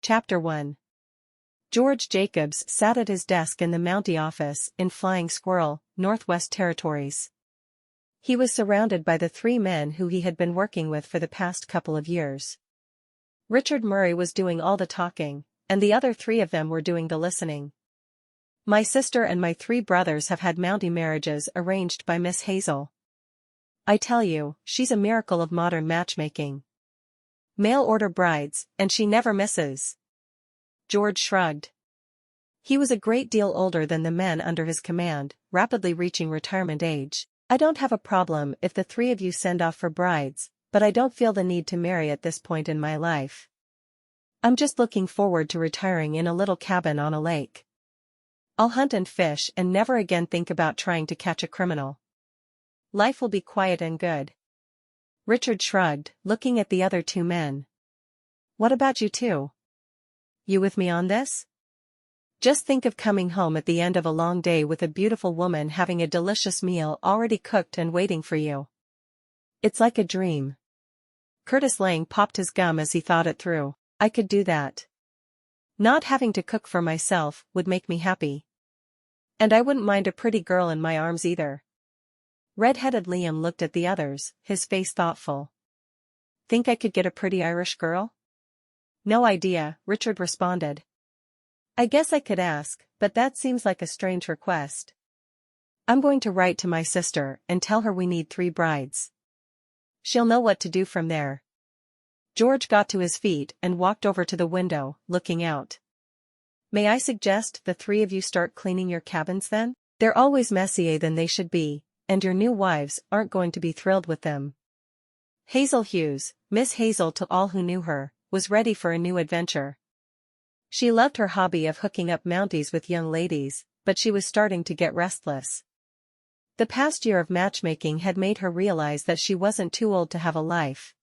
Chapter 1. George Jacobs sat at his desk in the Mountie office in Flying Squirrel, Northwest Territories. He was surrounded by the three men who he had been working with for the past couple of years. Richard Murray was doing all the talking, and the other three of them were doing the listening. My sister and my three brothers have had Mountie marriages arranged by Miss Hazel. I tell you, she's a miracle of modern matchmaking. Mail order brides, and she never misses. George shrugged. He was a great deal older than the men under his command, rapidly reaching retirement age. I don't have a problem if the three of you send off for brides, but I don't feel the need to marry at this point in my life. I'm just looking forward to retiring in a little cabin on a lake. I'll hunt and fish and never again think about trying to catch a criminal. Life will be quiet and good. Richard shrugged, looking at the other two men. What about you two? You with me on this? Just think of coming home at the end of a long day with a beautiful woman having a delicious meal already cooked and waiting for you. It's like a dream. Curtis Lang popped his gum as he thought it through. I could do that. Not having to cook for myself would make me happy. And I wouldn't mind a pretty girl in my arms either. Red-headed Liam looked at the others, his face thoughtful. Think I could get a pretty Irish girl? No idea, Richard responded. I guess I could ask, but that seems like a strange request. I'm going to write to my sister and tell her we need 3 brides. She'll know what to do from there. George got to his feet and walked over to the window, looking out. May I suggest the 3 of you start cleaning your cabins then? They're always messier than they should be, and your new wives aren't going to be thrilled with them. Hazel Hughes, Miss Hazel to all who knew her, was ready for a new adventure. She loved her hobby of hooking up Mounties with young ladies, but she was starting to get restless. The past year of matchmaking had made her realize that she wasn't too old to have a life.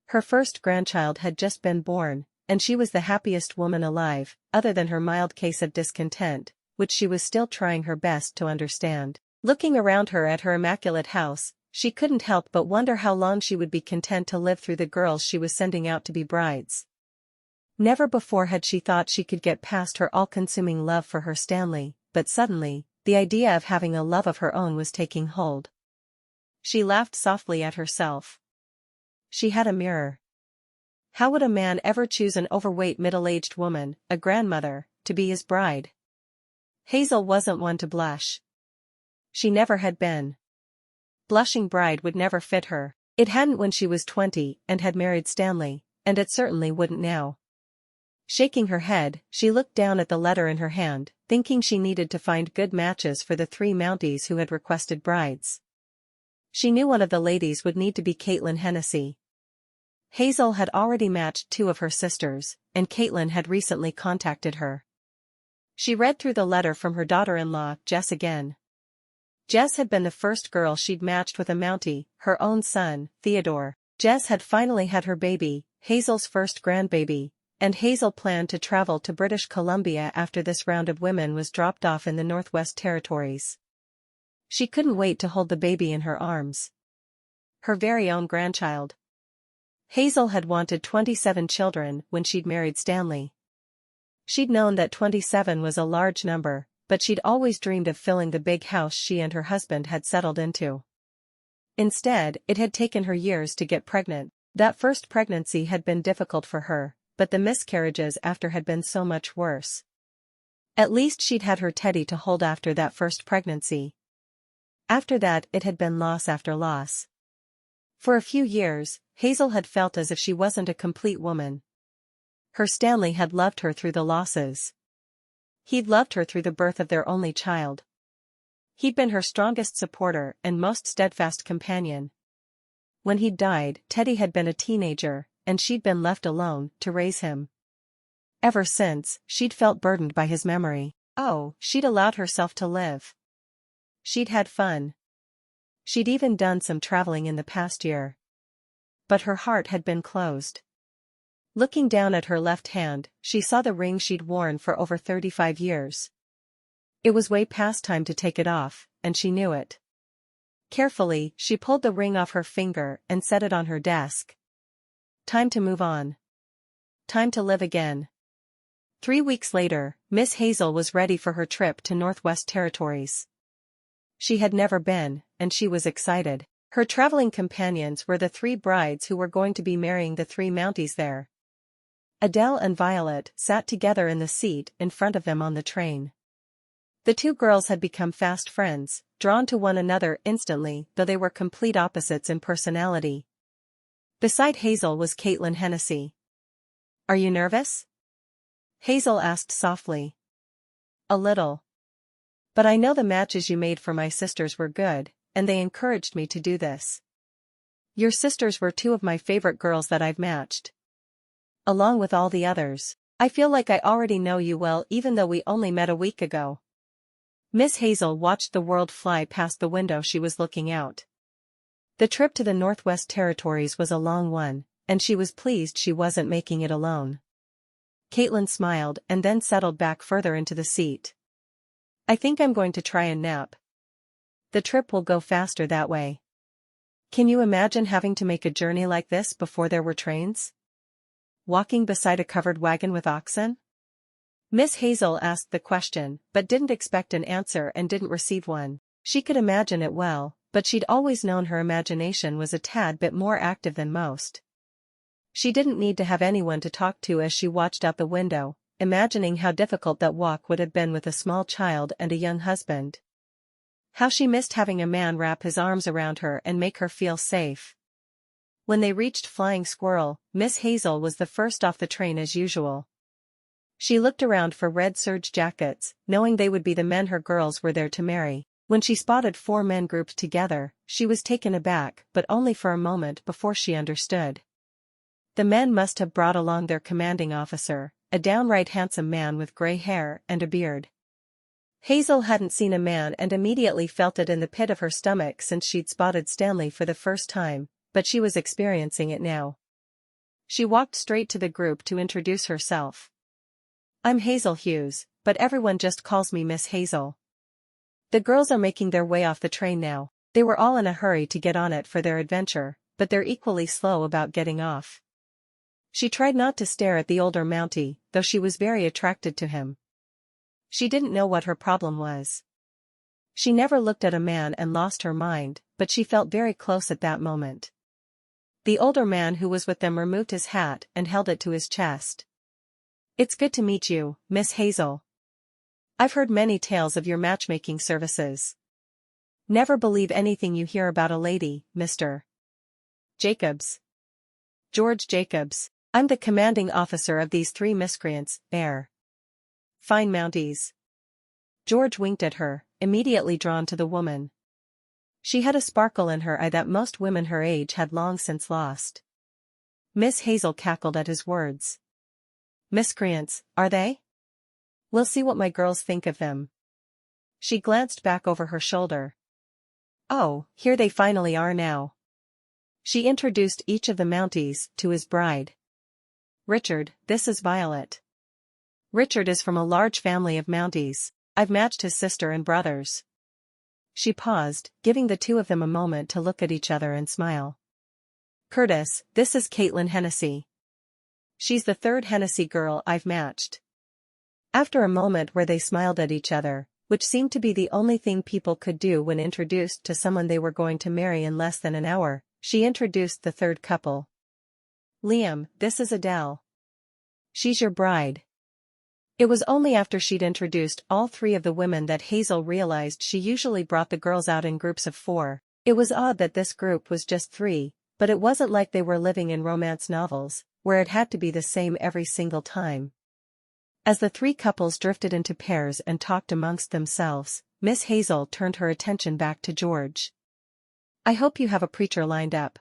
Her first grandchild had just been born, and she was the happiest woman alive, other than her mild case of discontent, which she was still trying her best to understand. Looking around her at her immaculate house, she couldn't help but wonder how long she would be content to live through the girls she was sending out to be brides. Never before had she thought she could get past her all-consuming love for her Stanley, but suddenly, the idea of having a love of her own was taking hold. She laughed softly at herself. She had a mirror. How would a man ever choose an overweight middle-aged woman, a grandmother, to be his bride? Hazel wasn't one to blush. She never had been. Blushing bride would never fit her. It hadn't when she was 20 and had married Stanley, and it certainly wouldn't now. Shaking her head, she looked down at the letter in her hand, thinking she needed to find good matches for the 3 Mounties who had requested brides. She knew one of the ladies would need to be Caitlin Hennessy. Hazel had already matched 2 of her sisters, and Caitlin had recently contacted her. She read through the letter from her daughter-in-law, Jess again. Jess had been the first girl she'd matched with a Mountie, her own son, Theodore. Jess had finally had her baby, Hazel's first grandbaby, and Hazel planned to travel to British Columbia after this round of women was dropped off in the Northwest Territories. She couldn't wait to hold the baby in her arms. Her very own grandchild. Hazel had wanted 27 children when she'd married Stanley. She'd known that 27 was a large number, but she'd always dreamed of filling the big house she and her husband had settled into. Instead, it had taken her years to get pregnant. That first pregnancy had been difficult for her, but the miscarriages after had been so much worse. At least she'd had her Teddy to hold after that first pregnancy. After that it had been loss after loss. For a few years, Hazel had felt as if she wasn't a complete woman. Her Stanley had loved her through the losses. He'd loved her through the birth of their only child. He'd been her strongest supporter and most steadfast companion. When he'd died, Teddy had been a teenager, and she'd been left alone to raise him. Ever since, she'd felt burdened by his memory. Oh, she'd allowed herself to live. She'd had fun. She'd even done some traveling in the past year. But her heart had been closed. Looking down at her left hand, she saw the ring she'd worn for over 35 years. It was way past time to take it off, and she knew it. Carefully, she pulled the ring off her finger and set it on her desk. Time to move on. Time to live again. 3 weeks later, Miss Hazel was ready for her trip to Northwest Territories. She had never been, and she was excited. Her traveling companions were the 3 brides who were going to be marrying the 3 Mounties there. Adele and Violet sat together in the seat in front of them on the train. The 2 girls had become fast friends, drawn to one another instantly, though they were complete opposites in personality. Beside Hazel was Caitlin Hennessy. "Are you nervous?" Hazel asked softly. "A little. But I know the matches you made for my sisters were good, and they encouraged me to do this. Your sisters were 2 of my favorite girls that I've matched. Along with all the others. I feel like I already know you well even though we only met a week ago." Miss Hazel watched the world fly past the window she was looking out. The trip to the Northwest Territories was a long one, and she was pleased she wasn't making it alone. Caitlin smiled and then settled back further into the seat. "I think I'm going to try and nap. The trip will go faster that way. Can you imagine having to make a journey like this before there were trains? Walking beside a covered wagon with oxen?" Miss Hazel asked the question, but didn't expect an answer and didn't receive one. She could imagine it well, but she'd always known her imagination was a tad bit more active than most. She didn't need to have anyone to talk to as she watched out the window, imagining how difficult that walk would have been with a small child and a young husband. How she missed having a man wrap his arms around her and make her feel safe. When they reached Flying Squirrel, Miss Hazel was the first off the train as usual. She looked around for red serge jackets, knowing they would be the men her girls were there to marry. When she spotted 4 men grouped together, she was taken aback, but only for a moment before she understood. The men must have brought along their commanding officer, a downright handsome man with gray hair and a beard. Hazel hadn't seen a man and immediately felt it in the pit of her stomach since she'd spotted Stanley for the first time, but she was experiencing it now. She walked straight to the group to introduce herself. "I'm Hazel Hughes, but everyone just calls me Miss Hazel." The girls are making their way off the train now. They were all in a hurry to get on it for their adventure, but they're equally slow about getting off. She tried not to stare at the older Mountie, though she was very attracted to him. She didn't know what her problem was. She never looked at a man and lost her mind, but she felt very close at that moment. The older man who was with them removed his hat and held it to his chest. "It's good to meet you, Miss Hazel. I've heard many tales of your matchmaking services. Never believe anything you hear about a lady, Mr. Jacobs." "George Jacobs. I'm the commanding officer of these 3 miscreants, fine Mounties." George winked at her, immediately drawn to the woman. She had a sparkle in her eye that most women her age had long since lost. Miss Hazel cackled at his words. "Miscreants, are they? We'll see what my girls think of them." She glanced back over her shoulder. "Oh, here they finally are now." She introduced each of the Mounties to his bride. "Richard, this is Violet. Richard is from a large family of Mounties. I've matched his sister and brothers." She paused, giving the 2 of them a moment to look at each other and smile. "Curtis, this is Caitlin Hennessy. She's the 3rd Hennessy girl I've matched." After a moment where they smiled at each other, which seemed to be the only thing people could do when introduced to someone they were going to marry in less than an hour, she introduced the 3rd couple. "Liam, this is Adele. She's your bride." It was only after she'd introduced all 3 of the women that Hazel realized she usually brought the girls out in groups of 4. It was odd that this group was just 3, but it wasn't like they were living in romance novels, where it had to be the same every single time. As the 3 couples drifted into pairs and talked amongst themselves, Miss Hazel turned her attention back to George. "I hope you have a preacher lined up.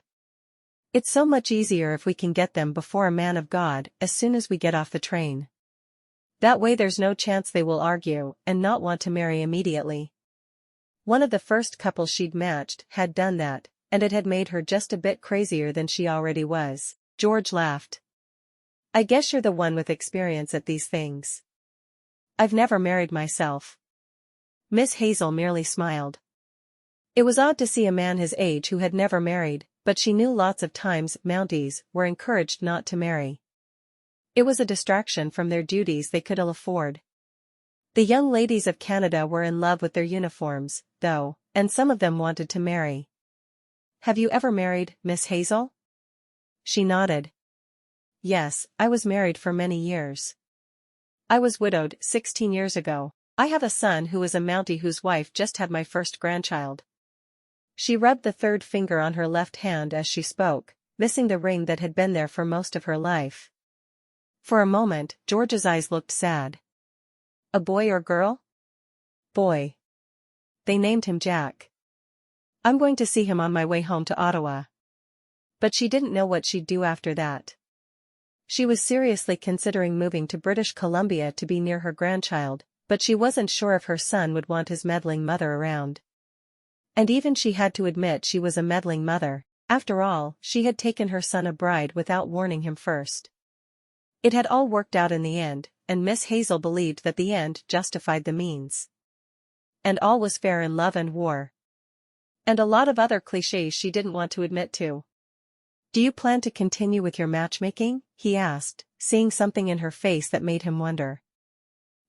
It's so much easier if we can get them before a man of God as soon as we get off the train. That way there's no chance they will argue and not want to marry immediately." One of the first couples she'd matched had done that, and it had made her just a bit crazier than she already was. George laughed. "I guess you're the one with experience at these things." "I've never married myself." Miss Hazel merely smiled. It was odd to see a man his age who had never married, but she knew lots of times Mounties were encouraged not to marry. It was a distraction from their duties they could ill afford. The young ladies of Canada were in love with their uniforms, though, and some of them wanted to marry. "Have you ever married, Miss Hazel?" She nodded. "Yes, I was married for many years. I was widowed 16 years ago. I have a son who is a Mountie whose wife just had my first grandchild." She rubbed the third finger on her left hand as she spoke, missing the ring that had been there for most of her life. For a moment, George's eyes looked sad. "A boy or girl?" "Boy. They named him Jack. I'm going to see him on my way home to Ottawa." But she didn't know what she'd do after that. She was seriously considering moving to British Columbia to be near her grandchild, but she wasn't sure if her son would want his meddling mother around. And even she had to admit she was a meddling mother. After all, she had taken her son a bride without warning him first. It had all worked out in the end, and Miss Hazel believed that the end justified the means. And all was fair in love and war. And a lot of other clichés she didn't want to admit to. "Do you plan to continue with your matchmaking?" he asked, seeing something in her face that made him wonder.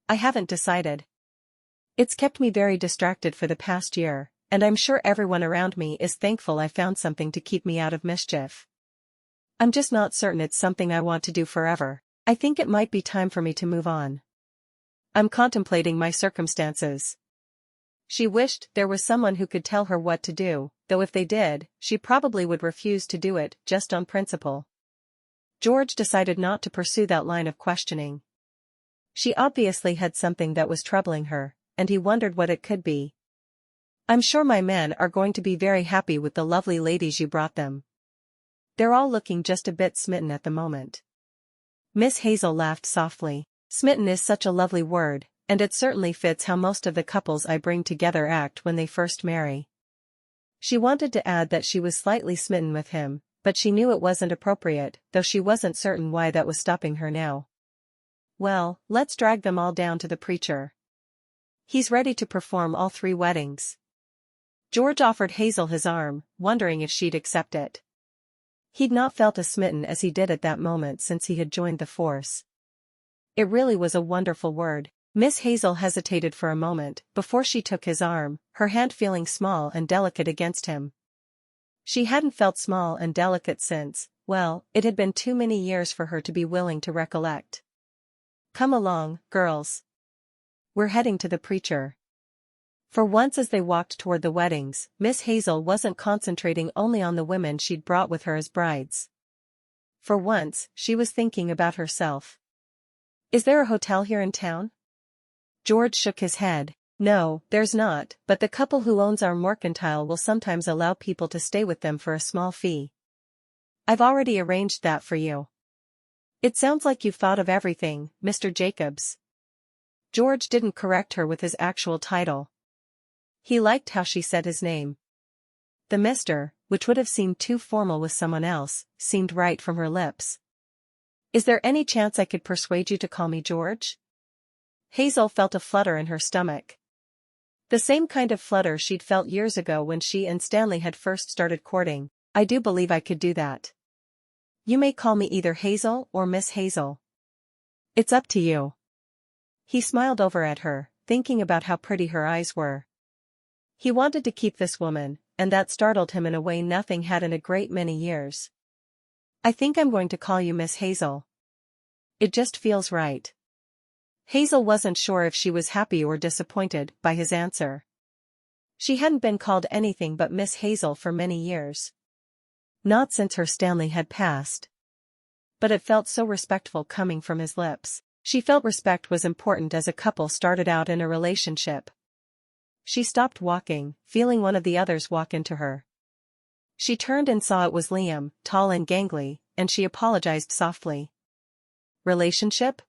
"I haven't decided. It's kept me very distracted for the past year, and I'm sure everyone around me is thankful I found something to keep me out of mischief. I'm just not certain it's something I want to do forever. I think it might be time for me to move on. I'm contemplating my circumstances." She wished there was someone who could tell her what to do, though if they did, she probably would refuse to do it, just on principle. George decided not to pursue that line of questioning. She obviously had something that was troubling her, and he wondered what it could be. "I'm sure my men are going to be very happy with the lovely ladies you brought them. They're all looking just a bit smitten at the moment." Miss Hazel laughed softly. "Smitten is such a lovely word, and it certainly fits how most of the couples I bring together act when they first marry." She wanted to add that she was slightly smitten with him, but she knew it wasn't appropriate, though she wasn't certain why that was stopping her now. "Well, let's drag them all down to the preacher. He's ready to perform all 3 weddings." George offered Hazel his arm, wondering if she'd accept it. He'd not felt as smitten as he did at that moment since he had joined the force. It really was a wonderful word. Miss Hazel hesitated for a moment before she took his arm, her hand feeling small and delicate against him. She hadn't felt small and delicate since, well, it had been too many years for her to be willing to recollect. "Come along, girls. We're heading to the preacher." For once as they walked toward the weddings, Miss Hazel wasn't concentrating only on the women she'd brought with her as brides. For once, she was thinking about herself. "Is there a hotel here in town?" George shook his head. "No, there's not, but the couple who owns our mercantile will sometimes allow people to stay with them for a small fee. I've already arranged that for you." "It sounds like you've thought of everything, Mr. Jacobs." George didn't correct her with his actual title. He liked how she said his name. The Mr., which would have seemed too formal with someone else, seemed right from her lips. "Is there any chance I could persuade you to call me George?" Hazel felt a flutter in her stomach. The same kind of flutter she'd felt years ago when she and Stanley had first started courting. "I do believe I could do that. You may call me either Hazel or Miss Hazel. It's up to you." He smiled over at her, thinking about how pretty her eyes were. He wanted to keep this woman, and that startled him in a way nothing had in a great many years. "I think I'm going to call you Miss Hazel. It just feels right." Hazel wasn't sure if she was happy or disappointed by his answer. She hadn't been called anything but Miss Hazel for many years. Not since her Stanley had passed. But it felt so respectful coming from his lips. She felt respect was important as a couple started out in a relationship. She stopped walking, feeling one of the others walk into her. She turned and saw it was Liam, tall and gangly, and she apologized softly. Relationship?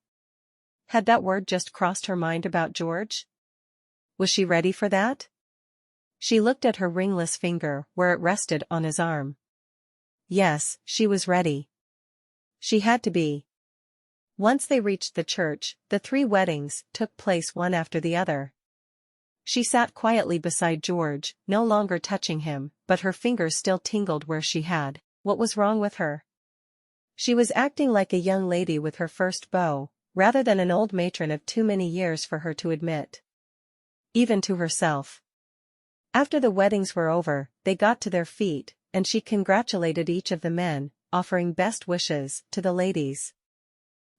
Had that word just crossed her mind about George? Was she ready for that? She looked at her ringless finger where it rested on his arm. Yes, she was ready. She had to be. Once they reached the church, the 3 weddings took place one after the other. She sat quietly beside George, no longer touching him, but her fingers still tingled where she had. What was wrong with her? She was acting like a young lady with her first beau, rather than an old matron of too many years for her to admit. Even to herself. After the weddings were over, they got to their feet, and she congratulated each of the men, offering best wishes to the ladies.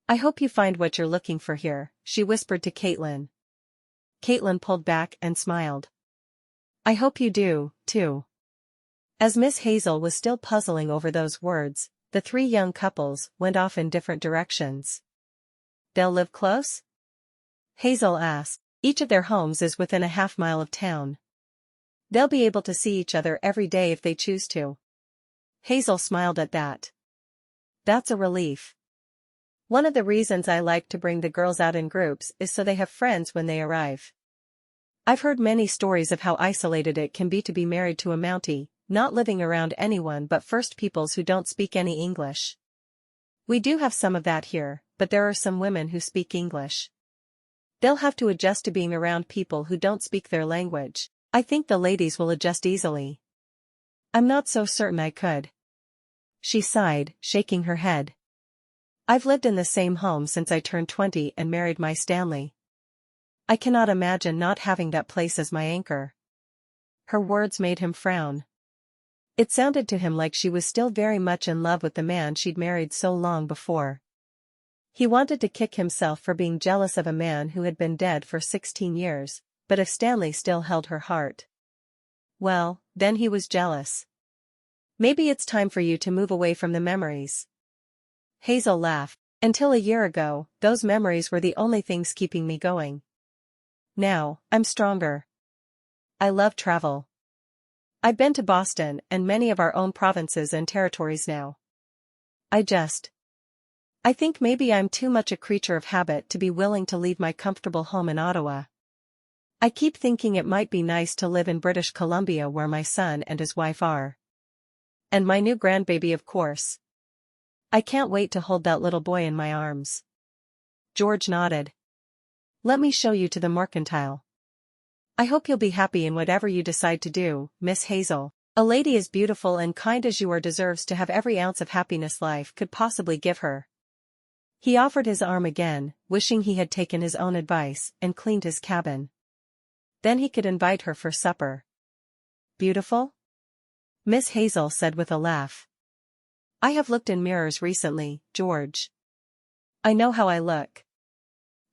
"I hope you find what you're looking for here," she whispered to Caitlin. Caitlin pulled back and smiled. "I hope you do, too." As Miss Hazel was still puzzling over those words, the three young couples went off in different directions. "They'll live close?" Hazel asked. "Each of their homes is within a half-mile of town. They'll be able to see each other every day if they choose to." Hazel smiled at that. "That's a relief. One of the reasons I like to bring the girls out in groups is so they have friends when they arrive. I've heard many stories of how isolated it can be to be married to a Mountie, not living around anyone but first peoples who don't speak any English. We do have some of that here, but there are some women who speak English. They'll have to adjust to being around people who don't speak their language. I think the ladies will adjust easily. I'm not so certain I could." She sighed, shaking her head. "I've lived in the same home since I turned 20 and married my Stanley. I cannot imagine not having that place as my anchor." Her words made him frown. It sounded to him like she was still very much in love with the man she'd married so long before. He wanted to kick himself for being jealous of a man who had been dead for 16 years, but if Stanley still held her heart, well, then he was jealous. "Maybe it's time for you to move away from the memories." Hazel laughed. "Until a year ago, those memories were the only things keeping me going. Now, I'm stronger. I love travel. I've been to Boston and many of our own provinces and territories now. I think maybe I'm too much a creature of habit to be willing to leave my comfortable home in Ottawa. I keep thinking it might be nice to live in British Columbia where my son and his wife are. And my new grandbaby, of course. I can't wait to hold that little boy in my arms." George nodded. "Let me show you to the mercantile. I hope you'll be happy in whatever you decide to do, Miss Hazel. A lady as beautiful and kind as you are deserves to have every ounce of happiness life could possibly give her." He offered his arm again, wishing he had taken his own advice and cleaned his cabin. Then he could invite her for supper. "Beautiful?" Miss Hazel said with a laugh. "I have looked in mirrors recently, George. I know how I look.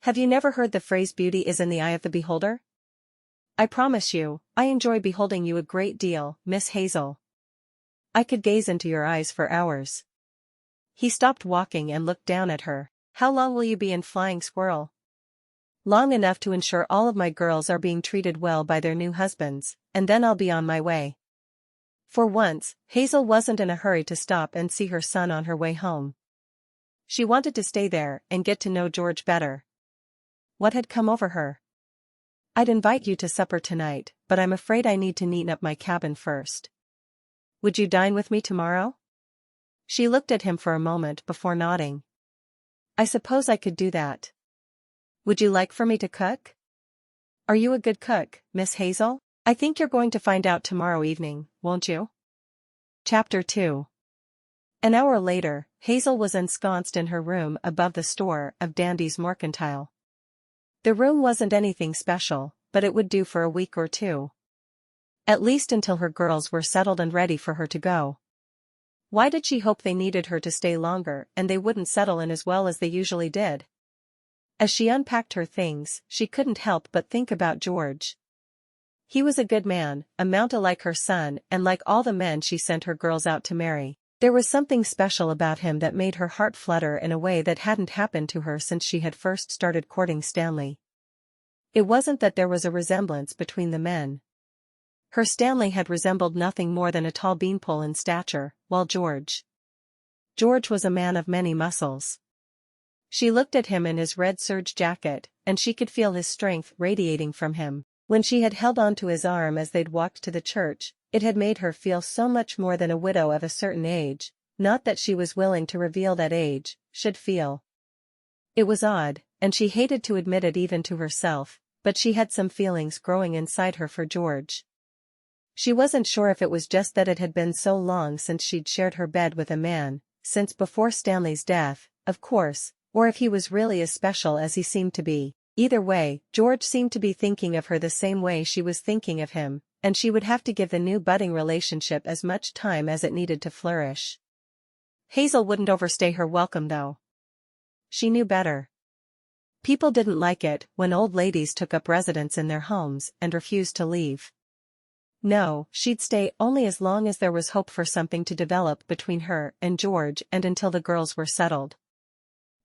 Have you never heard the phrase beauty is in the eye of the beholder? I promise you, I enjoy beholding you a great deal, Miss Hazel. I could gaze into your eyes for hours." He stopped walking and looked down at her. "How long will you be in Flying Squirrel?" "Long enough to ensure all of my girls are being treated well by their new husbands, and then I'll be on my way." For once, Hazel wasn't in a hurry to stop and see her son on her way home. She wanted to stay there and get to know George better. What had come over her? "I'd invite you to supper tonight, but I'm afraid I need to neaten up my cabin first. Would you dine with me tomorrow?" She looked at him for a moment before nodding. "I suppose I could do that. Would you like for me to cook?" "Are you a good cook, Miss Hazel? I think you're going to find out tomorrow evening, won't you?" Chapter 2. An hour later, Hazel was ensconced in her room above the store of Dandy's Mercantile. The room wasn't anything special, but it would do for a week or two. At least until her girls were settled and ready for her to go. Why did she hope they needed her to stay longer and they wouldn't settle in as well as they usually did? As she unpacked her things, she couldn't help but think about George. He was a good man, a Mountie like her son and like all the men she sent her girls out to marry. There was something special about him that made her heart flutter in a way that hadn't happened to her since she had first started courting Stanley. It wasn't that there was a resemblance between the men. Her Stanley had resembled nothing more than a tall beanpole in stature, while George was a man of many muscles. She looked at him in his red serge jacket, and she could feel his strength radiating from him. When she had held on to his arm as they'd walked to the church, it had made her feel so much more than a widow of a certain age, not that she was willing to reveal that age, should feel. It was odd, and she hated to admit it even to herself, but she had some feelings growing inside her for George. She wasn't sure if it was just that it had been so long since she'd shared her bed with a man, since before Stanley's death, of course, or if he was really as special as he seemed to be. Either way, George seemed to be thinking of her the same way she was thinking of him, and she would have to give the new budding relationship as much time as it needed to flourish. Hazel wouldn't overstay her welcome though. She knew better. People didn't like it when old ladies took up residence in their homes and refused to leave. No, she'd stay only as long as there was hope for something to develop between her and George and until the girls were settled.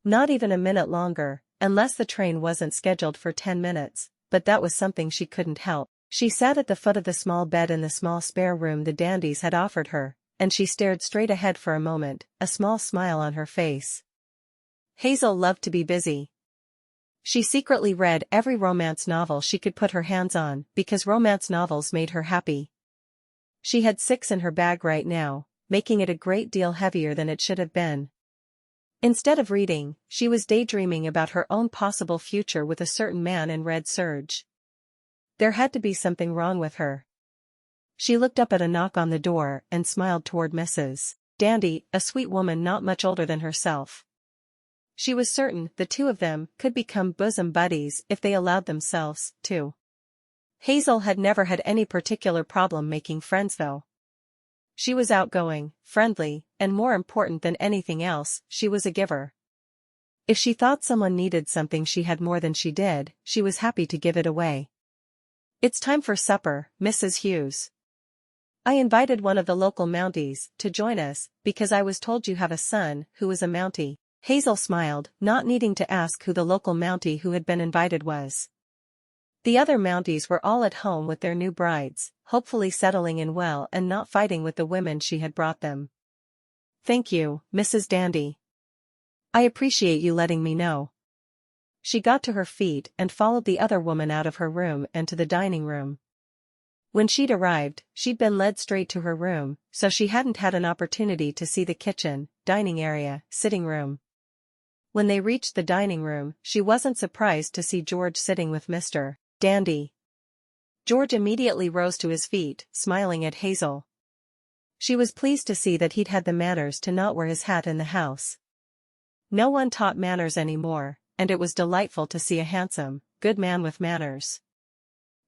Not even a minute longer, unless the train wasn't scheduled for 10 minutes, but that was something she couldn't help. She sat at the foot of the small bed in the small spare room the dandies had offered her, and she stared straight ahead for a moment, a small smile on her face. Hazel loved to be busy. She secretly read every romance novel she could put her hands on because romance novels made her happy. She had 6 in her bag right now, making it a great deal heavier than it should have been. Instead of reading, she was daydreaming about her own possible future with a certain man in red serge. There had to be something wrong with her. She looked up at a knock on the door and smiled toward Mrs. Dandy, a sweet woman not much older than herself. She was certain the two of them could become bosom buddies if they allowed themselves to. Hazel had never had any particular problem making friends though. She was outgoing, friendly, and more important than anything else, she was a giver. If she thought someone needed something she had more than she did, she was happy to give it away. "It's time for supper, Mrs. Hughes. I invited one of the local Mounties to join us because I was told you have a son who is a Mountie." Hazel smiled, not needing to ask who the local Mountie who had been invited was. The other Mounties were all at home with their new brides, hopefully settling in well and not fighting with the women she had brought them. "Thank you, Mrs. Dandy. I appreciate you letting me know." She got to her feet and followed the other woman out of her room and to the dining room. When she'd arrived, she'd been led straight to her room, so she hadn't had an opportunity to see the kitchen, dining area, sitting room. When they reached the dining room, she wasn't surprised to see George sitting with Mr. Dandy. George immediately rose to his feet, smiling at Hazel. She was pleased to see that he'd had the manners to not wear his hat in the house. No one taught manners anymore, and it was delightful to see a handsome, good man with manners.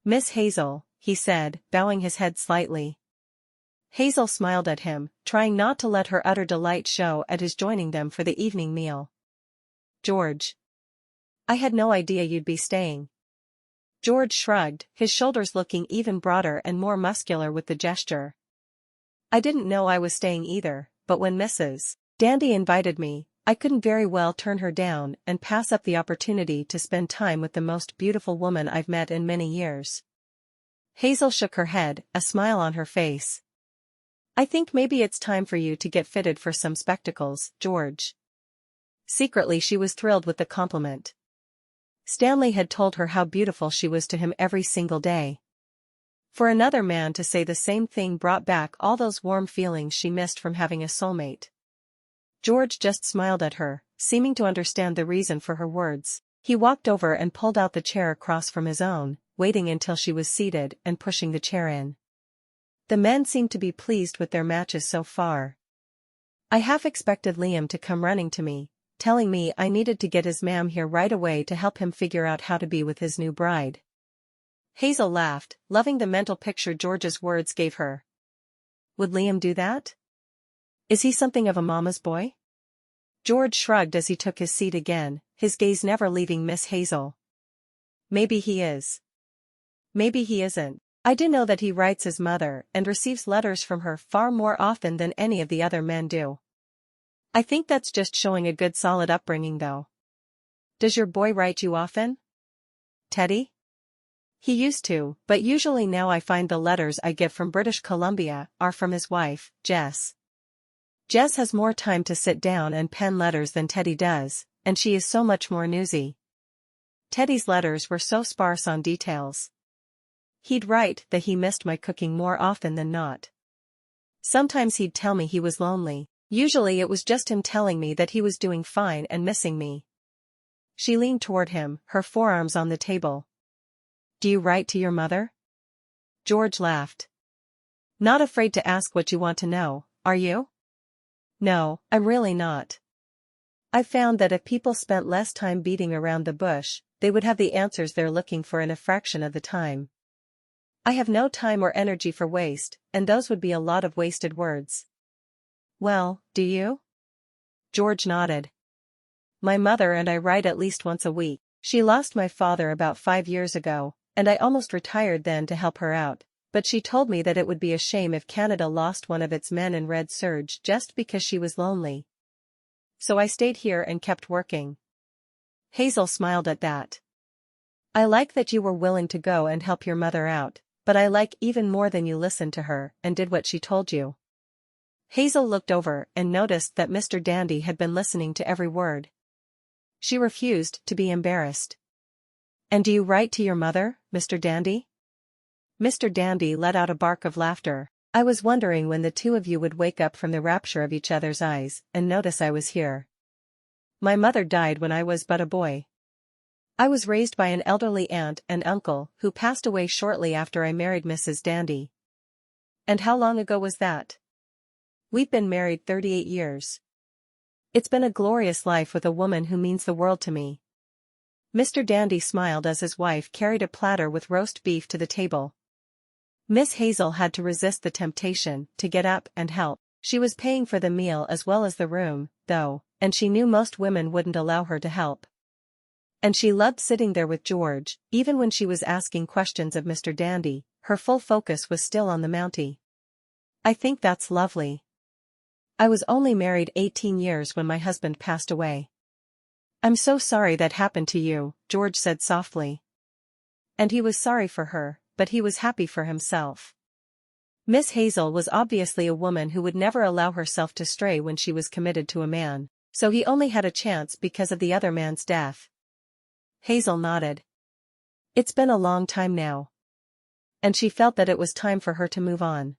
"Miss Hazel," he said, bowing his head slightly. Hazel smiled at him, trying not to let her utter delight show at his joining them for the evening meal. "George. I had no idea you'd be staying." George shrugged, his shoulders looking even broader and more muscular with the gesture. "I didn't know I was staying either, but when Mrs. Dandy invited me, I couldn't very well turn her down and pass up the opportunity to spend time with the most beautiful woman I've met in many years." Hazel shook her head, a smile on her face. "I think maybe it's time for you to get fitted for some spectacles, George." Secretly she was thrilled with the compliment. Stanley had told her how beautiful she was to him every single day. For another man to say the same thing brought back all those warm feelings she missed from having a soulmate. George just smiled at her, seeming to understand the reason for her words. He walked over and pulled out the chair across from his own, waiting until she was seated and pushing the chair in. The men seemed to be pleased with their matches so far. "I half expected Liam to come running to me, telling me I needed to get his ma'am here right away to help him figure out how to be with his new bride." Hazel laughed, loving the mental picture George's words gave her. "Would Liam do that? Is he something of a mama's boy?" George shrugged as he took his seat again, his gaze never leaving Miss Hazel. "Maybe he is. Maybe he isn't. I do know that he writes his mother and receives letters from her far more often than any of the other men do. I think that's just showing a good solid upbringing though. Does your boy write you often? Teddy?" "He used to, but usually now I find the letters I get from British Columbia are from his wife, Jess. Jess has more time to sit down and pen letters than Teddy does, and she is so much more newsy. Teddy's letters were so sparse on details. He'd write that he missed my cooking more often than not. Sometimes he'd tell me he was lonely. Usually it was just him telling me that he was doing fine and missing me." She leaned toward him, her forearms on the table. "Do you write to your mother?" George laughed. "Not afraid to ask what you want to know, are you?" No, I'm really not. I've found that if people spent less time beating around the bush, they would have the answers they're looking for in a fraction of the time. I have no time or energy for waste, and those would be a lot of wasted words. Well, do you? George nodded. My mother and I write at least once a week. She lost my father about 5 years ago, and I almost retired then to help her out, but she told me that it would be a shame if Canada lost one of its men in Red Surge just because she was lonely. So I stayed here and kept working. Hazel smiled at that. I like that you were willing to go and help your mother out, but I like even more than you listened to her and did what she told you. Hazel looked over and noticed that Mr. Dandy had been listening to every word. She refused to be embarrassed. And do you write to your mother, Mr. Dandy? Mr. Dandy let out a bark of laughter. I was wondering when the two of you would wake up from the rapture of each other's eyes and notice I was here. My mother died when I was but a boy. I was raised by an elderly aunt and uncle who passed away shortly after I married Mrs. Dandy. And how long ago was that? We've been married 38 years. It's been a glorious life with a woman who means the world to me. Mr. Dandy smiled as his wife carried a platter with roast beef to the table. Miss Hazel had to resist the temptation to get up and help. She was paying for the meal as well as the room, though, and she knew most women wouldn't allow her to help. And she loved sitting there with George, even when she was asking questions of Mr. Dandy, her full focus was still on the Mountie. I think that's lovely. I was only married 18 years when my husband passed away. I'm so sorry that happened to you, George said softly. And he was sorry for her, but he was happy for himself. Miss Hazel was obviously a woman who would never allow herself to stray when she was committed to a man, so he only had a chance because of the other man's death. Hazel nodded. It's been a long time now. And she felt that it was time for her to move on.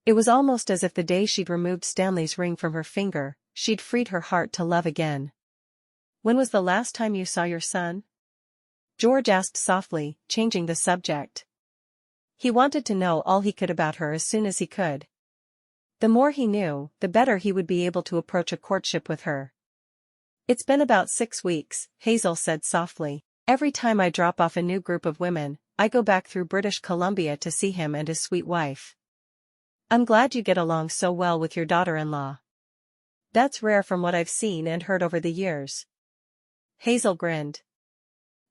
It was almost as if the day she'd removed Stanley's ring from her finger, she'd freed her heart to love again. When was the last time you saw your son? George asked softly, changing the subject. He wanted to know all he could about her as soon as he could. The more he knew, the better he would be able to approach a courtship with her. It's been about 6 weeks, Hazel said softly. Every time I drop off a new group of women, I go back through British Columbia to see him and his sweet wife. I'm glad you get along so well with your daughter-in-law. That's rare from what I've seen and heard over the years. Hazel grinned.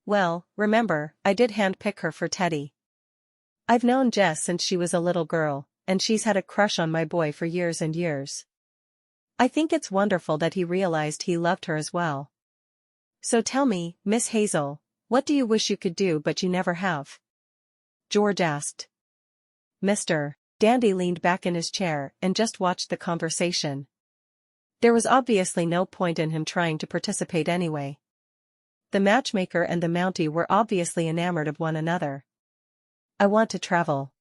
Well, remember, I did handpick her for Teddy. I've known Jess since she was a little girl, and she's had a crush on my boy for years and years. I think it's wonderful that he realized he loved her as well. So tell me, Miss Hazel, what do you wish you could do but you never have? George asked. Mr. Dandy leaned back in his chair and just watched the conversation. There was obviously no point in him trying to participate anyway. The matchmaker and the Mountie were obviously enamored of one another. I want to travel.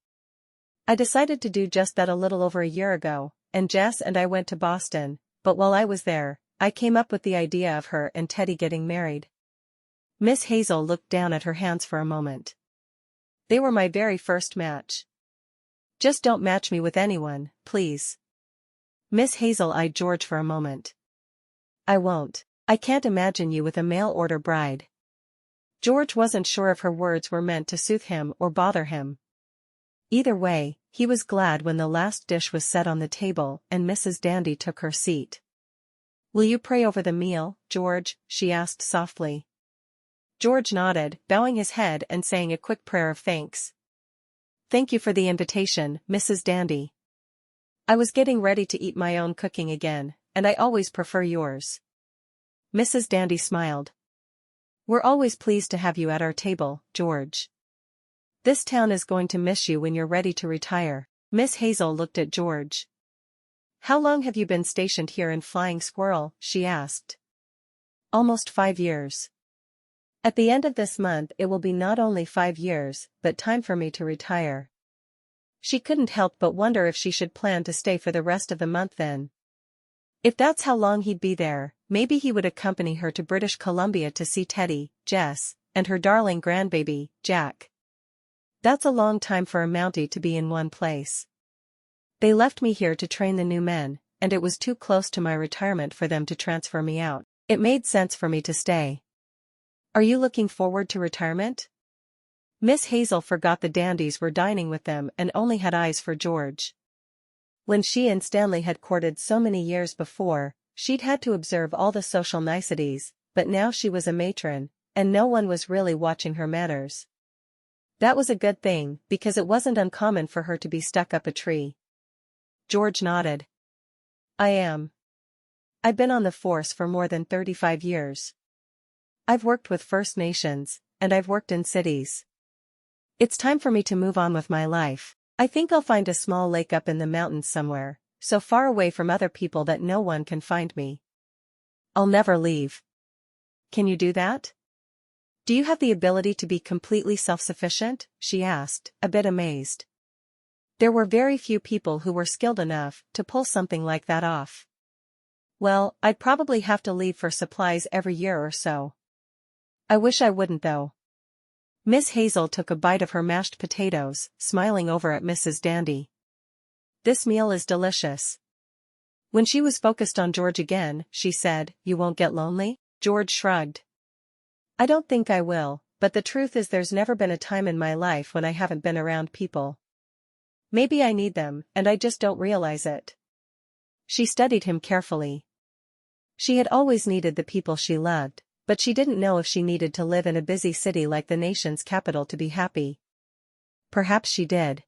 I decided to do just that a little over a year ago, and Jess and I went to Boston, but while I was there, I came up with the idea of her and Teddy getting married. Miss Hazel looked down at her hands for a moment. They were my very first match. Just don't match me with anyone, please. Miss Hazel eyed George for a moment. I won't. I can't imagine you with a mail-order bride. George wasn't sure if her words were meant to soothe him or bother him. Either way, he was glad when the last dish was set on the table and Mrs. Dandy took her seat. Will you pray over the meal, George? She asked softly. George nodded, bowing his head and saying a quick prayer of thanks. Thank you for the invitation, Mrs. Dandy. I was getting ready to eat my own cooking again, and I always prefer yours. Mrs. Dandy smiled. We're always pleased to have you at our table, George. This town is going to miss you when you're ready to retire. Miss Hazel looked at George. How long have you been stationed here in Flying Squirrel? She asked. Almost 5 years. At the end of this month it will be not only 5 years, but time for me to retire. She couldn't help but wonder if she should plan to stay for the rest of the month then. If that's how long he'd be there, maybe he would accompany her to British Columbia to see Teddy, Jess, and her darling grandbaby, Jack. That's a long time for a Mountie to be in one place. They left me here to train the new men, and it was too close to my retirement for them to transfer me out. It made sense for me to stay. Are you looking forward to retirement? Miss Hazel forgot the dandies were dining with them and only had eyes for George. When she and Stanley had courted so many years before, she'd had to observe all the social niceties, but now she was a matron, and no one was really watching her manners. That was a good thing, because it wasn't uncommon for her to be stuck up a tree. George nodded. I am. I've been on the force for more than 35 years. I've worked with First Nations, and I've worked in cities. It's time for me to move on with my life. I think I'll find a small lake up in the mountains somewhere, so far away from other people that no one can find me. I'll never leave. Can you do that? Do you have the ability to be completely self-sufficient? She asked, a bit amazed. There were very few people who were skilled enough to pull something like that off. Well, I'd probably have to leave for supplies every year or so. I wish I wouldn't though. Miss Hazel took a bite of her mashed potatoes, smiling over at Mrs. Dandy. This meal is delicious. When she was focused on George again, she said, You won't get lonely? George shrugged. I don't think I will, but the truth is there's never been a time in my life when I haven't been around people. Maybe I need them, and I just don't realize it. She studied him carefully. She had always needed the people she loved, but she didn't know if she needed to live in a busy city like the nation's capital to be happy. Perhaps she did.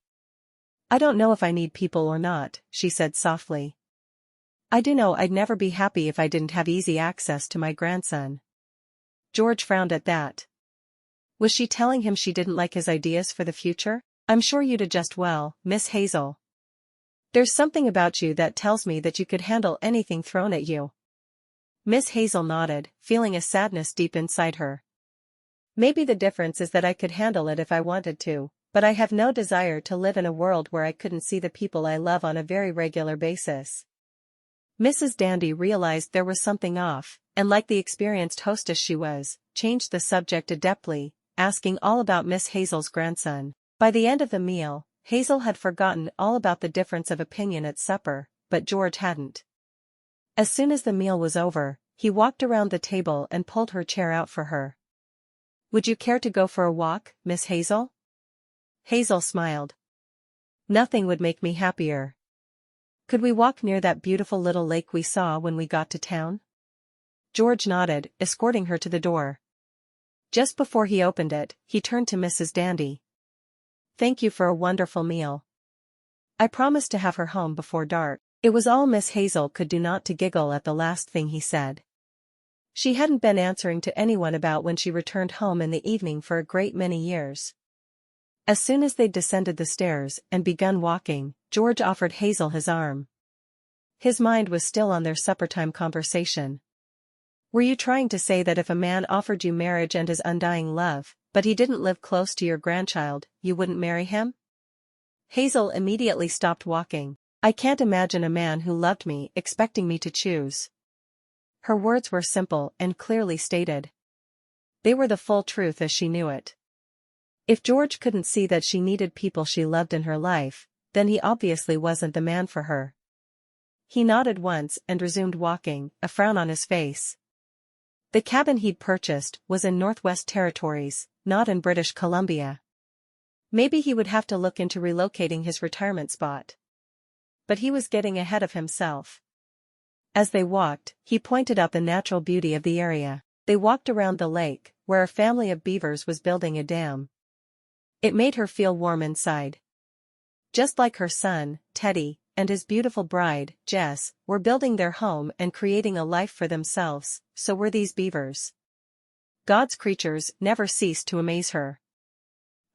I don't know if I need people or not, she said softly. I do know I'd never be happy if I didn't have easy access to my grandson. George frowned at that. Was she telling him she didn't like his ideas for the future? I'm sure you'd adjust well, Miss Hazel. There's something about you that tells me that you could handle anything thrown at you. Miss Hazel nodded, feeling a sadness deep inside her. Maybe the difference is that I could handle it if I wanted to, but I have no desire to live in a world where I couldn't see the people I love on a very regular basis. Mrs. Dandy realized there was something off, and like the experienced hostess she was, changed the subject adeptly, asking all about Miss Hazel's grandson. By the end of the meal, Hazel had forgotten all about the difference of opinion at supper, but George hadn't. As soon as the meal was over, he walked around the table and pulled her chair out for her. Would you care to go for a walk, Miss Hazel? Hazel smiled. Nothing would make me happier. Could we walk near that beautiful little lake we saw when we got to town? George nodded, escorting her to the door. Just before he opened it, he turned to Mrs. Dandy. Thank you for a wonderful meal. I promised to have her home before dark. It was all Miss Hazel could do not to giggle at the last thing he said. She hadn't been answering to anyone about when she returned home in the evening for a great many years. As soon as they'd descended the stairs and begun walking, George offered Hazel his arm. His mind was still on their supper-time conversation. Were you trying to say that if a man offered you marriage and his undying love, but he didn't live close to your grandchild, you wouldn't marry him? Hazel immediately stopped walking. I can't imagine a man who loved me expecting me to choose. Her words were simple and clearly stated. They were the full truth as she knew it. If George couldn't see that she needed people she loved in her life, then he obviously wasn't the man for her. He nodded once and resumed walking, a frown on his face. The cabin he'd purchased was in Northwest Territories, not in British Columbia. Maybe he would have to look into relocating his retirement spot. But he was getting ahead of himself. As they walked, he pointed out the natural beauty of the area. They walked around the lake, where a family of beavers was building a dam. It made her feel warm inside. Just like her son, Teddy, and his beautiful bride, Jess, were building their home and creating a life for themselves, so were these beavers. God's creatures never ceased to amaze her.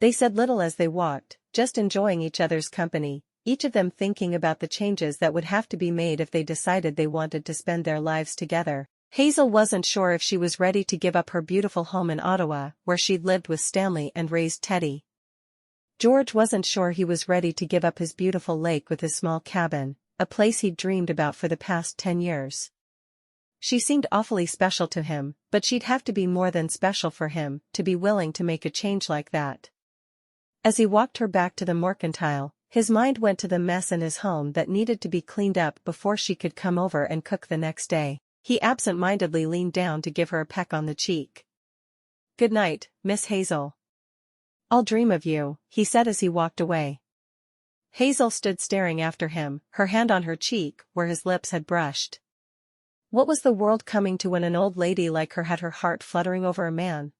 They said little as they walked, just enjoying each other's company, each of them thinking about the changes that would have to be made if they decided they wanted to spend their lives together. Hazel wasn't sure if she was ready to give up her beautiful home in Ottawa, where she'd lived with Stanley and raised Teddy. George wasn't sure he was ready to give up his beautiful lake with his small cabin, a place he'd dreamed about for the past 10 years. She seemed awfully special to him, but she'd have to be more than special for him to be willing to make a change like that. As he walked her back to the mercantile, His mind went to the mess in his home that needed to be cleaned up before she could come over and cook the next day. He absent-mindedly leaned down to give her a peck on the cheek. "Good night, Miss Hazel. I'll dream of you," he said as he walked away. Hazel stood staring after him, her hand on her cheek where his lips had brushed. What was the world coming to when an old lady like her had her heart fluttering over a man?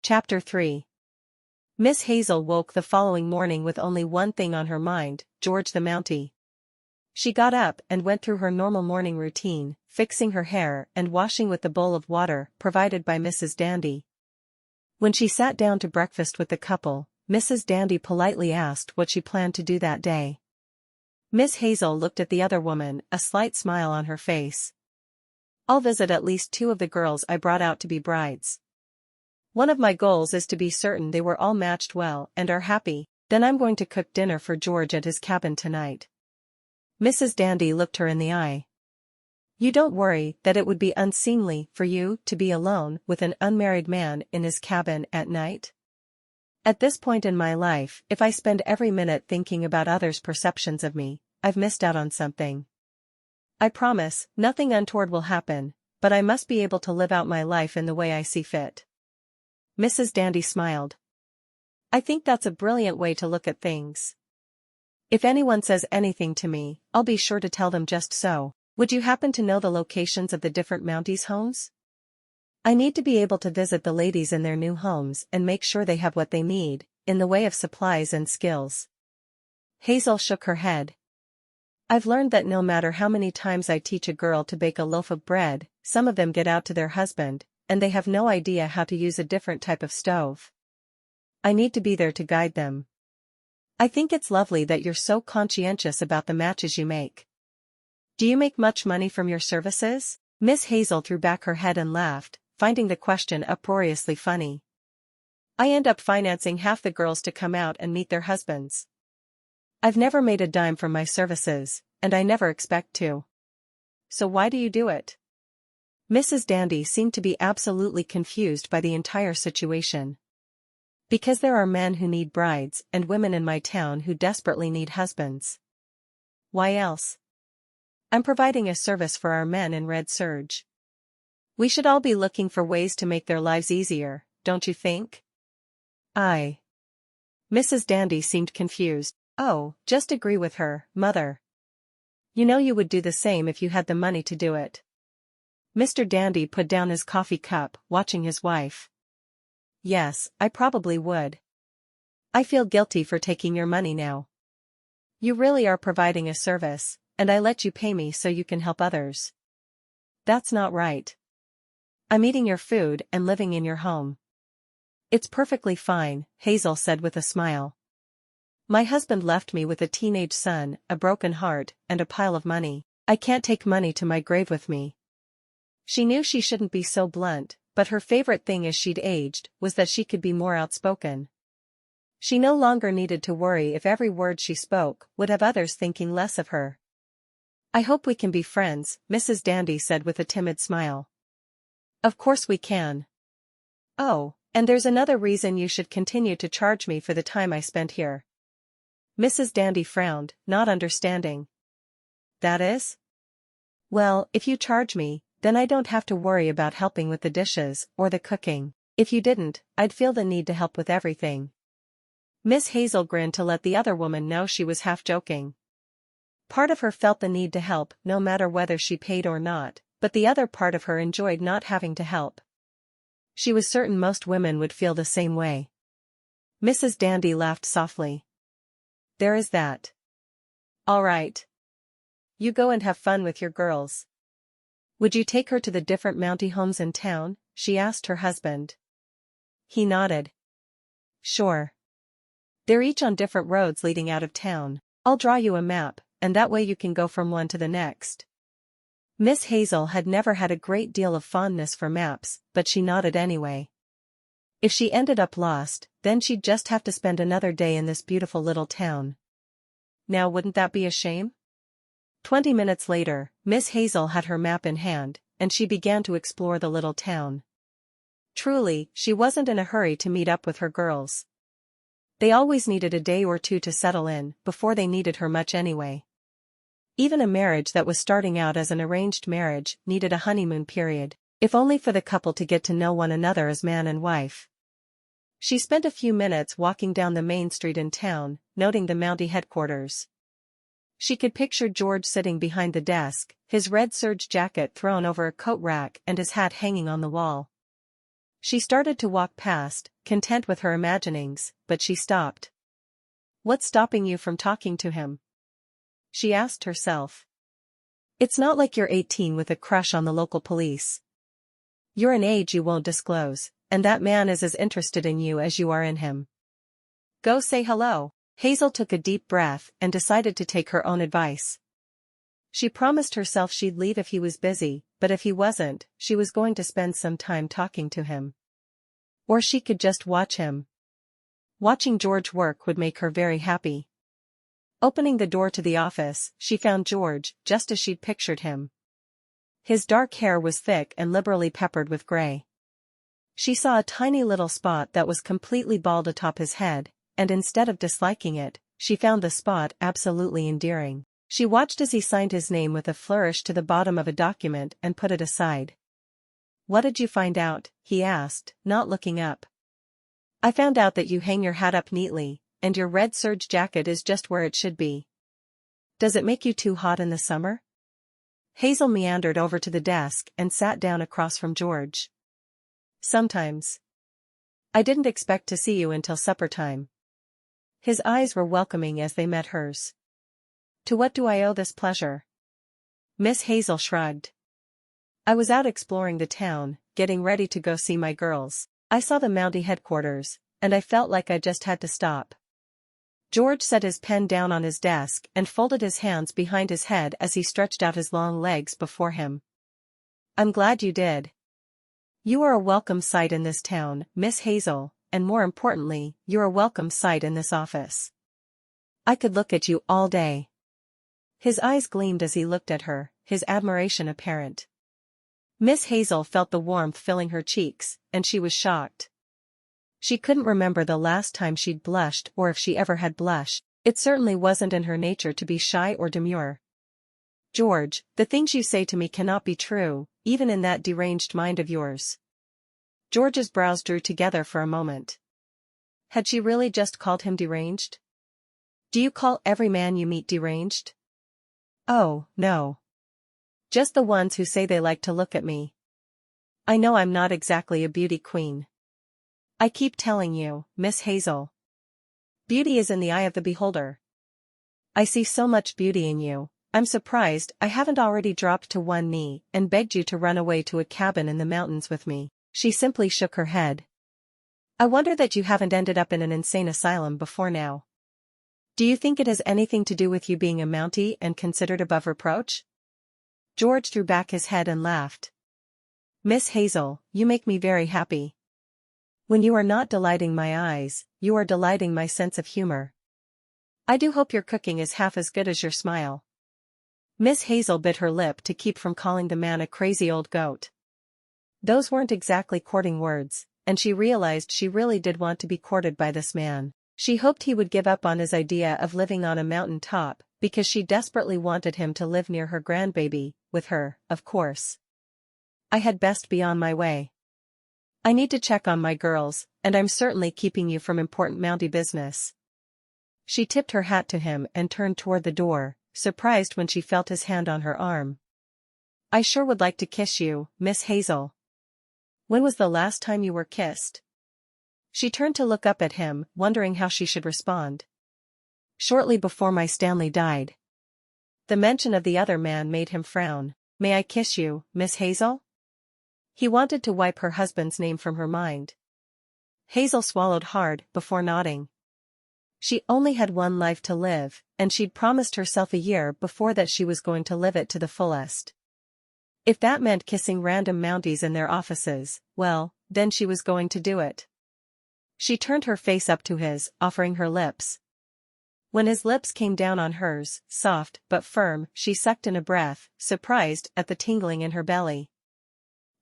Chapter 3. Miss Hazel woke the following morning with only one thing on her mind: George the Mountie. She got up and went through her normal morning routine, fixing her hair and washing with the bowl of water provided by Mrs. Dandy. When she sat down to breakfast with the couple, Mrs. Dandy politely asked what she planned to do that day. Miss Hazel looked at the other woman, a slight smile on her face. "I'll visit at least 2 of the girls I brought out to be brides. One of my goals is to be certain they were all matched well and are happy. Then I'm going to cook dinner for George at his cabin tonight." Mrs. Dandy looked her in the eye. "You don't worry that it would be unseemly for you to be alone with an unmarried man in his cabin at night? At this point in my life, if I spend every minute thinking about others' perceptions of me, I've missed out on something. I promise, nothing untoward will happen, but I must be able to live out my life in the way I see fit." Mrs. Dandy smiled. "I think that's a brilliant way to look at things. If anyone says anything to me, I'll be sure to tell them just so. Would you happen to know the locations of the different Mounties' homes? I need to be able to visit the ladies in their new homes and make sure they have what they need, in the way of supplies and skills." Hazel shook her head. "I've learned that no matter how many times I teach a girl to bake a loaf of bread, some of them get out to their husband, and they have no idea how to use a different type of stove. I need to be there to guide them. I think it's lovely that you're so conscientious about the matches you make. Do you make much money from your services?" Miss Hazel threw back her head and laughed, finding the question uproariously funny. "I end up financing half the girls to come out and meet their husbands. I've never made a dime from my services, and I never expect to. So why do you do it?" Mrs. Dandy seemed to be absolutely confused by the entire situation. "Because there are men who need brides and women in my town who desperately need husbands. Why else? I'm providing a service for our men in Red Surge. We should all be looking for ways to make their lives easier, don't you think?" Mrs. Dandy seemed confused. "Oh, just agree with her, Mother. You know you would do the same if you had the money to do it." Mr. Dandy put down his coffee cup, watching his wife. "Yes, I probably would. I feel guilty for taking your money now. You really are providing a service, and I let you pay me so you can help others. That's not right. I'm eating your food and living in your home." "It's perfectly fine," Hazel said with a smile. "My husband left me with a teenage son, a broken heart, and a pile of money. I can't take money to my grave with me." She knew she shouldn't be so blunt, but her favorite thing as she'd aged was that she could be more outspoken. She no longer needed to worry if every word she spoke would have others thinking less of her. "I hope we can be friends," Mrs. Dandy said with a timid smile. "Of course we can. Oh, and there's another reason you should continue to charge me for the time I spent here." Mrs. Dandy frowned, not understanding. "That is?" "Well, if you charge me, then I don't have to worry about helping with the dishes or the cooking. If you didn't, I'd feel the need to help with everything." Miss Hazel grinned to let the other woman know she was half joking. Part of her felt the need to help no matter whether she paid or not, but the other part of her enjoyed not having to help. She was certain most women would feel the same way. Mrs. Dandy laughed softly. "There is that. All right. You go and have fun with your girls. Would you take her to the different Mountie homes in town?" she asked her husband. He nodded. "Sure. They're each on different roads leading out of town. I'll draw you a map, and that way you can go from one to the next." Miss Hazel had never had a great deal of fondness for maps, but she nodded anyway. If she ended up lost, then she'd just have to spend another day in this beautiful little town. Now wouldn't that be a shame? 20 minutes later, Miss Hazel had her map in hand, and she began to explore the little town. Truly, she wasn't in a hurry to meet up with her girls. They always needed a day or two to settle in before they needed her much anyway. Even a marriage that was starting out as an arranged marriage needed a honeymoon period, if only for the couple to get to know one another as man and wife. She spent a few minutes walking down the main street in town, noting the Mountie headquarters. She could picture George sitting behind the desk, his red serge jacket thrown over a coat rack and his hat hanging on the wall. She started to walk past, content with her imaginings, but she stopped. "What's stopping you from talking to him?" she asked herself. "It's not like you're 18 with a crush on the local police. You're an age you won't disclose, and that man is as interested in you as you are in him. Go say hello." Hazel took a deep breath and decided to take her own advice. She promised herself she'd leave if he was busy, but if he wasn't, she was going to spend some time talking to him. Or she could just watch him. Watching George work would make her very happy. Opening the door to the office, she found George, just as she'd pictured him. His dark hair was thick and liberally peppered with gray. She saw a tiny little spot that was completely bald atop his head, and instead of disliking it, she found the spot absolutely endearing. She watched as he signed his name with a flourish to the bottom of a document and put it aside. "What did you find out?" he asked, not looking up. "I found out that you hang your hat up neatly, and your red serge jacket is just where it should be. Does it make you too hot in the summer?" Hazel meandered over to the desk and sat down across from George. "Sometimes. I didn't expect to see you until supper time." His eyes were welcoming as they met hers. "To what do I owe this pleasure?" Miss Hazel shrugged. "I was out exploring the town, getting ready to go see my girls. I saw the Mountie headquarters, and I felt like I just had to stop." George set his pen down on his desk and folded his hands behind his head as he stretched out his long legs before him. "I'm glad you did. You are a welcome sight in this town, Miss Hazel, and more importantly, you're a welcome sight in this office. I could look at you all day." His eyes gleamed as he looked at her, his admiration apparent. Miss Hazel felt the warmth filling her cheeks, and she was shocked. She couldn't remember the last time she'd blushed or if she ever had blushed. It certainly wasn't in her nature to be shy or demure. "George, the things you say to me cannot be true, even in that deranged mind of yours." George's brows drew together for a moment. Had she really just called him deranged? "Do you call every man you meet deranged?" "Oh, no. Just the ones who say they like to look at me. I know I'm not exactly a beauty queen. I keep telling you, Miss Hazel. Beauty is in the eye of the beholder. I see so much beauty in you, I'm surprised I haven't already dropped to one knee and begged you to run away to a cabin in the mountains with me." She simply shook her head. "I wonder that you haven't ended up in an insane asylum before now. Do you think it has anything to do with you being a Mountie and considered above reproach?" George threw back his head and laughed. "Miss Hazel, you make me very happy. When you are not delighting my eyes, you are delighting my sense of humor. I do hope your cooking is half as good as your smile." Miss Hazel bit her lip to keep from calling the man a crazy old goat. Those weren't exactly courting words, and she realized she really did want to be courted by this man. She hoped he would give up on his idea of living on a mountain top, because she desperately wanted him to live near her grandbaby, with her, of course. "I had best be on my way. I need to check on my girls, and I'm certainly keeping you from important Mountie business." She tipped her hat to him and turned toward the door, surprised when she felt his hand on her arm. "I sure would like to kiss you, Miss Hazel." "When was the last time you were kissed?" She turned to look up at him, wondering how she should respond. "Shortly before my Stanley died." The mention of the other man made him frown. "May I kiss you, Miss Hazel?" He wanted to wipe her husband's name from her mind. Hazel swallowed hard before nodding. She only had one life to live, and she'd promised herself a year before that she was going to live it to the fullest. If that meant kissing random Mounties in their offices, well, then she was going to do it. She turned her face up to his, offering her lips. When his lips came down on hers, soft but firm, she sucked in a breath, surprised at the tingling in her belly.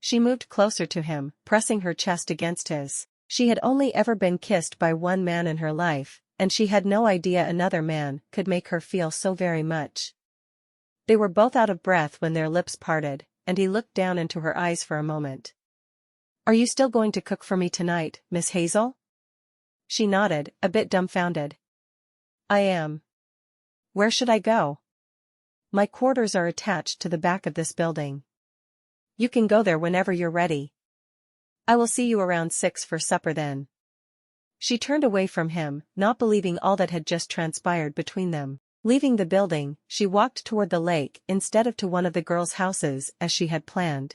She moved closer to him, pressing her chest against his. She had only ever been kissed by one man in her life, and she had no idea another man could make her feel so very much. They were both out of breath when their lips parted, and he looked down into her eyes for a moment. "Are you still going to cook for me tonight, Miss Hazel?" She nodded, a bit dumbfounded. "I am." "Where should I go?" "My quarters are attached to the back of this building. You can go there whenever you're ready. I will see you around 6 for supper then." She turned away from him, not believing all that had just transpired between them. Leaving the building, she walked toward the lake instead of to one of the girls' houses as she had planned.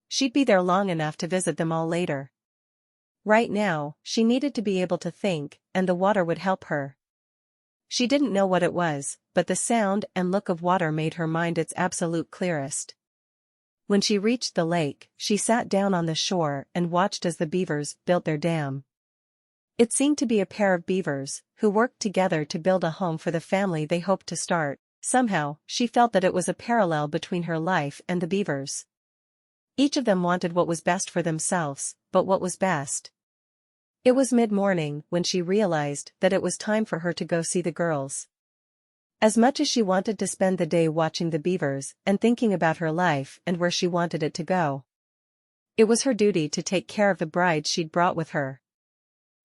She'd be there long enough to visit them all later. Right now, she needed to be able to think, and the water would help her. She didn't know what it was, but the sound and look of water made her mind its absolute clearest. When she reached the lake, she sat down on the shore and watched as the beavers built their dam. It seemed to be a pair of beavers, who worked together to build a home for the family they hoped to start. Somehow, she felt that it was a parallel between her life and the beavers. Each of them wanted what was best for themselves, but what was best? It was mid-morning when she realized that it was time for her to go see the girls. As much as she wanted to spend the day watching the beavers and thinking about her life and where she wanted it to go, it was her duty to take care of the bride she'd brought with her.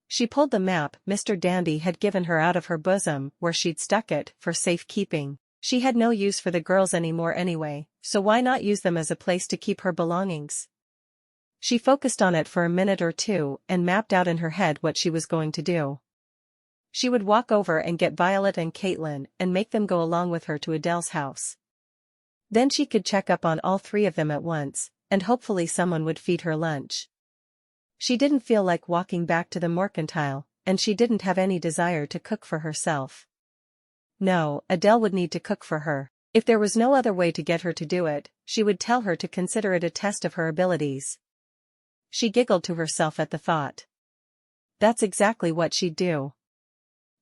She pulled the map Mr. Dandy had given her out of her bosom where she'd stuck it for safekeeping. She had no use for the girls anymore anyway, so why not use them as a place to keep her belongings? She focused on it for a minute or two and mapped out in her head what she was going to do. She would walk over and get Violet and Caitlin and make them go along with her to Adele's house. Then she could check up on all 3 of them at once, and hopefully someone would feed her lunch. She didn't feel like walking back to the mercantile, and she didn't have any desire to cook for herself. No, Adele would need to cook for her. If there was no other way to get her to do it, she would tell her to consider it a test of her abilities. She giggled to herself at the thought. That's exactly what she'd do.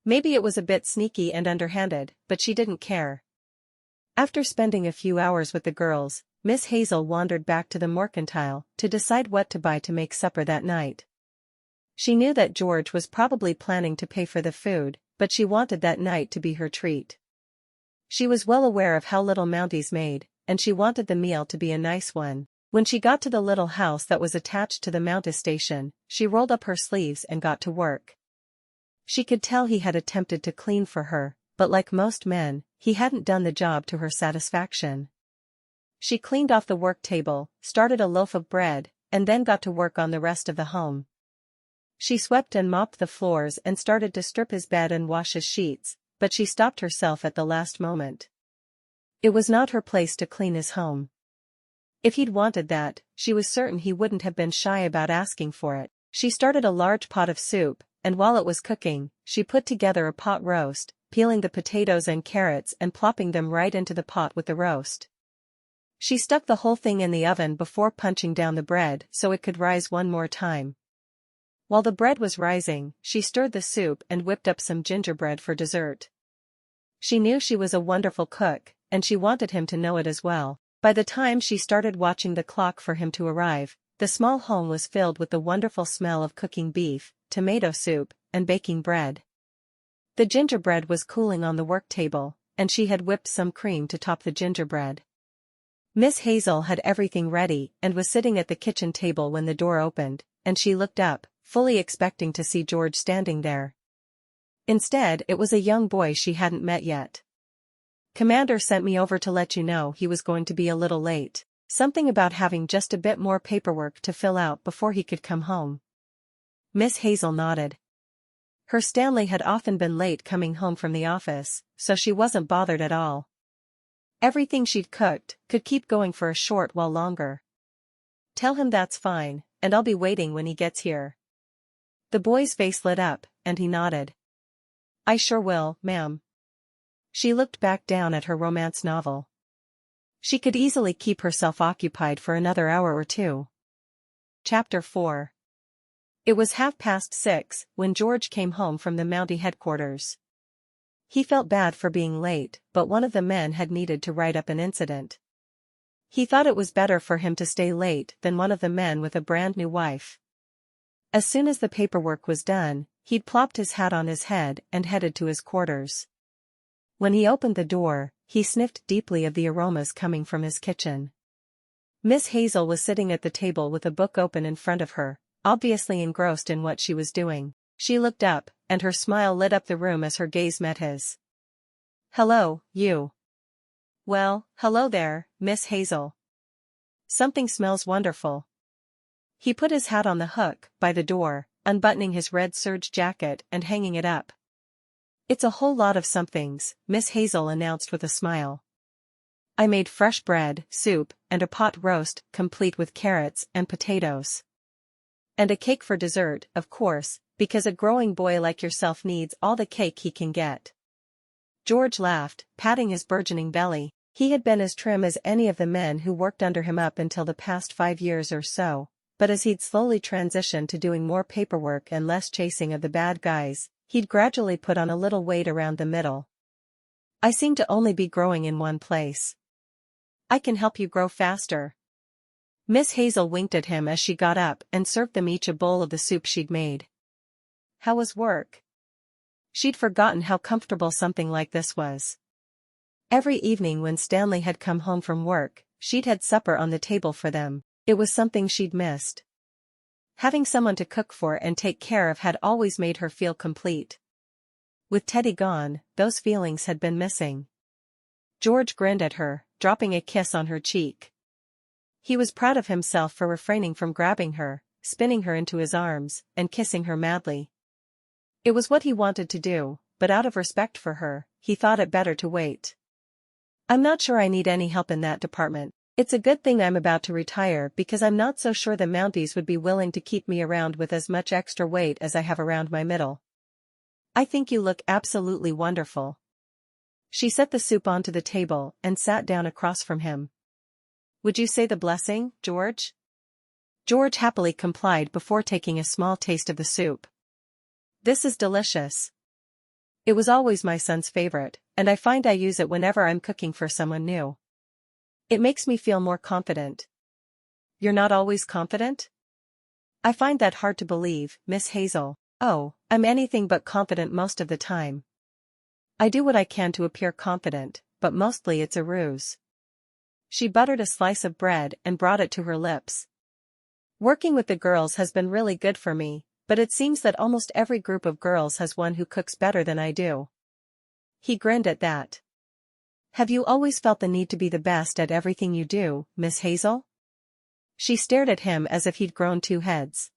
Maybe it was a bit sneaky and underhanded, but she didn't care. After spending a few hours with the girls, Miss Hazel wandered back to the mercantile to decide what to buy to make supper that night. She knew that George was probably planning to pay for the food, but she wanted that night to be her treat. She was well aware of how little Mounties made, and she wanted the meal to be a nice one. When she got to the little house that was attached to the Mounties station, she rolled up her sleeves and got to work. She could tell he had attempted to clean for her, but like most men, he hadn't done the job to her satisfaction. She cleaned off the work table, started a loaf of bread, and then got to work on the rest of the home. She swept and mopped the floors and started to strip his bed and wash his sheets, but she stopped herself at the last moment. It was not her place to clean his home. If he'd wanted that, she was certain he wouldn't have been shy about asking for it. She started a large pot of soup, and while it was cooking, she put together a pot roast, peeling the potatoes and carrots and plopping them right into the pot with the roast. She stuck the whole thing in the oven before punching down the bread so it could rise one more time. While the bread was rising, she stirred the soup and whipped up some gingerbread for dessert. She knew she was a wonderful cook, and she wanted him to know it as well. By the time she started watching the clock for him to arrive, the small home was filled with the wonderful smell of cooking beef, tomato soup, and baking bread. The gingerbread was cooling on the work table, and she had whipped some cream to top the gingerbread. Miss Hazel had everything ready and was sitting at the kitchen table when the door opened, and she looked up, fully expecting to see George standing there. Instead, it was a young boy she hadn't met yet. "Commander sent me over to let you know he was going to be a little late. Something about having just a bit more paperwork to fill out before he could come home." Miss Hazel nodded. Her Stanley had often been late coming home from the office, so she wasn't bothered at all. Everything she'd cooked could keep going for a short while longer. "Tell him that's fine, and I'll be waiting when he gets here." The boy's face lit up, and he nodded. "I sure will, ma'am." She looked back down at her romance novel. She could easily keep herself occupied for another hour or 2. Chapter 4. It was 6:30 when George came home from the Mountie headquarters. He felt bad for being late, but one of the men had needed to write up an incident. He thought it was better for him to stay late than one of the men with a brand new wife. As soon as the paperwork was done, he'd plopped his hat on his head and headed to his quarters. When he opened the door, he sniffed deeply of the aromas coming from his kitchen. Miss Hazel was sitting at the table with a book open in front of her, obviously engrossed in what she was doing. She looked up, and her smile lit up the room as her gaze met his. "Hello, you." "Well, hello there, Miss Hazel. Something smells wonderful." He put his hat on the hook by the door, unbuttoning his red serge jacket and hanging it up. "It's a whole lot of somethings," Miss Hazel announced with a smile. "I made fresh bread, soup, and a pot roast, complete with carrots and potatoes. And a cake for dessert, of course, because a growing boy like yourself needs all the cake he can get." George laughed, patting his burgeoning belly. He had been as trim as any of the men who worked under him up until the past 5 years or so, but as he'd slowly transitioned to doing more paperwork and less chasing of the bad guys, he'd gradually put on a little weight around the middle. "I seem to only be growing in one place. I can help you grow faster." Miss Hazel winked at him as she got up and served them each a bowl of the soup she'd made. How was work? She'd forgotten how comfortable something like this was. Every evening when Stanley had come home from work, she'd had supper on the table for them. It was something she'd missed. Having someone to cook for and take care of had always made her feel complete. With Teddy gone, those feelings had been missing. George grinned at her, dropping a kiss on her cheek. He was proud of himself for refraining from grabbing her, spinning her into his arms, and kissing her madly. It was what he wanted to do, but out of respect for her, he thought it better to wait. "I'm not sure I need any help in that department. It's a good thing I'm about to retire because I'm not so sure the Mounties would be willing to keep me around with as much extra weight as I have around my middle. I think you look absolutely wonderful." She set the soup onto the table and sat down across from him. "Would you say the blessing, George?" George happily complied before taking a small taste of the soup. "This is delicious. It was always my son's favorite, and I find I use it whenever I'm cooking for someone new. It makes me feel more confident." "You're not always confident?" "I find that hard to believe, Miss Hazel." "Oh, I'm anything but confident most of the time. I do what I can to appear confident, but mostly it's a ruse." She buttered a slice of bread and brought it to her lips. "Working with the girls has been really good for me, but it seems that almost every group of girls has one who cooks better than I do." He grinned at that. "Have you always felt the need to be the best at everything you do, Miss Hazel?" She stared at him as if he'd grown 2 heads.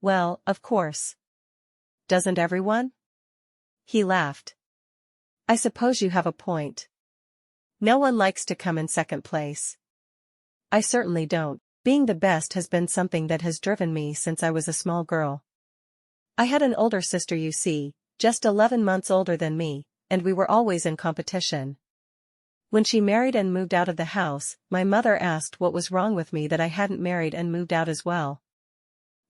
"Well, of course. Doesn't everyone?" He laughed. "I suppose you have a point. No one likes to come in second place. I certainly don't. Being the best has been something that has driven me since I was a small girl. I had an older sister, you see, just 11 months older than me, and we were always in competition. When she married and moved out of the house, my mother asked what was wrong with me that I hadn't married and moved out as well.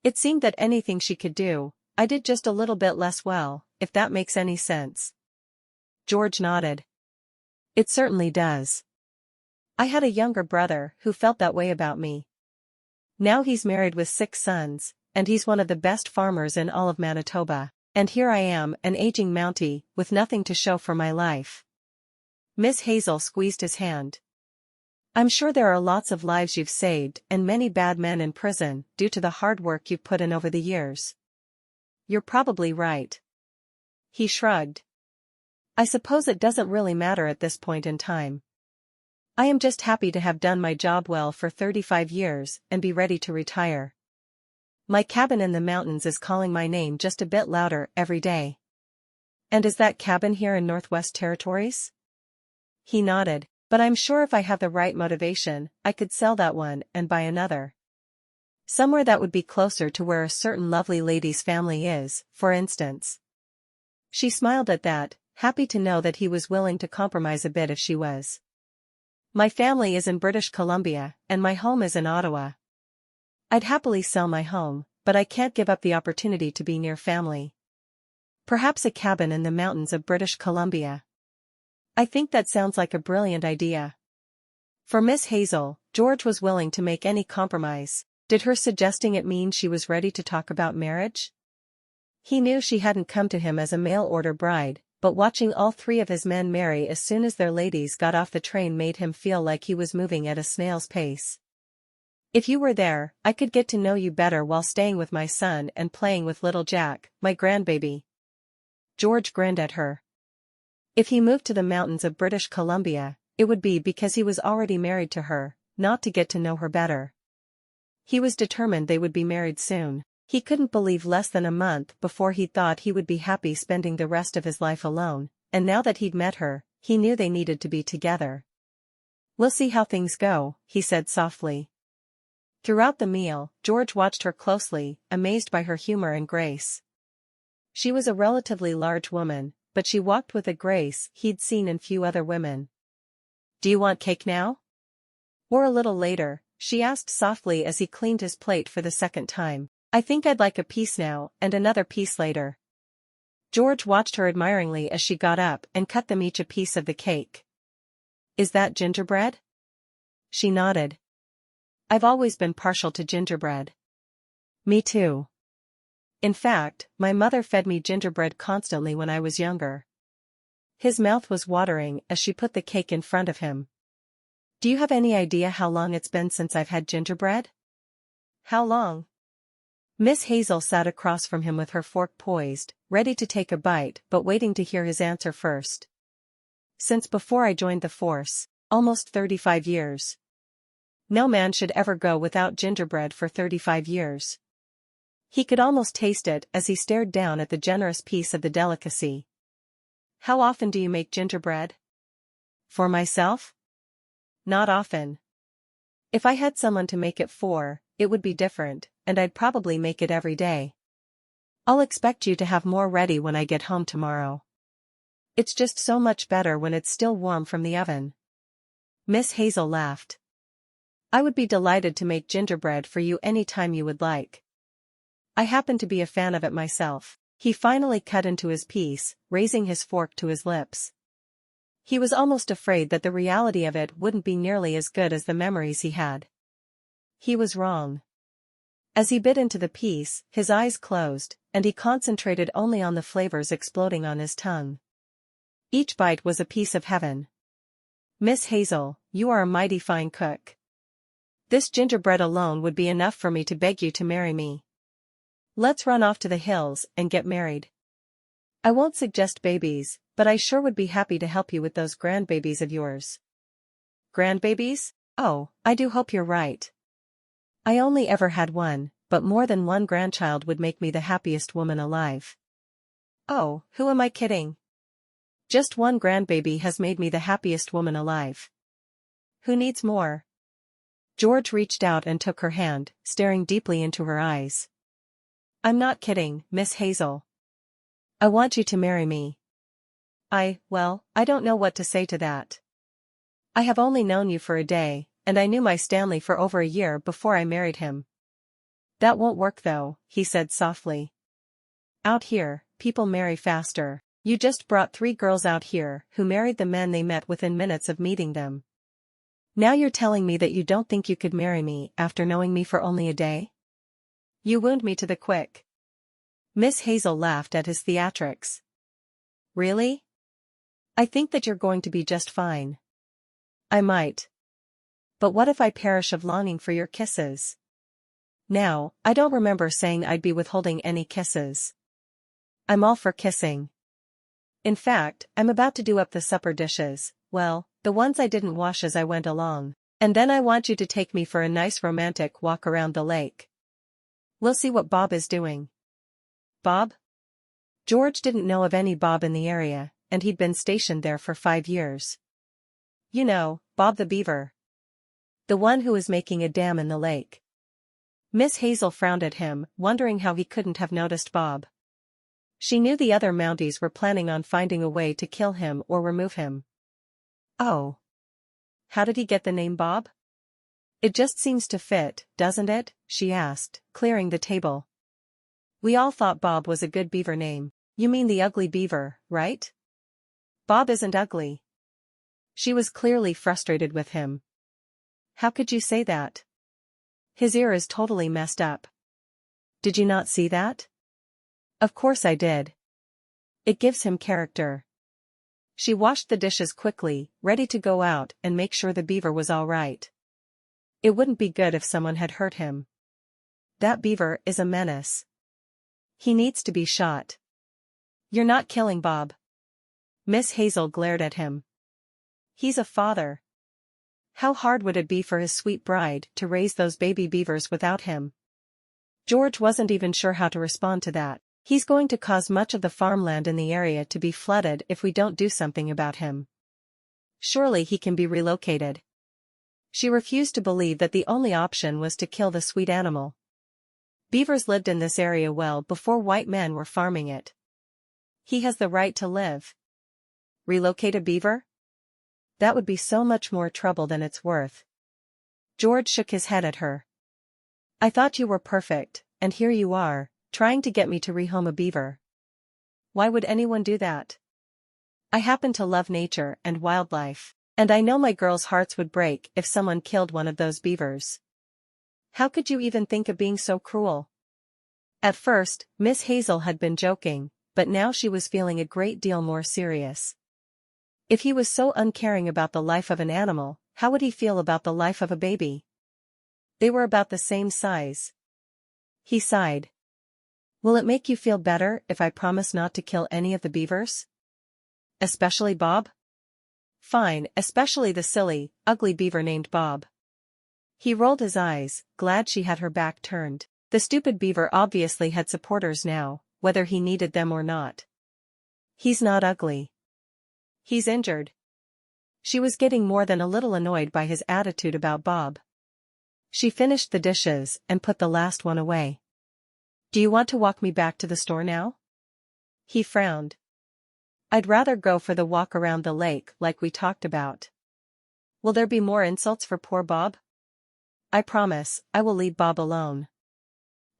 It seemed that anything she could do, I did just a little bit less well, if that makes any sense." George nodded. "It certainly does. I had a younger brother who felt that way about me. Now he's married with 6 sons, and he's one of the best farmers in all of Manitoba, and here I am, an aging Mountie, with nothing to show for my life." Miss Hazel squeezed his hand. "I'm sure there are lots of lives you've saved and many bad men in prison due to the hard work you've put in over the years." "You're probably right." He shrugged. "I suppose it doesn't really matter at this point in time. I am just happy to have done my job well for 35 years and be ready to retire. My cabin in the mountains is calling my name just a bit louder every day." "And is that cabin here in Northwest Territories?" He nodded. "But I'm sure if I have the right motivation, I could sell that one and buy another. Somewhere that would be closer to where a certain lovely lady's family is, for instance." She smiled at that, happy to know that he was willing to compromise a bit if she was. "My family is in British Columbia, and my home is in Ottawa. I'd happily sell my home, but I can't give up the opportunity to be near family. Perhaps a cabin in the mountains of British Columbia." "I think that sounds like a brilliant idea." For Miss Hazel, George was willing to make any compromise. Did her suggesting it mean she was ready to talk about marriage? He knew she hadn't come to him as a mail-order bride, but watching all three of his men marry as soon as their ladies got off the train made him feel like he was moving at a snail's pace. If you were there, I could get to know you better while staying with my son and playing with little Jack, my grandbaby. George grinned at her. If he moved to the mountains of British Columbia, it would be because he was already married to her, not to get to know her better. He was determined they would be married soon. He couldn't believe less than a month before he thought he would be happy spending the rest of his life alone, and now that he'd met her, he knew they needed to be together. We'll see how things go, he said softly. Throughout the meal, George watched her closely, amazed by her humor and grace. She was a relatively large woman, but she walked with a grace he'd seen in few other women. Do you want cake now? Or a little later, she asked softly as he cleaned his plate for the second time. I think I'd like a piece now and another piece later. George watched her admiringly as she got up and cut them each a piece of the cake. Is that gingerbread? She nodded. I've always been partial to gingerbread. Me too. In fact, my mother fed me gingerbread constantly when I was younger. His mouth was watering as she put the cake in front of him. Do you have any idea how long it's been since I've had gingerbread? How long? Miss Hazel sat across from him with her fork poised, ready to take a bite but waiting to hear his answer first. Since before I joined the force, almost 35 years. No man should ever go without gingerbread for 35 years. He could almost taste it as he stared down at the generous piece of the delicacy. How often do you make gingerbread? For myself? Not often. If I had someone to make it for, it would be different, and I'd probably make it every day. I'll expect you to have more ready when I get home tomorrow. It's just so much better when it's still warm from the oven. Miss Hazel laughed. I would be delighted to make gingerbread for you any time you would like. I happen to be a fan of it myself. He finally cut into his piece, raising his fork to his lips. He was almost afraid that the reality of it wouldn't be nearly as good as the memories he had. He was wrong. As he bit into the piece, his eyes closed, and he concentrated only on the flavors exploding on his tongue. Each bite was a piece of heaven. Miss Hazel, you are a mighty fine cook. This gingerbread alone would be enough for me to beg you to marry me. Let's run off to the hills and get married. I won't suggest babies, but I sure would be happy to help you with those grandbabies of yours. Grandbabies? Oh, I do hope you're right. I only ever had one, but more than one grandchild would make me the happiest woman alive. Oh, who am I kidding? Just one grandbaby has made me the happiest woman alive. Who needs more? George reached out and took her hand, staring deeply into her eyes. I'm not kidding, Miss Hazel. I want you to marry me. Well, I don't know what to say to that. I have only known you for a day, and I knew my Stanley for over a year before I married him. That won't work though, he said softly. Out here, people marry faster. You just brought 3 girls out here who married the men they met within minutes of meeting them. Now you're telling me that you don't think you could marry me after knowing me for only a day? You wound me to the quick. Miss Hazel laughed at his theatrics. Really? I think that you're going to be just fine. I might. But what if I perish of longing for your kisses? Now, I don't remember saying I'd be withholding any kisses. I'm all for kissing. In fact, I'm about to do up the supper dishes, well, the ones I didn't wash as I went along, and then I want you to take me for a nice romantic walk around the lake. We'll see what Bob is doing. Bob? George didn't know of any Bob in the area, and he'd been stationed there for 5 years. You know, Bob the Beaver. The one who was making a dam in the lake. Miss Hazel frowned at him, wondering how he couldn't have noticed Bob. She knew the other Mounties were planning on finding a way to kill him or remove him. Oh. How did he get the name Bob? It just seems to fit, doesn't it? She asked, clearing the table. We all thought Bob was a good beaver name. You mean the ugly beaver, right? Bob isn't ugly. She was clearly frustrated with him. How could you say that? His ear is totally messed up. Did you not see that? Of course I did. It gives him character. She washed the dishes quickly, ready to go out and make sure the beaver was all right. It wouldn't be good if someone had hurt him. That beaver is a menace. He needs to be shot. You're not killing Bob. Miss Hazel glared at him. He's a father. How hard would it be for his sweet bride to raise those baby beavers without him? George wasn't even sure how to respond to that. He's going to cause much of the farmland in the area to be flooded if we don't do something about him. Surely he can be relocated. She refused to believe that the only option was to kill the sweet animal. Beavers lived in this area well before white men were farming it. He has the right to live. Relocate a beaver? That would be so much more trouble than it's worth. George shook his head at her. I thought you were perfect, and here you are, trying to get me to rehome a beaver. Why would anyone do that? I happen to love nature and wildlife, and I know my girls' hearts would break if someone killed one of those beavers. How could you even think of being so cruel? At first, Miss Hazel had been joking, but now she was feeling a great deal more serious. If he was so uncaring about the life of an animal, how would he feel about the life of a baby? They were about the same size. He sighed. Will it make you feel better if I promise not to kill any of the beavers? Especially Bob? Fine, especially the silly, ugly beaver named Bob. He rolled his eyes, glad she had her back turned. The stupid beaver obviously had supporters now, whether he needed them or not. He's not ugly. He's injured. She was getting more than a little annoyed by his attitude about Bob. She finished the dishes and put the last one away. Do you want to walk me back to the store now? He frowned. I'd rather go for the walk around the lake like we talked about. Will there be more insults for poor Bob? I promise, I will leave Bob alone.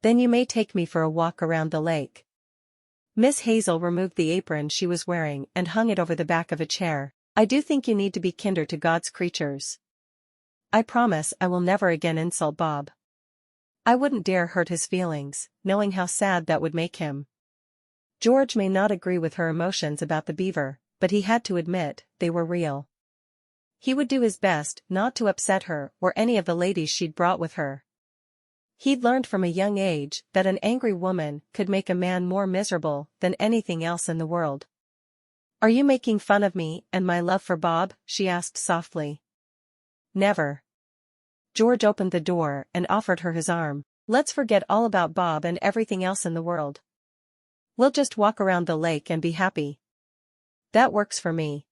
Then you may take me for a walk around the lake. Miss Hazel removed the apron she was wearing and hung it over the back of a chair. I do think you need to be kinder to God's creatures. I promise I will never again insult Bob. I wouldn't dare hurt his feelings, knowing how sad that would make him. George may not agree with her emotions about the beaver, but he had to admit they were real. He would do his best not to upset her or any of the ladies she'd brought with her. He'd learned from a young age that an angry woman could make a man more miserable than anything else in the world. Are you making fun of me and my love for Bob? She asked softly. Never. George opened the door and offered her his arm. Let's forget all about Bob and everything else in the world. We'll just walk around the lake and be happy. That works for me.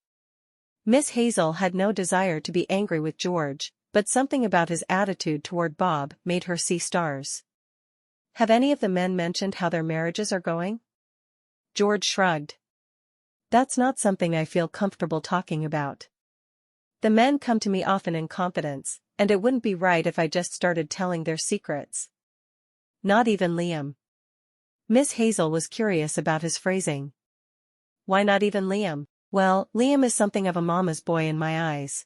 Miss Hazel had no desire to be angry with George, but something about his attitude toward Bob made her see stars. Have any of the men mentioned how their marriages are going? George shrugged. That's not something I feel comfortable talking about. The men come to me often in confidence, and it wouldn't be right if I just started telling their secrets. Not even Liam. Miss Hazel was curious about his phrasing. Why not even Liam? Well, Liam is something of a mama's boy in my eyes.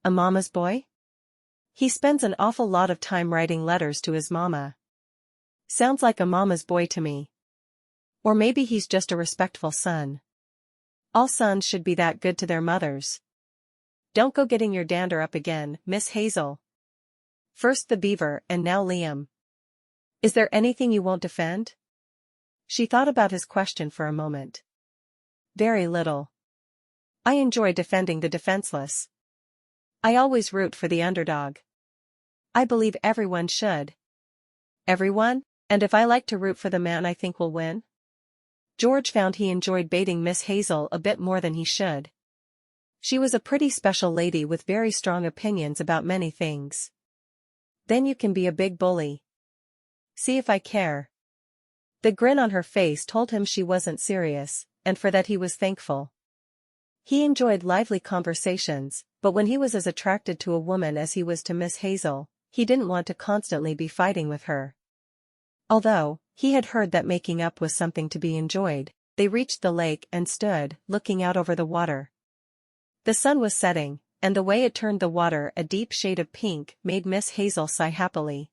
A mama's boy? He spends an awful lot of time writing letters to his mama. Sounds like a mama's boy to me. Or maybe he's just a respectful son. All sons should be that good to their mothers. Don't go getting your dander up again, Miss Hazel. First the beaver and now Liam. Is there anything you won't defend? She thought about his question for a moment. Very little. I enjoy defending the defenseless. I always root for the underdog. I believe everyone should. Everyone? And if I like to root for the man I think will win? George found he enjoyed baiting Miss Hazel a bit more than he should. She was a pretty special lady with very strong opinions about many things. Then you can be a big bully. See if I care. The grin on her face told him she wasn't serious, and for that he was thankful. He enjoyed lively conversations, but when he was as attracted to a woman as he was to Miss Hazel, he didn't want to constantly be fighting with her. Although, he had heard that making up was something to be enjoyed, they reached the lake and stood, looking out over the water. The sun was setting, and the way it turned the water a deep shade of pink made Miss Hazel sigh happily.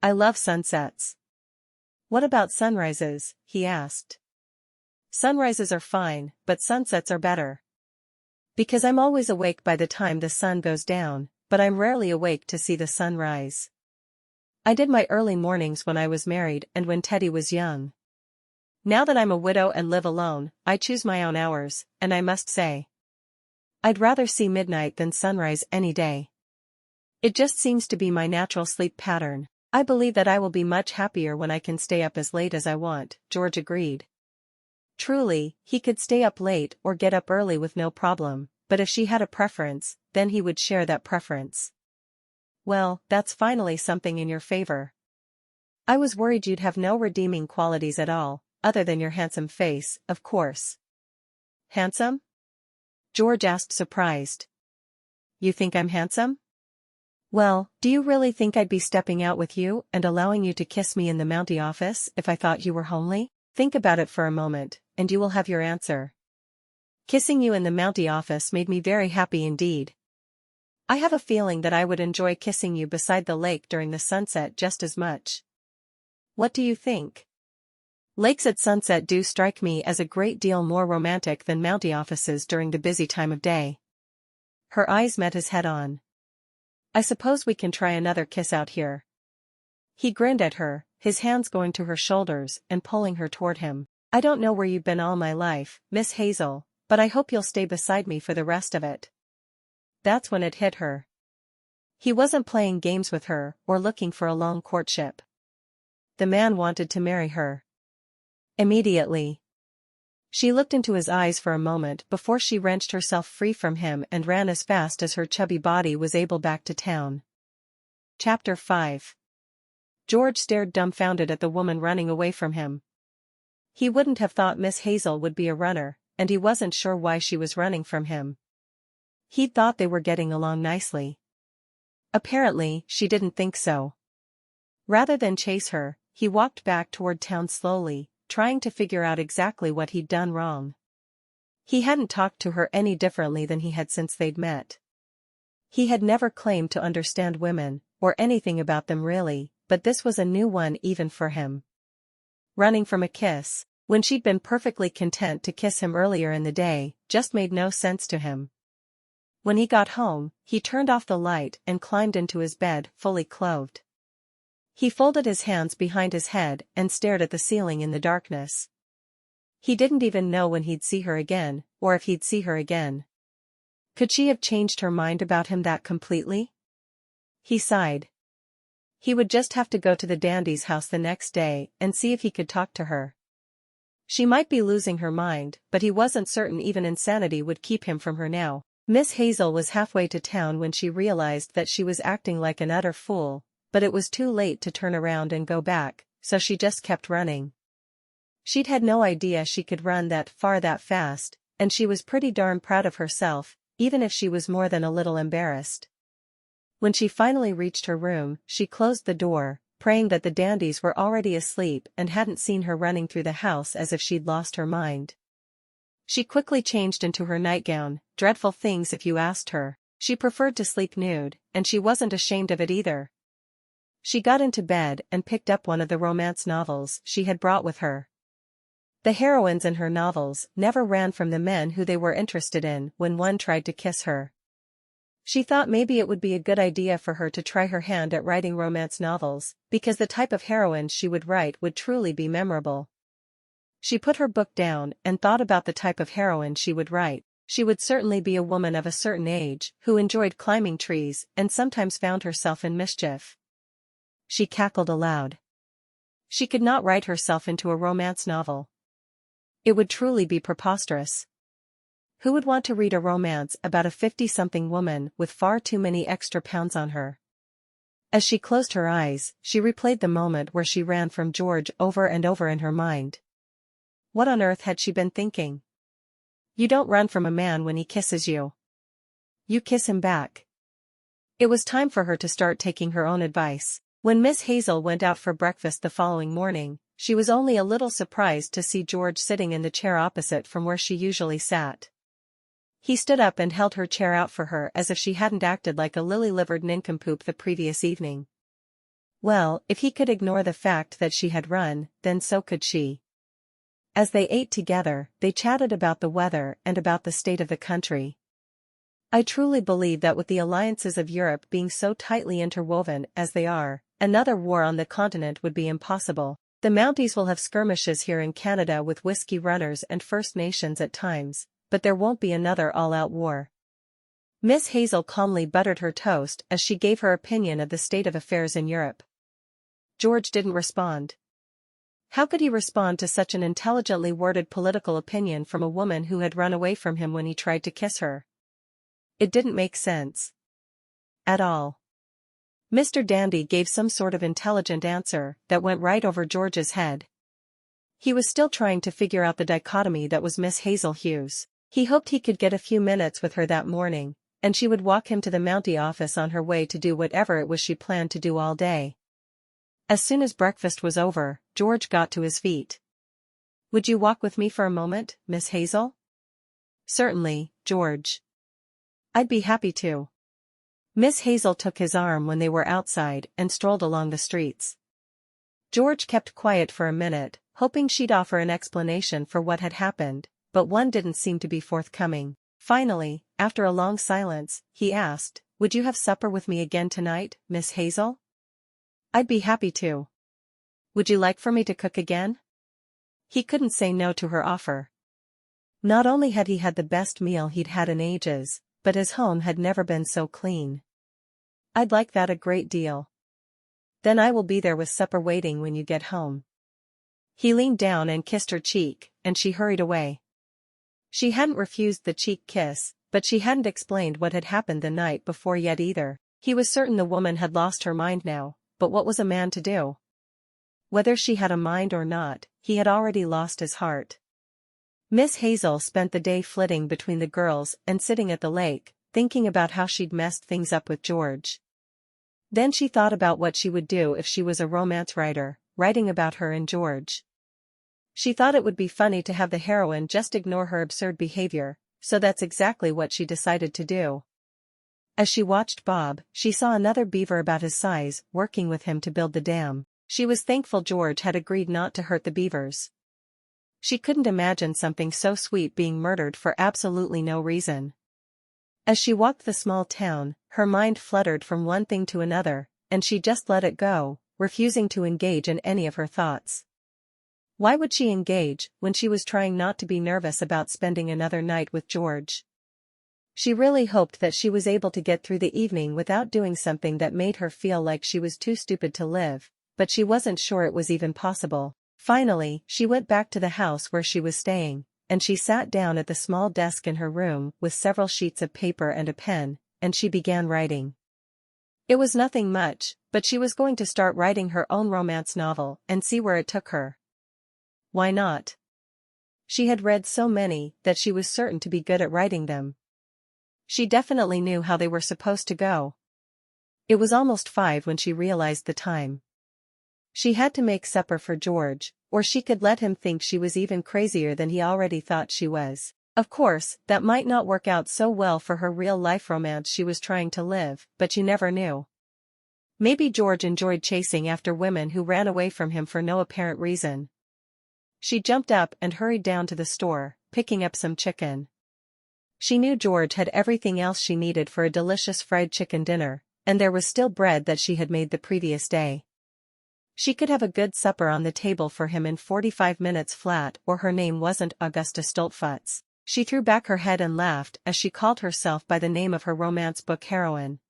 "I love sunsets." "What about sunrises?" he asked. "Sunrises are fine, but sunsets are better. Because I'm always awake by the time the sun goes down, but I'm rarely awake to see the sun rise. I did my early mornings when I was married and when Teddy was young. Now that I'm a widow and live alone, I choose my own hours, and I must say, I'd rather see midnight than sunrise any day. It just seems to be my natural sleep pattern. I believe that I will be much happier when I can stay up as late as I want," George agreed. Truly, he could stay up late or get up early with no problem, but if she had a preference, then he would share that preference. "Well, that's finally something in your favor. I was worried you'd have no redeeming qualities at all, other than your handsome face, of course." "Handsome?" George asked, surprised. "You think I'm handsome?" "Well, do you really think I'd be stepping out with you and allowing you to kiss me in the Mountie office if I thought you were homely? Think about it for a moment, and you will have your answer. Kissing you in the Mountie office made me very happy indeed. I have a feeling that I would enjoy kissing you beside the lake during the sunset just as much. What do you think?" "Lakes at sunset do strike me as a great deal more romantic than Mountie offices during the busy time of day." Her eyes met his head-on. "I suppose we can try another kiss out here." He grinned at her, his hands going to her shoulders and pulling her toward him. "I don't know where you've been all my life, Miss Hazel, but I hope you'll stay beside me for the rest of it." That's when it hit her. He wasn't playing games with her or looking for a long courtship. The man wanted to marry her. Immediately. She looked into his eyes for a moment before she wrenched herself free from him and ran as fast as her chubby body was able back to town. Chapter 5. George stared dumbfounded at the woman running away from him. He wouldn't have thought Miss Hazel would be a runner, and he wasn't sure why she was running from him. He'd thought they were getting along nicely. Apparently, she didn't think so. Rather than chase her, he walked back toward town slowly, trying to figure out exactly what he'd done wrong. He hadn't talked to her any differently than he had since they'd met. He had never claimed to understand women, or anything about them really, but this was a new one even for him. Running from a kiss, when she'd been perfectly content to kiss him earlier in the day, just made no sense to him. When he got home, he turned off the light and climbed into his bed, fully clothed. He folded his hands behind his head and stared at the ceiling in the darkness. He didn't even know when he'd see her again, or if he'd see her again. Could she have changed her mind about him that completely? He sighed. He would just have to go to the dandy's house the next day and see if he could talk to her. She might be losing her mind, but he wasn't certain even insanity would keep him from her now. Miss Hazel was halfway to town when she realized that she was acting like an utter fool, but it was too late to turn around and go back, so she just kept running. She'd had no idea she could run that far that fast, and she was pretty darn proud of herself, even if she was more than a little embarrassed. When she finally reached her room, she closed the door, praying that the dandies were already asleep and hadn't seen her running through the house as if she'd lost her mind. She quickly changed into her nightgown, dreadful things if you asked her. She preferred to sleep nude, and she wasn't ashamed of it either. She got into bed and picked up one of the romance novels she had brought with her. The heroines in her novels never ran from the men who they were interested in when one tried to kiss her. She thought maybe it would be a good idea for her to try her hand at writing romance novels, because the type of heroines she would write would truly be memorable. She put her book down and thought about the type of heroine she would write. She would certainly be a woman of a certain age who enjoyed climbing trees and sometimes found herself in mischief. She cackled aloud. She could not write herself into a romance novel. It would truly be preposterous. Who would want to read a romance about a 50-something woman with far too many extra pounds on her? As she closed her eyes, she replayed the moment where she ran from George over and over in her mind. What on earth had she been thinking? You don't run from a man when he kisses you. You kiss him back. It was time for her to start taking her own advice. When Miss Hazel went out for breakfast the following morning, she was only a little surprised to see George sitting in the chair opposite from where she usually sat. He stood up and held her chair out for her as if she hadn't acted like a lily-livered nincompoop the previous evening. Well, if he could ignore the fact that she had run, then so could she. As they ate together, they chatted about the weather and about the state of the country. I truly believe that with the alliances of Europe being so tightly interwoven as they are, another war on the continent would be impossible. The Mounties will have skirmishes here in Canada with Whiskey Runners and First Nations at times, but there won't be another all-out war. Miss Hazel calmly buttered her toast as she gave her opinion of the state of affairs in Europe. George didn't respond. How could he respond to such an intelligently worded political opinion from a woman who had run away from him when he tried to kiss her? It didn't make sense. At all. Mr. Dandy gave some sort of intelligent answer that went right over George's head. He was still trying to figure out the dichotomy that was Miss Hazel Hughes. He hoped he could get a few minutes with her that morning, and she would walk him to the Mountie office on her way to do whatever it was she planned to do all day. As soon as breakfast was over, George got to his feet. "Would you walk with me for a moment, Miss Hazel?" "Certainly, George. I'd be happy to." Miss Hazel took his arm when they were outside and strolled along the streets. George kept quiet for a minute, hoping she'd offer an explanation for what had happened, but one didn't seem to be forthcoming. Finally, after a long silence, he asked, "Would you have supper with me again tonight, Miss Hazel?" "I'd be happy to. Would you like for me to cook again?" He couldn't say no to her offer. Not only had he had the best meal he'd had in ages, but his home had never been so clean. "I'd like that a great deal." "Then I will be there with supper waiting when you get home." He leaned down and kissed her cheek, and she hurried away. She hadn't refused the cheek kiss, but she hadn't explained what had happened the night before yet either. He was certain the woman had lost her mind now, but what was a man to do? Whether she had a mind or not, he had already lost his heart. Miss Hazel spent the day flitting between the girls and sitting at the lake, thinking about how she'd messed things up with George. Then she thought about what she would do if she was a romance writer, writing about her and George. She thought it would be funny to have the heroine just ignore her absurd behavior, so that's exactly what she decided to do. As she watched Bob, she saw another beaver about his size, working with him to build the dam. She was thankful George had agreed not to hurt the beavers. She couldn't imagine something so sweet being murdered for absolutely no reason. As she walked the small town, her mind fluttered from one thing to another, and she just let it go, refusing to engage in any of her thoughts. Why would she engage, when she was trying not to be nervous about spending another night with George? She really hoped that she was able to get through the evening without doing something that made her feel like she was too stupid to live, but she wasn't sure it was even possible. Finally, she went back to the house where she was staying, and she sat down at the small desk in her room with several sheets of paper and a pen, and she began writing. It was nothing much, but she was going to start writing her own romance novel and see where it took her. Why not? She had read so many that she was certain to be good at writing them. She definitely knew how they were supposed to go. It was almost 5 when she realized the time. She had to make supper for George, or she could let him think she was even crazier than he already thought she was. Of course, that might not work out so well for her real-life romance she was trying to live, but you never knew. Maybe George enjoyed chasing after women who ran away from him for no apparent reason. She jumped up and hurried down to the store, picking up some chicken. She knew George had everything else she needed for a delicious fried chicken dinner, and there was still bread that she had made the previous day. She could have a good supper on the table for him in 45 minutes flat, or her name wasn't Augusta Stoltfutz. She threw back her head and laughed as she called herself by the name of her romance book heroine.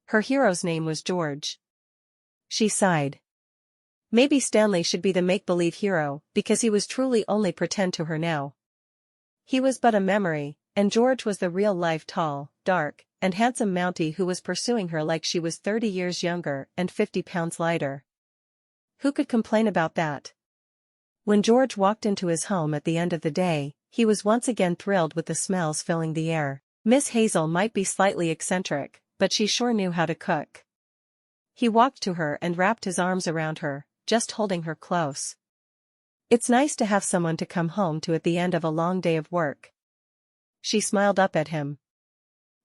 Her hero's name was George. She sighed. Maybe Stanley should be the make-believe hero, because he was truly only pretend to her now. He was but a memory, and George was the real-life tall, dark, and handsome Mountie who was pursuing her like she was 30 years younger and 50 pounds lighter. Who could complain about that? When George walked into his home at the end of the day, he was once again thrilled with the smells filling the air. Miss Hazel might be slightly eccentric, but she sure knew how to cook. He walked to her and wrapped his arms around her, just holding her close. It's nice to have someone to come home to at the end of a long day of work. She smiled up at him.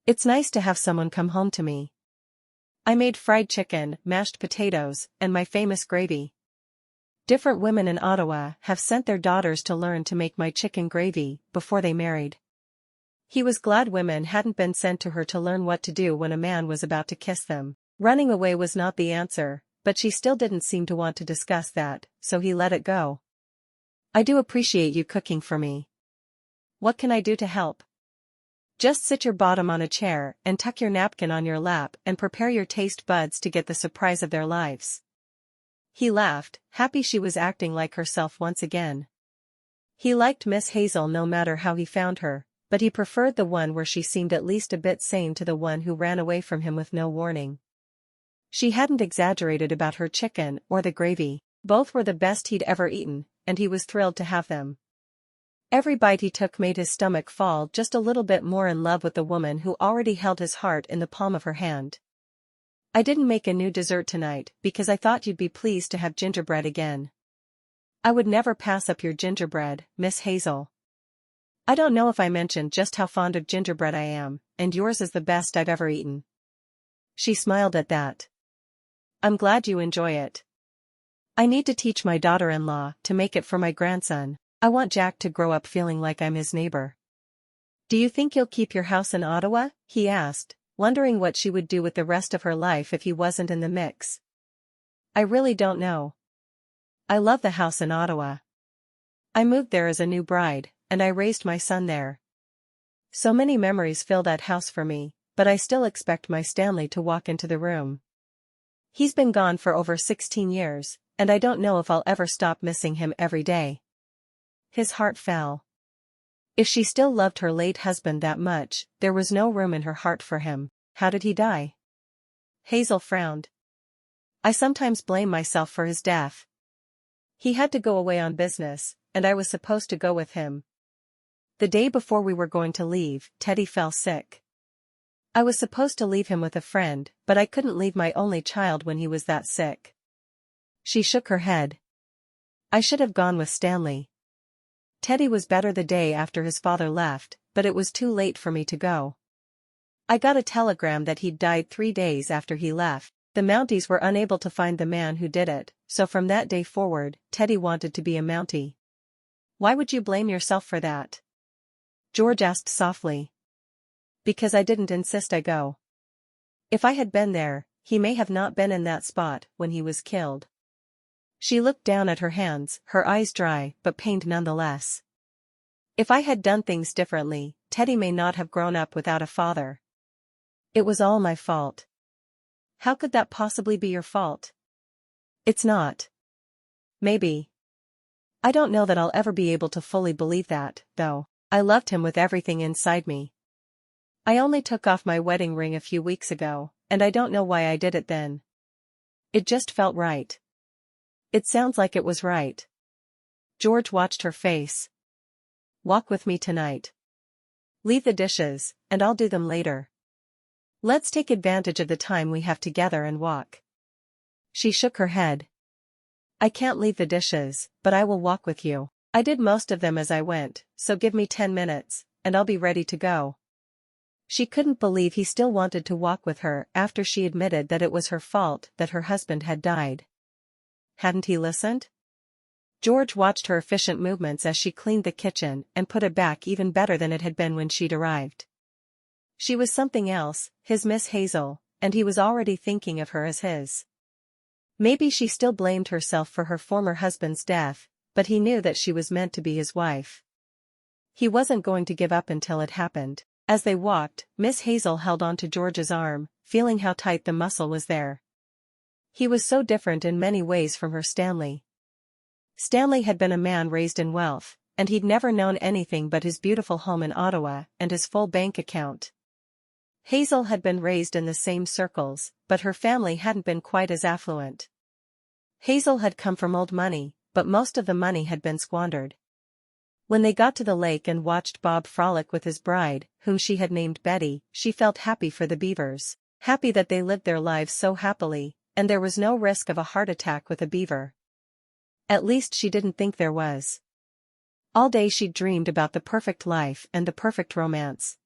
It's nice to have someone come home to me. I made fried chicken, mashed potatoes, and my famous gravy. Different women in Ottawa have sent their daughters to learn to make my chicken gravy before they married. He was glad women hadn't been sent to her to learn what to do when a man was about to kiss them. Running away was not the answer, but she still didn't seem to want to discuss that, so he let it go. I do appreciate you cooking for me. What can I do to help? Just sit your bottom on a chair and tuck your napkin on your lap and prepare your taste buds to get the surprise of their lives. He laughed, happy she was acting like herself once again. He liked Miss Hazel no matter how he found her, but he preferred the one where she seemed at least a bit sane to the one who ran away from him with no warning. She hadn't exaggerated about her chicken or the gravy. Both were the best he'd ever eaten, and he was thrilled to have them. Every bite he took made his stomach fall just a little bit more in love with the woman who already held his heart in the palm of her hand. I didn't make a new dessert tonight because I thought you'd be pleased to have gingerbread again. I would never pass up your gingerbread, Miss Hazel. I don't know if I mentioned just how fond of gingerbread I am, and yours is the best I've ever eaten. She smiled at that. I'm glad you enjoy it. I need to teach my daughter-in-law to make it for my grandson. I want Jack to grow up feeling like I'm his neighbor. Do you think you'll keep your house in Ottawa? He asked, wondering what she would do with the rest of her life if he wasn't in the mix. I really don't know. I love the house in Ottawa. I moved there as a new bride, and I raised my son there. So many memories fill that house for me, but I still expect my Stanley to walk into the room. He's been gone for over 16 years, and I don't know if I'll ever stop missing him every day. His heart fell. If she still loved her late husband that much, there was no room in her heart for him. How did he die? Hazel frowned. I sometimes blame myself for his death. He had to go away on business, and I was supposed to go with him. The day before we were going to leave, Teddy fell sick. I was supposed to leave him with a friend, but I couldn't leave my only child when he was that sick. She shook her head. I should have gone with Stanley. Teddy was better the day after his father left, but it was too late for me to go. I got a telegram that he'd died 3 days after he left. The Mounties were unable to find the man who did it, so from that day forward, Teddy wanted to be a Mountie. Why would you blame yourself for that? George asked softly. Because I didn't insist I go. If I had been there, he may have not been in that spot when he was killed. She looked down at her hands, her eyes dry but pained nonetheless. If I had done things differently, Teddy may not have grown up without a father. It was all my fault. How could that possibly be your fault? It's not. Maybe. I don't know that I'll ever be able to fully believe that, though. I loved him with everything inside me. I only took off my wedding ring a few weeks ago, and I don't know why I did it then. It just felt right. It sounds like it was right. George watched her face. Walk with me tonight. Leave the dishes, and I'll do them later. Let's take advantage of the time we have together and walk. She shook her head. I can't leave the dishes, but I will walk with you. I did most of them as I went, so give me 10 minutes, and I'll be ready to go. She couldn't believe he still wanted to walk with her after she admitted that it was her fault that her husband had died. Hadn't he listened? George watched her efficient movements as she cleaned the kitchen and put it back even better than it had been when she'd arrived. She was something else, his Miss Hazel, and he was already thinking of her as his. Maybe she still blamed herself for her former husband's death, but he knew that she was meant to be his wife. He wasn't going to give up until it happened. As they walked, Miss Hazel held onto George's arm, feeling how tight the muscle was there. He was so different in many ways from her Stanley. Stanley had been a man raised in wealth, and he'd never known anything but his beautiful home in Ottawa and his full bank account. Hazel had been raised in the same circles, but her family hadn't been quite as affluent. Hazel had come from old money, but most of the money had been squandered. When they got to the lake and watched Bob frolic with his bride, whom she had named Betty, she felt happy for the beavers, happy that they lived their lives so happily, and there was no risk of a heart attack with a beaver. At least she didn't think there was. All day she'd dreamed about the perfect life and the perfect romance.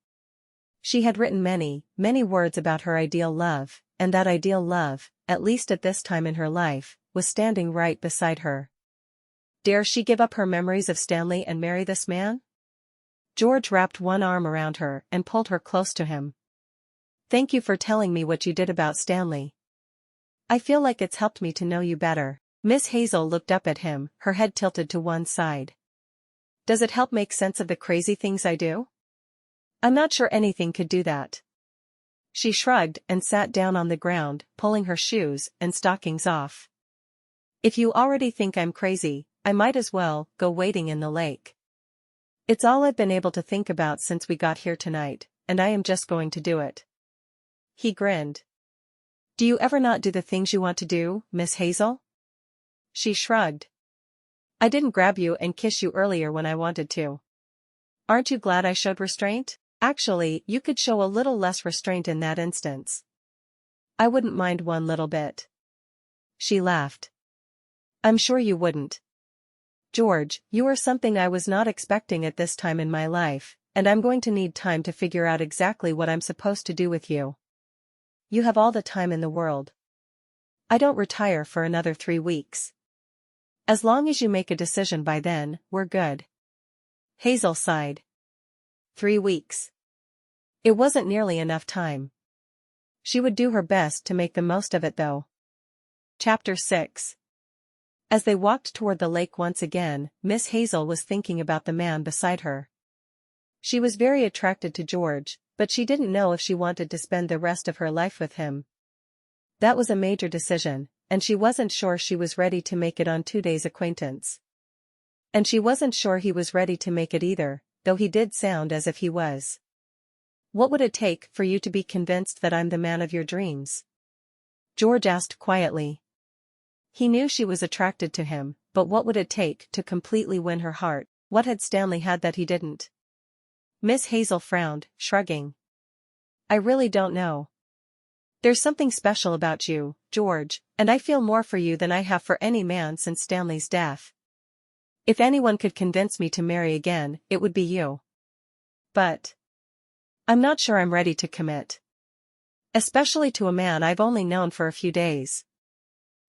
She had written many, many words about her ideal love, and that ideal love, at least at this time in her life, was standing right beside her. Dare she give up her memories of Stanley and marry this man? George wrapped one arm around her and pulled her close to him. Thank you for telling me what you did about Stanley. I feel like it's helped me to know you better. Miss Hazel looked up at him, her head tilted to one side. Does it help make sense of the crazy things I do? I'm not sure anything could do that. She shrugged and sat down on the ground, pulling her shoes and stockings off. If you already think I'm crazy, I might as well go wading in the lake. It's all I've been able to think about since we got here tonight, and I am just going to do it. He grinned. Do you ever not do the things you want to do, Miss Hazel? She shrugged. I didn't grab you and kiss you earlier when I wanted to. Aren't you glad I showed restraint? Actually, you could show a little less restraint in that instance. I wouldn't mind one little bit. She laughed. I'm sure you wouldn't. George, you are something I was not expecting at this time in my life, and I'm going to need time to figure out exactly what I'm supposed to do with you. You have all the time in the world. I don't retire for another 3 weeks. As long as you make a decision by then, we're good. Hazel sighed. 3 weeks. It wasn't nearly enough time. She would do her best to make the most of it though. Chapter 6. As they walked toward the lake once again, Miss Hazel was thinking about the man beside her. She was very attracted to George, but she didn't know if she wanted to spend the rest of her life with him. That was a major decision, and she wasn't sure she was ready to make it on 2 days' acquaintance. And she wasn't sure he was ready to make it either, though he did sound as if he was. What would it take for you to be convinced that I'm the man of your dreams? George asked quietly. He knew she was attracted to him, but what would it take to completely win her heart? What had Stanley had that he didn't? Miss Hazel frowned, shrugging. I really don't know. There's something special about you, George, and I feel more for you than I have for any man since Stanley's death. If anyone could convince me to marry again, it would be you. But I'm not sure I'm ready to commit. Especially to a man I've only known for a few days.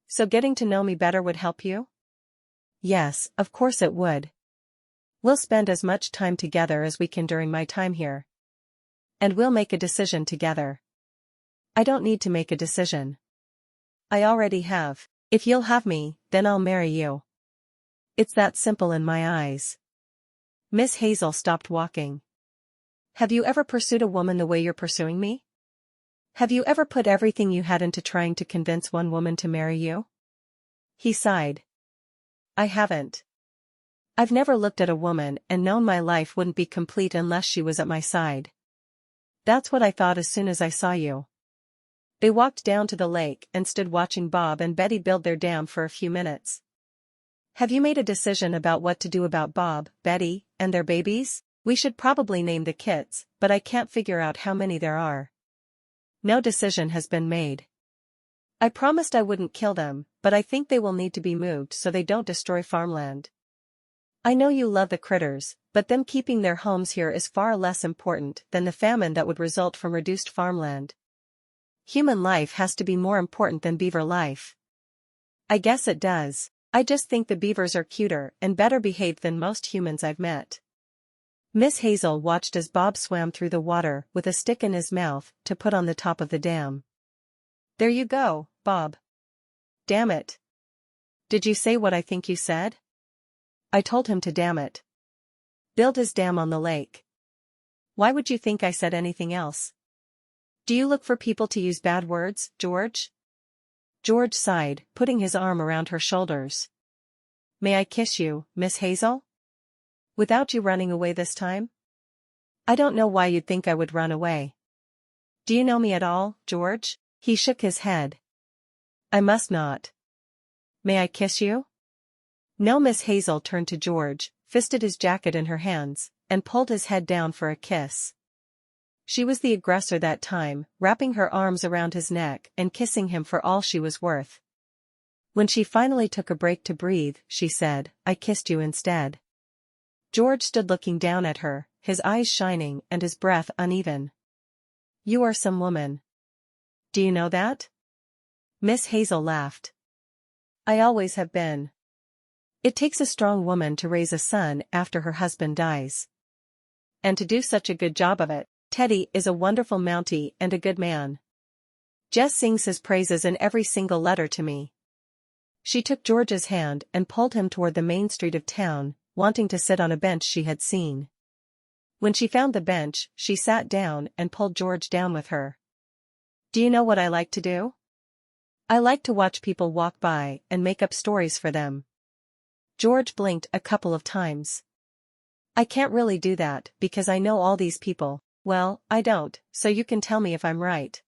So getting to know me better would help you? Yes, of course it would. We'll spend as much time together as we can during my time here. And we'll make a decision together. I don't need to make a decision. I already have. If you'll have me, then I'll marry you. It's that simple in my eyes. Miss Hazel stopped walking. Have you ever pursued a woman the way you're pursuing me? Have you ever put everything you had into trying to convince one woman to marry you? He sighed. I haven't. I've never looked at a woman and known my life wouldn't be complete unless she was at my side. That's what I thought as soon as I saw you. They walked down to the lake and stood watching Bob and Betty build their dam for a few minutes. Have you made a decision about what to do about Bob, Betty, and their babies? We should probably name the kits, but I can't figure out how many there are. No decision has been made. I promised I wouldn't kill them, but I think they will need to be moved so they don't destroy farmland. I know you love the critters, but them keeping their homes here is far less important than the famine that would result from reduced farmland. Human life has to be more important than beaver life. I guess it does. I just think the beavers are cuter and better behaved than most humans I've met. Miss Hazel watched as Bob swam through the water with a stick in his mouth to put on the top of the dam. There you go, Bob. Damn it. Did you say what I think you said? I told him to damn it. Build his dam on the lake. Why would you think I said anything else? Do you look for people to use bad words, George? George sighed, putting his arm around her shoulders. May I kiss you, Miss Hazel? Without you running away this time? I don't know why you'd think I would run away. Do you know me at all, George? He shook his head. I must not. May I kiss you? No. Miss Hazel turned to George, fisted his jacket in her hands, and pulled his head down for a kiss. She was the aggressor that time, wrapping her arms around his neck and kissing him for all she was worth. When she finally took a break to breathe, she said, I kissed you instead. George stood looking down at her, his eyes shining and his breath uneven. You are some woman. Do you know that? Miss Hazel laughed. I always have been. It takes a strong woman to raise a son after her husband dies. And to do such a good job of it. Teddy is a wonderful Mountie and a good man. Jess sings his praises in every single letter to me. She took George's hand and pulled him toward the main street of town, wanting to sit on a bench she had seen. When she found the bench, she sat down and pulled George down with her. Do you know what I like to do? I like to watch people walk by and make up stories for them. George blinked a couple of times. I can't really do that because I know all these people. Well, I don't, so you can tell me if I'm right.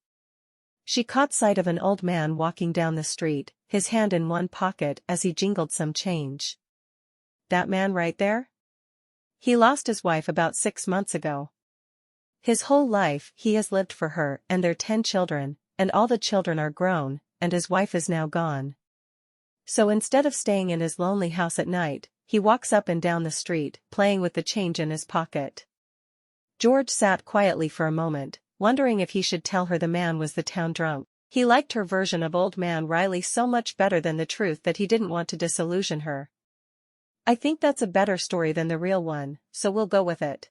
She caught sight of an old man walking down the street, his hand in one pocket as he jingled some change. That man right there? He lost his wife about 6 months ago. His whole life he has lived for her and their 10 children, and all the children are grown, and his wife is now gone. So instead of staying in his lonely house at night, he walks up and down the street, playing with the change in his pocket. George sat quietly for a moment, wondering if he should tell her the man was the town drunk. He liked her version of Old Man Riley so much better than the truth that he didn't want to disillusion her. I think that's a better story than the real one, so we'll go with it.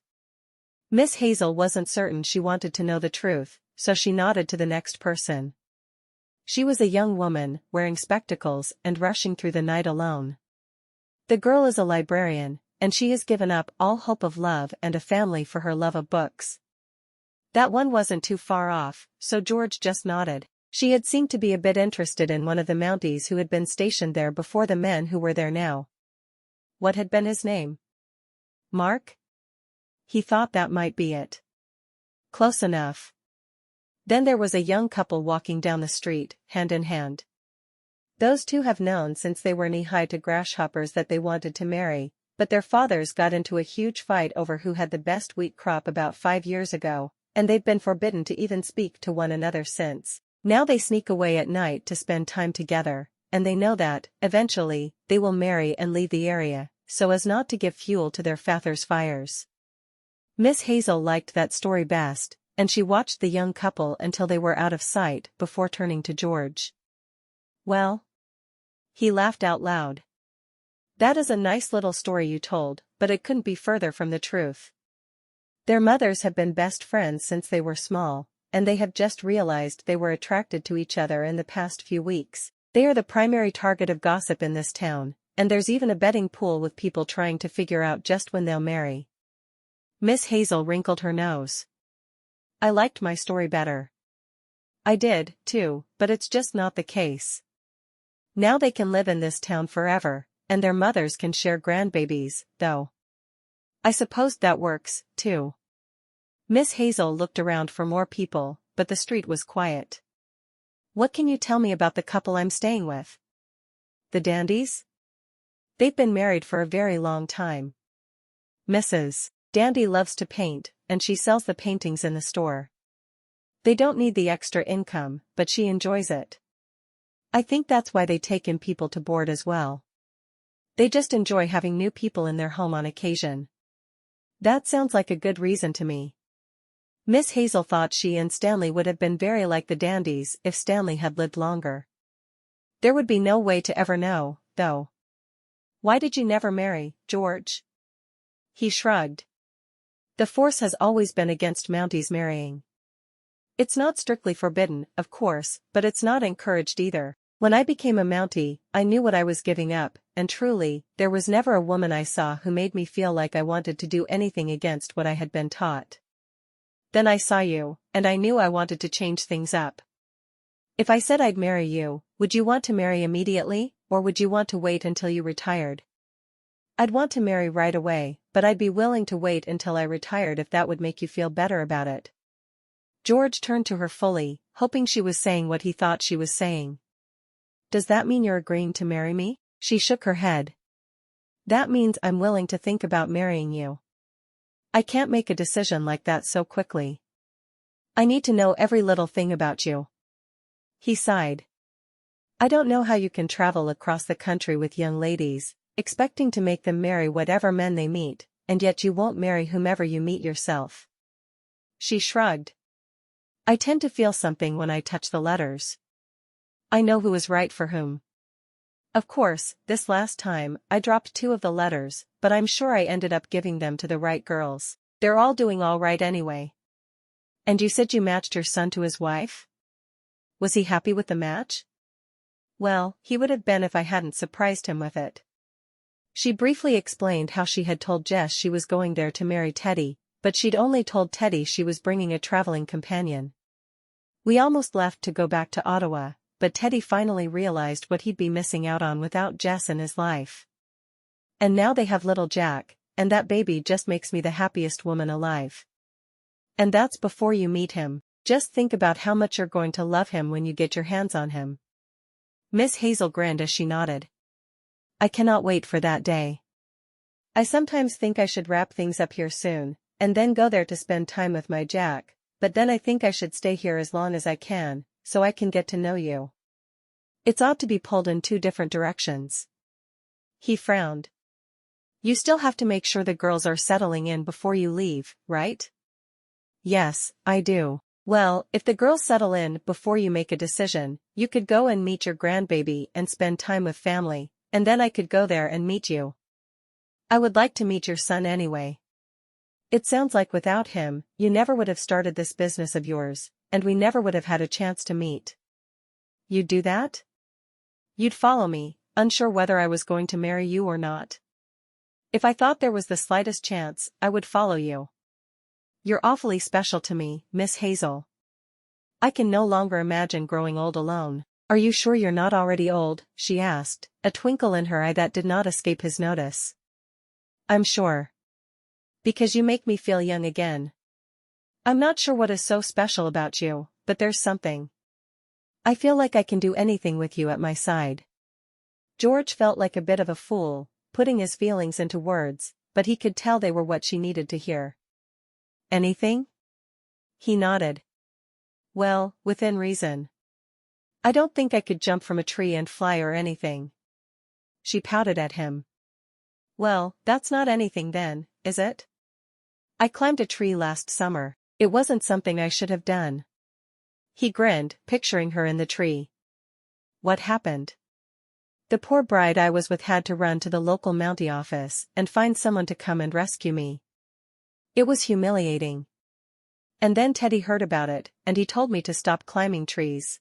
Miss Hazel wasn't certain she wanted to know the truth, so she nodded to the next person. She was a young woman, wearing spectacles and rushing through the night alone. The girl is a librarian, and she has given up all hope of love and a family for her love of books. That one wasn't too far off, so George just nodded. She had seemed to be a bit interested in one of the Mounties who had been stationed there before the men who were there now. What had been his name? Mark? He thought that might be it. Close enough. Then there was a young couple walking down the street, hand in hand. Those two have known since they were knee-high to grasshoppers that they wanted to marry, but their fathers got into a huge fight over who had the best wheat crop about 5 years ago, and they've been forbidden to even speak to one another since. Now they sneak away at night to spend time together, and they know that, eventually, they will marry and leave the area, so as not to give fuel to their father's fires. Miss Hazel liked that story best, and she watched the young couple until they were out of sight before turning to George. Well? He laughed out loud. That is a nice little story you told, but it couldn't be further from the truth. Their mothers have been best friends since they were small, and they have just realized they were attracted to each other in the past few weeks. They are the primary target of gossip in this town, and there's even a betting pool with people trying to figure out just when they'll marry. Miss Hazel wrinkled her nose. I liked my story better. I did, too, but it's just not the case. Now they can live in this town forever, and their mothers can share grandbabies, though. I suppose that works, too. Miss Hazel looked around for more people, but the street was quiet. What can you tell me about the couple I'm staying with? The Dandies? They've been married for a very long time. Mrs. Dandy loves to paint, and she sells the paintings in the store. They don't need the extra income, but she enjoys it. I think that's why they take in people to board as well. They just enjoy having new people in their home on occasion. That sounds like a good reason to me. Miss Hazel thought she and Stanley would have been very like the Dandies if Stanley had lived longer. There would be no way to ever know, though. Why did you never marry, George? He shrugged. The force has always been against Mounties marrying. It's not strictly forbidden, of course, but it's not encouraged either. When I became a Mountie, I knew what I was giving up, and truly, there was never a woman I saw who made me feel like I wanted to do anything against what I had been taught. Then I saw you, and I knew I wanted to change things up. If I said I'd marry you, would you want to marry immediately, or would you want to wait until you retired? I'd want to marry right away, but I'd be willing to wait until I retired if that would make you feel better about it. George turned to her fully, hoping she was saying what he thought she was saying. Does that mean you're agreeing to marry me? She shook her head. That means I'm willing to think about marrying you. I can't make a decision like that so quickly. I need to know every little thing about you. He sighed. I don't know how you can travel across the country with young ladies, expecting to make them marry whatever men they meet, and yet you won't marry whomever you meet yourself. She shrugged. I tend to feel something when I touch the letters. I know who is right for whom. Of course, this last time, I dropped 2 of the letters, but I'm sure I ended up giving them to the right girls. They're all doing all right anyway. And you said you matched your son to his wife? Was he happy with the match? Well, he would have been if I hadn't surprised him with it. She briefly explained how she had told Jess she was going there to marry Teddy, but she'd only told Teddy she was bringing a traveling companion. We almost left to go back to Ottawa, but Teddy finally realized what he'd be missing out on without Jess in his life. And now they have little Jack, and that baby just makes me the happiest woman alive. And that's before you meet him. Just think about how much you're going to love him when you get your hands on him. Miss Hazel grinned as she nodded. I cannot wait for that day. I sometimes think I should wrap things up here soon, and then go there to spend time with my Jack, but then I think I should stay here as long as I can, so I can get to know you. It's odd to be pulled in 2 different directions. He frowned. You still have to make sure the girls are settling in before you leave, right? Yes, I do. Well, if the girls settle in before you make a decision, you could go and meet your grandbaby and spend time with family, and then I could go there and meet you. I would like to meet your son anyway. It sounds like without him, you never would have started this business of yours, and we never would have had a chance to meet. You'd do that? You'd follow me, unsure whether I was going to marry you or not. If I thought there was the slightest chance, I would follow you. You're awfully special to me, Miss Hazel. I can no longer imagine growing old alone. Are you sure you're not already old? She asked, a twinkle in her eye that did not escape his notice. I'm sure. Because you make me feel young again. I'm not sure what is so special about you, but there's something. I feel like I can do anything with you at my side. George felt like a bit of a fool, putting his feelings into words, but he could tell they were what she needed to hear. Anything? He nodded. Well, within reason. I don't think I could jump from a tree and fly or anything. She pouted at him. Well, that's not anything then, is it? I climbed a tree last summer. It wasn't something I should have done. He grinned, picturing her in the tree. What happened? The poor bride I was with had to run to the local Mountie office and find someone to come and rescue me. It was humiliating. And then Teddy heard about it, and he told me to stop climbing trees.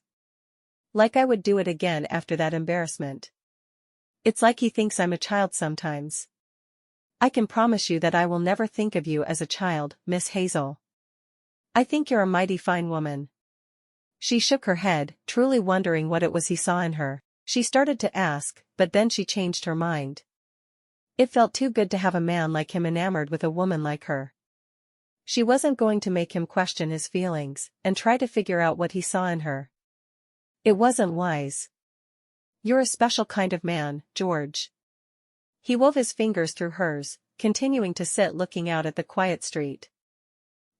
Like I would do it again after that embarrassment. It's like he thinks I'm a child sometimes. I can promise you that I will never think of you as a child, Miss Hazel. I think you're a mighty fine woman. She shook her head, truly wondering what it was he saw in her. She started to ask, but then she changed her mind. It felt too good to have a man like him enamored with a woman like her. She wasn't going to make him question his feelings and try to figure out what he saw in her. It wasn't wise. You're a special kind of man, George. He wove his fingers through hers, continuing to sit looking out at the quiet street.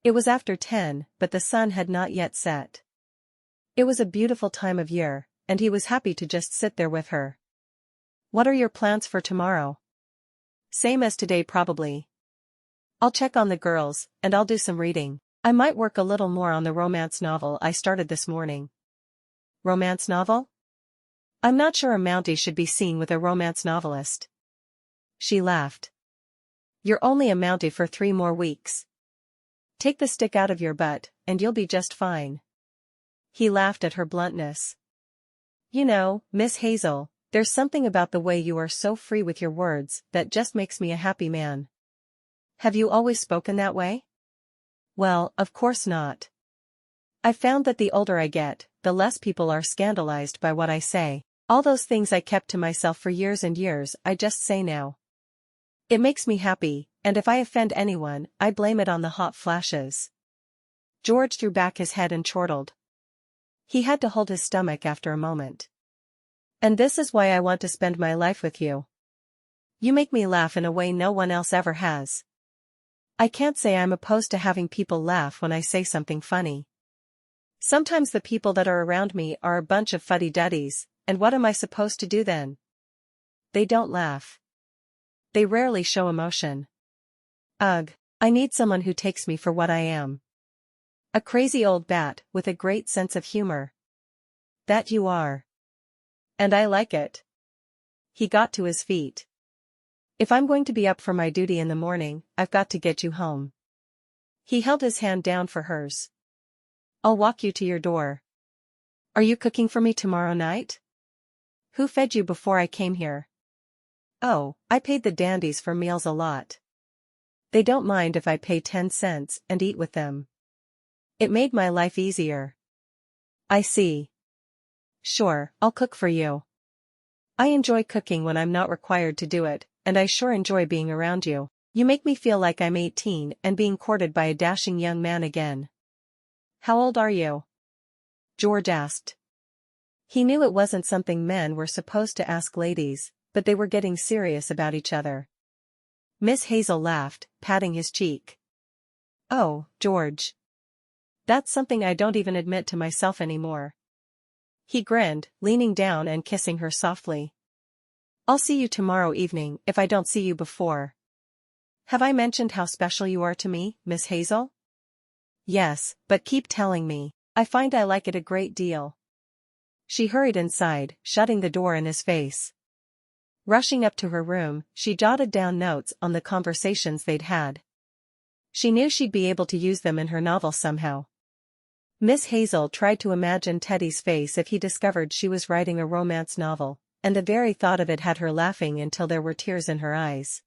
It was after 10, but the sun had not yet set. It was a beautiful time of year, and he was happy to just sit there with her. What are your plans for tomorrow? Same as today probably. I'll check on the girls, and I'll do some reading. I might work a little more on the romance novel I started this morning. Romance novel? I'm not sure a Mountie should be seen with a romance novelist. She laughed. You're only a Mountie for 3 more weeks. Take the stick out of your butt, and you'll be just fine. He laughed at her bluntness. You know, Miss Hazel, there's something about the way you are so free with your words that just makes me a happy man. Have you always spoken that way? Well, of course not. I've found that the older I get, the less people are scandalized by what I say. All those things I kept to myself for years and years, I just say now. It makes me happy, and if I offend anyone, I blame it on the hot flashes. George threw back his head and chortled. He had to hold his stomach after a moment. And this is why I want to spend my life with you. You make me laugh in a way no one else ever has. I can't say I'm opposed to having people laugh when I say something funny. Sometimes the people that are around me are a bunch of fuddy-duddies, and what am I supposed to do then? They don't laugh. They rarely show emotion. Ugh, I need someone who takes me for what I am. A crazy old bat with a great sense of humor. That you are. And I like it. He got to his feet. If I'm going to be up for my duty in the morning, I've got to get you home. He held his hand down for hers. I'll walk you to your door. Are you cooking for me tomorrow night? Who fed you before I came here? Oh, I paid the dandies for meals a lot. They don't mind if I pay 10 cents and eat with them. It made my life easier. I see. Sure, I'll cook for you. I enjoy cooking when I'm not required to do it, and I sure enjoy being around you. You make me feel like I'm 18 and being courted by a dashing young man again. How old are you? George asked. He knew it wasn't something men were supposed to ask ladies, but they were getting serious about each other. Miss Hazel laughed, patting his cheek. Oh, George. That's something I don't even admit to myself anymore. He grinned, leaning down and kissing her softly. I'll see you tomorrow evening if I don't see you before. Have I mentioned how special you are to me, Miss Hazel? Yes, but keep telling me. I find I like it a great deal. She hurried inside, shutting the door in his face. Rushing up to her room, she jotted down notes on the conversations they'd had. She knew she'd be able to use them in her novel somehow. Miss Hazel tried to imagine Teddy's face if he discovered she was writing a romance novel, and the very thought of it had her laughing until there were tears in her eyes.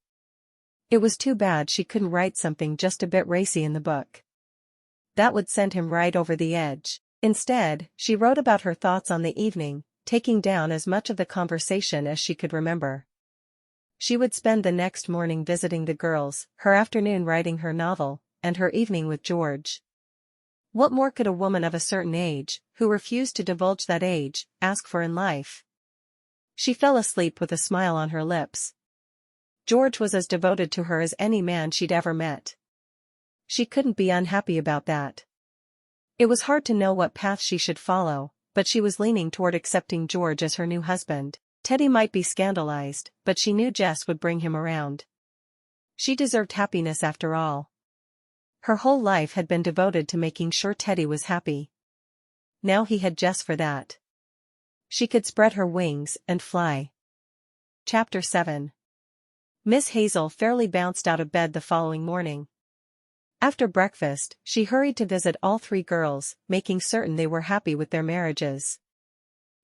It was too bad she couldn't write something just a bit racy in the book. That would send him right over the edge. Instead, she wrote about her thoughts on the evening, taking down as much of the conversation as she could remember. She would spend the next morning visiting the girls, her afternoon writing her novel, and her evening with George. What more could a woman of a certain age, who refused to divulge that age, ask for in life? She fell asleep with a smile on her lips. George was as devoted to her as any man she'd ever met. She couldn't be unhappy about that. It was hard to know what path she should follow, but she was leaning toward accepting George as her new husband. Teddy might be scandalized, but she knew Jess would bring him around. She deserved happiness after all. Her whole life had been devoted to making sure Teddy was happy. Now he had Jess for that. She could spread her wings and fly. Chapter 7. Miss Hazel fairly bounced out of bed the following morning. After breakfast, she hurried to visit all 3 girls, making certain they were happy with their marriages.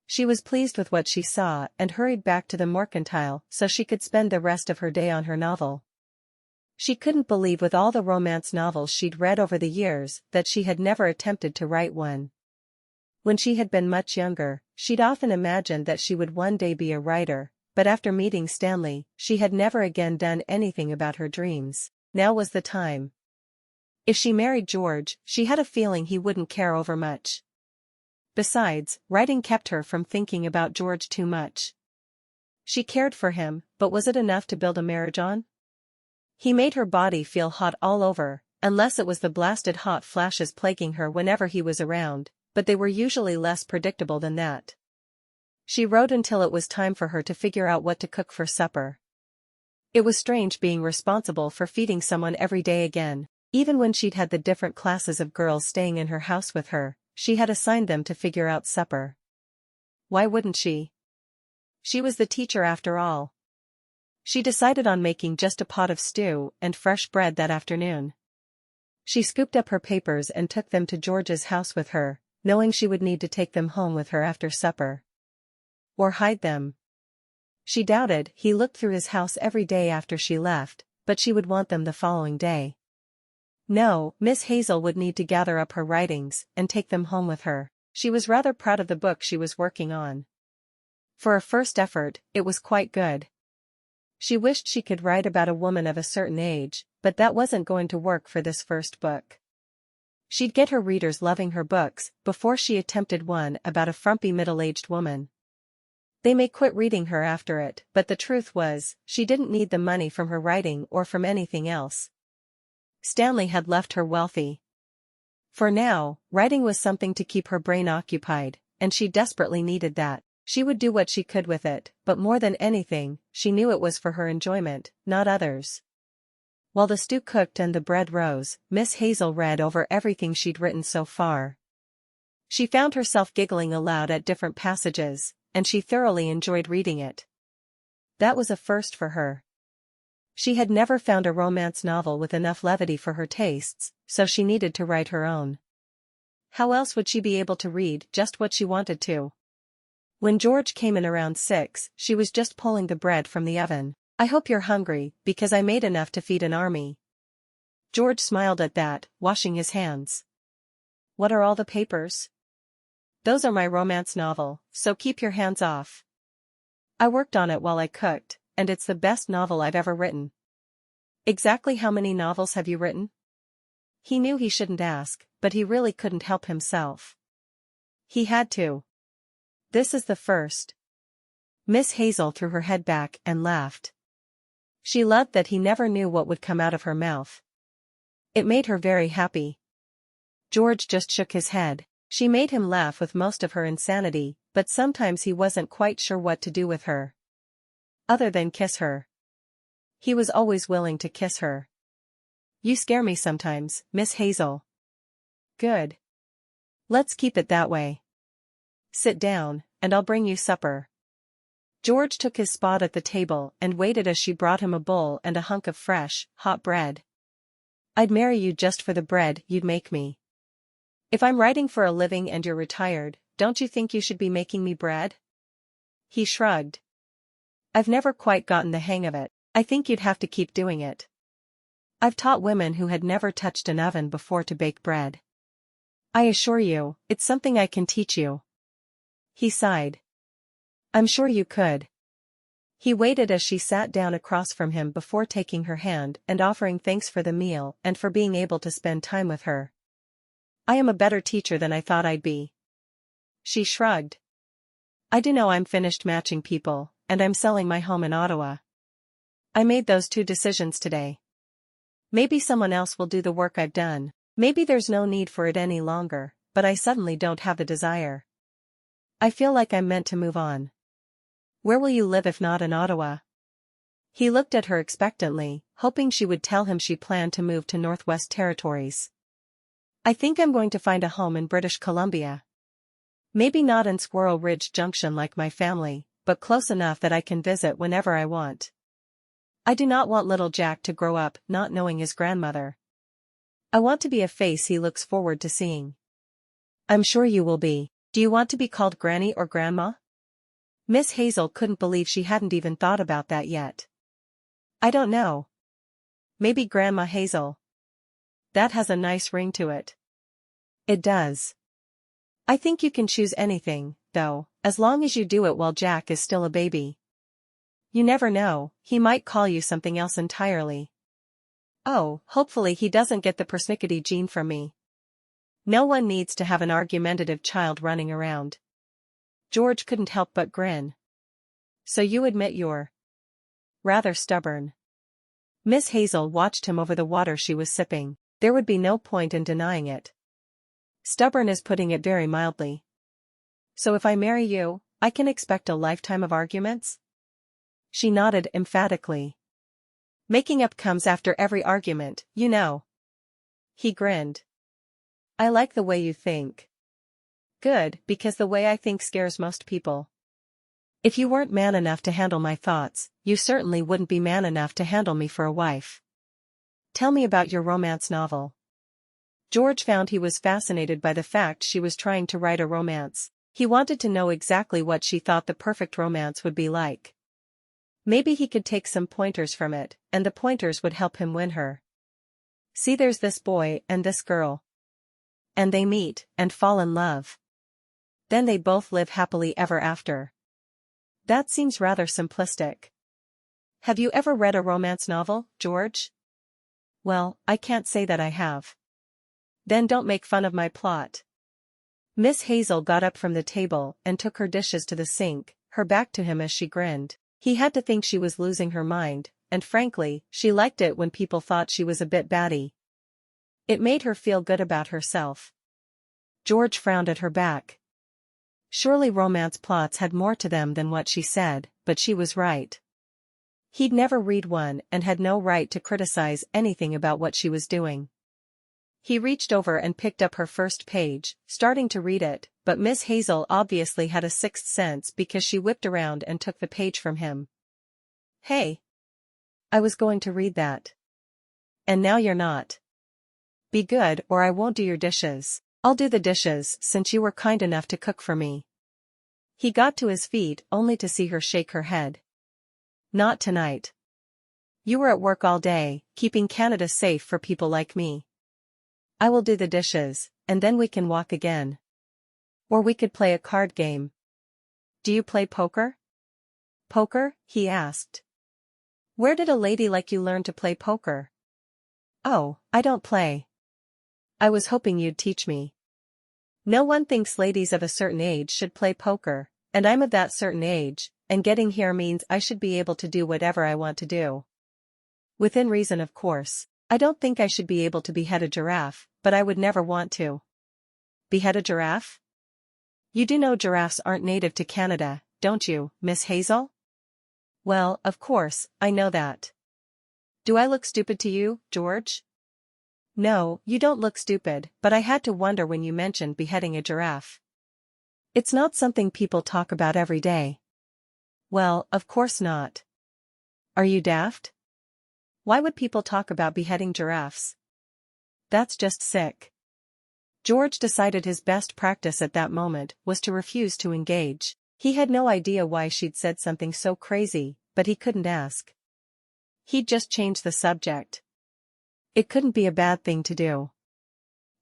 She was pleased with what she saw and hurried back to the mercantile so she could spend the rest of her day on her novel. She couldn't believe with all the romance novels she'd read over the years that she had never attempted to write one. When she had been much younger, she'd often imagined that she would one day be a writer, but after meeting Stanley, she had never again done anything about her dreams. Now was the time. If she married George, she had a feeling he wouldn't care over much. Besides, writing kept her from thinking about George too much. She cared for him, but was it enough to build a marriage on? He made her body feel hot all over, unless it was the blasted hot flashes plaguing her whenever he was around, but they were usually less predictable than that. She wrote until it was time for her to figure out what to cook for supper. It was strange being responsible for feeding someone every day again. Even when she'd had the different classes of girls staying in her house with her, she had assigned them to figure out supper. Why wouldn't she? She was the teacher after all. She decided on making just a pot of stew and fresh bread that afternoon. She scooped up her papers and took them to George's house with her, knowing she would need to take them home with her after supper. Or hide them. She doubted he looked through his house every day after she left, but she would want them the following day. No, Miss Hazel would need to gather up her writings and take them home with her. She was rather proud of the book she was working on. For a first effort, it was quite good. She wished she could write about a woman of a certain age, but that wasn't going to work for this first book. She'd get her readers loving her books before she attempted one about a frumpy middle-aged woman. They may quit reading her after it, but the truth was, she didn't need the money from her writing or from anything else. Stanley had left her wealthy. For now, writing was something to keep her brain occupied, and she desperately needed that. She would do what she could with it, but more than anything, she knew it was for her enjoyment, not others. While the stew cooked and the bread rose, Miss Hazel read over everything she'd written so far. She found herself giggling aloud at different passages, and she thoroughly enjoyed reading it. That was a first for her. She had never found a romance novel with enough levity for her tastes, so she needed to write her own. How else would she be able to read just what she wanted to? When George came in around 6, she was just pulling the bread from the oven. "I hope you're hungry, because I made enough to feed an army." George smiled at that, washing his hands. "What are all the papers?" "Those are my romance novel, so keep your hands off. I worked on it while I cooked, and it's the best novel I've ever written." "Exactly how many novels have you written?" He knew he shouldn't ask, but he really couldn't help himself. He had to. "This is the first." Miss Hazel threw her head back and laughed. She loved that he never knew what would come out of her mouth. It made her very happy. George just shook his head. She made him laugh with most of her insanity, but sometimes he wasn't quite sure what to do with her. Other than kiss her. He was always willing to kiss her. "You scare me sometimes, Miss Hazel." "Good. Let's keep it that way. Sit down, and I'll bring you supper." George took his spot at the table and waited as she brought him a bowl and a hunk of fresh, hot bread. "I'd marry you just for the bread you'd make me. If I'm writing for a living and you're retired, don't you think you should be making me bread?" He shrugged. "I've never quite gotten the hang of it. I think you'd have to keep doing it. I've taught women who had never touched an oven before to bake bread. I assure you, it's something I can teach you." He sighed. "I'm sure you could." He waited as she sat down across from him before taking her hand and offering thanks for the meal and for being able to spend time with her. "I am a better teacher than I thought I'd be." She shrugged. "I do know I'm finished matching people, and I'm selling my home in Ottawa. I made those 2 decisions today. Maybe someone else will do the work I've done. Maybe there's no need for it any longer, but I suddenly don't have the desire. I feel like I'm meant to move on." "Where will you live if not in Ottawa?" He looked at her expectantly, hoping she would tell him she planned to move to Northwest Territories. "I think I'm going to find a home in British Columbia. Maybe not in Squirrel Ridge Junction like my family, but close enough that I can visit whenever I want. I do not want little Jack to grow up not knowing his grandmother. I want to be a face he looks forward to seeing." "I'm sure you will be. Do you want to be called Granny or Grandma?" Miss Hazel couldn't believe she hadn't even thought about that yet. "I don't know. Maybe Grandma Hazel. That has a nice ring to it." "It does. I think you can choose anything, though, as long as you do it while Jack is still a baby. You never know, he might call you something else entirely." "Oh, hopefully he doesn't get the persnickety gene from me. No one needs to have an argumentative child running around." George couldn't help but grin. "So you admit you're rather stubborn." Miss Hazel watched him over the water she was sipping. There would be no point in denying it. "Stubborn is putting it very mildly. So if I marry you, I can expect a lifetime of arguments?" She nodded emphatically. "Making up comes after every argument, you know." He grinned. "I like the way you think." "Good, because the way I think scares most people. If you weren't man enough to handle my thoughts, you certainly wouldn't be man enough to handle me for a wife. Tell me about your romance novel." George found he was fascinated by the fact she was trying to write a romance. He wanted to know exactly what she thought the perfect romance would be like. Maybe he could take some pointers from it, and the pointers would help him win her. "See, there's this boy and this girl. And they meet, and fall in love. Then they both live happily ever after." That seems rather simplistic. Have you ever read a romance novel, George? Well, I can't say that I have. Then don't make fun of my plot. Miss Hazel got up from the table and took her dishes to the sink, her back to him as she grinned. He had to think she was losing her mind, and frankly, she liked it when people thought she was a bit batty. It made her feel good about herself. George frowned at her back. Surely romance plots had more to them than what she said, but she was right. He'd never read one and had no right to criticize anything about what she was doing. He reached over and picked up her first page, starting to read it, but Miss Hazel obviously had a sixth sense because she whipped around and took the page from him. "Hey! I was going to read that. And now you're not. Be good or I won't do your dishes." "I'll do the dishes since you were kind enough to cook for me." He got to his feet only to see her shake her head. "Not tonight. You were at work all day, keeping Canada safe for people like me. I will do the dishes, and then we can walk again. Or we could play a card game. Do you play poker?" "Poker?" he asked. "Where did a lady like you learn to play poker?" "Oh, I don't play. I was hoping you'd teach me. No one thinks ladies of a certain age should play poker, and I'm of that certain age, and getting here means I should be able to do whatever I want to do. Within reason, of course. I don't think I should be able to behead a giraffe, but I would never want to." "Behead a giraffe? You do know giraffes aren't native to Canada, don't you, Miss Hazel?" "Well, of course, I know that. Do I look stupid to you, George?" "No, you don't look stupid, but I had to wonder when you mentioned beheading a giraffe. It's not something people talk about every day." "Well, of course not. Are you daft? Why would people talk about beheading giraffes? That's just sick." George decided his best practice at that moment was to refuse to engage. He had no idea why she'd said something so crazy, but he couldn't ask. He'd just change the subject. It couldn't be a bad thing to do.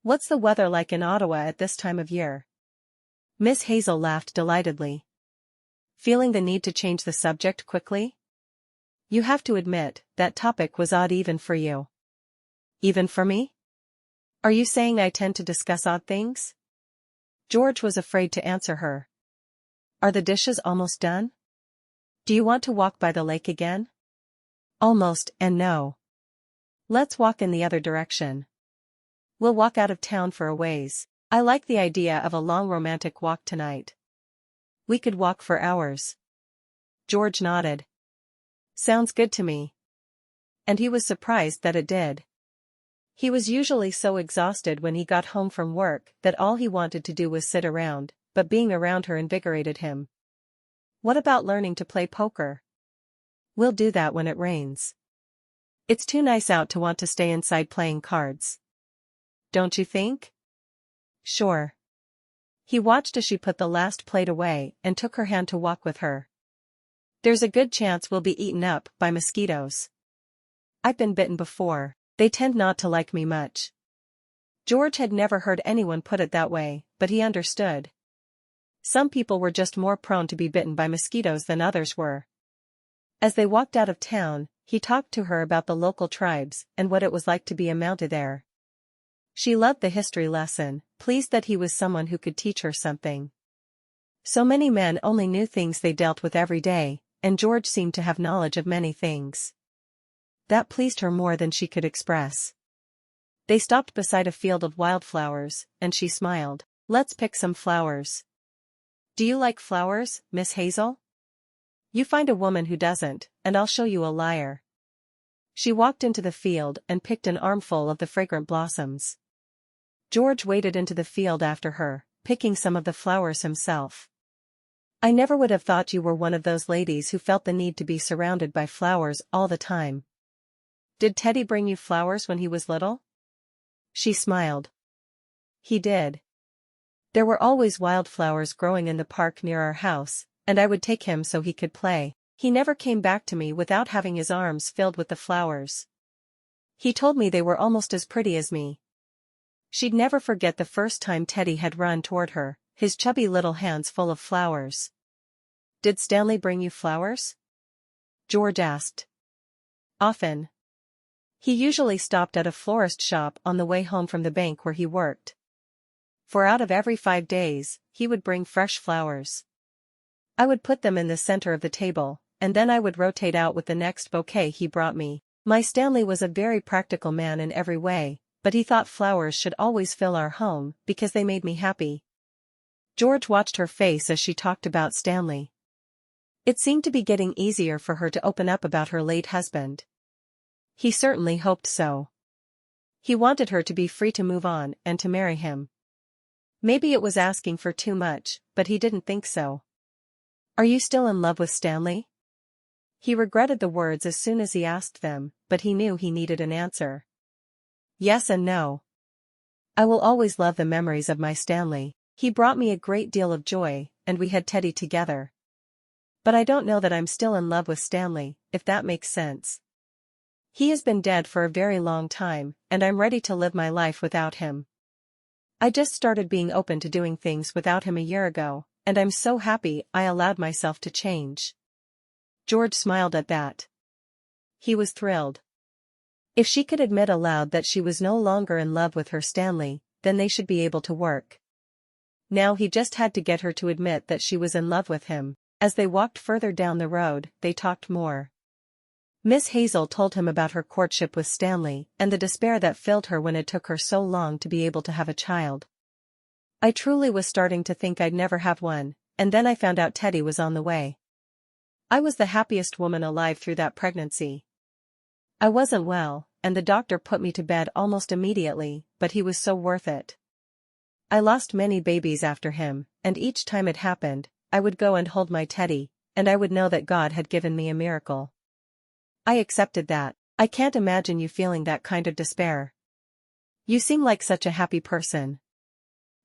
"What's the weather like in Ottawa at this time of year?" Miss Hazel laughed delightedly. Feeling the need to change the subject quickly? "You have to admit, that topic was odd even for you." "Even for me? Are you saying I tend to discuss odd things?" George was afraid to answer her. "Are the dishes almost done? Do you want to walk by the lake again?" "Almost, and no. Let's walk in the other direction. We'll walk out of town for a ways. I like the idea of a long romantic walk tonight. We could walk for hours." George nodded. "Sounds good to me." And he was surprised that it did. He was usually so exhausted when he got home from work that all he wanted to do was sit around, but being around her invigorated him. "What about learning to play poker?" "We'll do that when it rains. It's too nice out to want to stay inside playing cards. Don't you think?" "Sure." He watched as she put the last plate away and took her hand to walk with her. "There's a good chance we'll be eaten up by mosquitoes. I've been bitten before. They tend not to like me much." George had never heard anyone put it that way, but he understood. Some people were just more prone to be bitten by mosquitoes than others were. As they walked out of town, he talked to her about the local tribes and what it was like to be a Mountie there. She loved the history lesson, pleased that he was someone who could teach her something. So many men only knew things they dealt with every day, and George seemed to have knowledge of many things. That pleased her more than she could express. They stopped beside a field of wildflowers, and she smiled. "Let's pick some flowers." "Do you like flowers, Miss Hazel?" "You find a woman who doesn't, and I'll show you a liar." She walked into the field and picked an armful of the fragrant blossoms. George waded into the field after her, picking some of the flowers himself. "I never would have thought you were one of those ladies who felt the need to be surrounded by flowers all the time. Did Teddy bring you flowers when he was little?" She smiled. "He did. There were always wildflowers growing in the park near our house, and I would take him so he could play. He never came back to me without having his arms filled with the flowers. He told me they were almost as pretty as me." She'd never forget the first time Teddy had run toward her, his chubby little hands full of flowers. "Did Stanley bring you flowers?" George asked. "Often. He usually stopped at a florist shop on the way home from the bank where he worked. For out of every 5 days, he would bring fresh flowers. I would put them in the center of the table, and then I would rotate out with the next bouquet he brought me. My Stanley was a very practical man in every way, but he thought flowers should always fill our home because they made me happy." George watched her face as she talked about Stanley. It seemed to be getting easier for her to open up about her late husband. He certainly hoped so. He wanted her to be free to move on and to marry him. Maybe it was asking for too much, but he didn't think so. "Are you still in love with Stanley?" He regretted the words as soon as he asked them, but he knew he needed an answer. Yes and no. I will always love the memories of my Stanley. He brought me a great deal of joy, and we had Teddy together. But I don't know that I'm still in love with Stanley, if that makes sense. He has been dead for a very long time, and I'm ready to live my life without him. I just started being open to doing things without him a year ago, and I'm so happy I allowed myself to change. George smiled at that. He was thrilled. If she could admit aloud that she was no longer in love with her Stanley, then they should be able to work. Now he just had to get her to admit that she was in love with him. As they walked further down the road, they talked more. Miss Hazel told him about her courtship with Stanley and the despair that filled her when it took her so long to be able to have a child. "I truly was starting to think I'd never have one, and then I found out Teddy was on the way. I was the happiest woman alive through that pregnancy. I wasn't well, and the doctor put me to bed almost immediately, but he was so worth it. I lost many babies after him, and each time it happened, I would go and hold my Teddy, and I would know that God had given me a miracle. I accepted that. I can't imagine you feeling that kind of despair. You seem like such a happy person.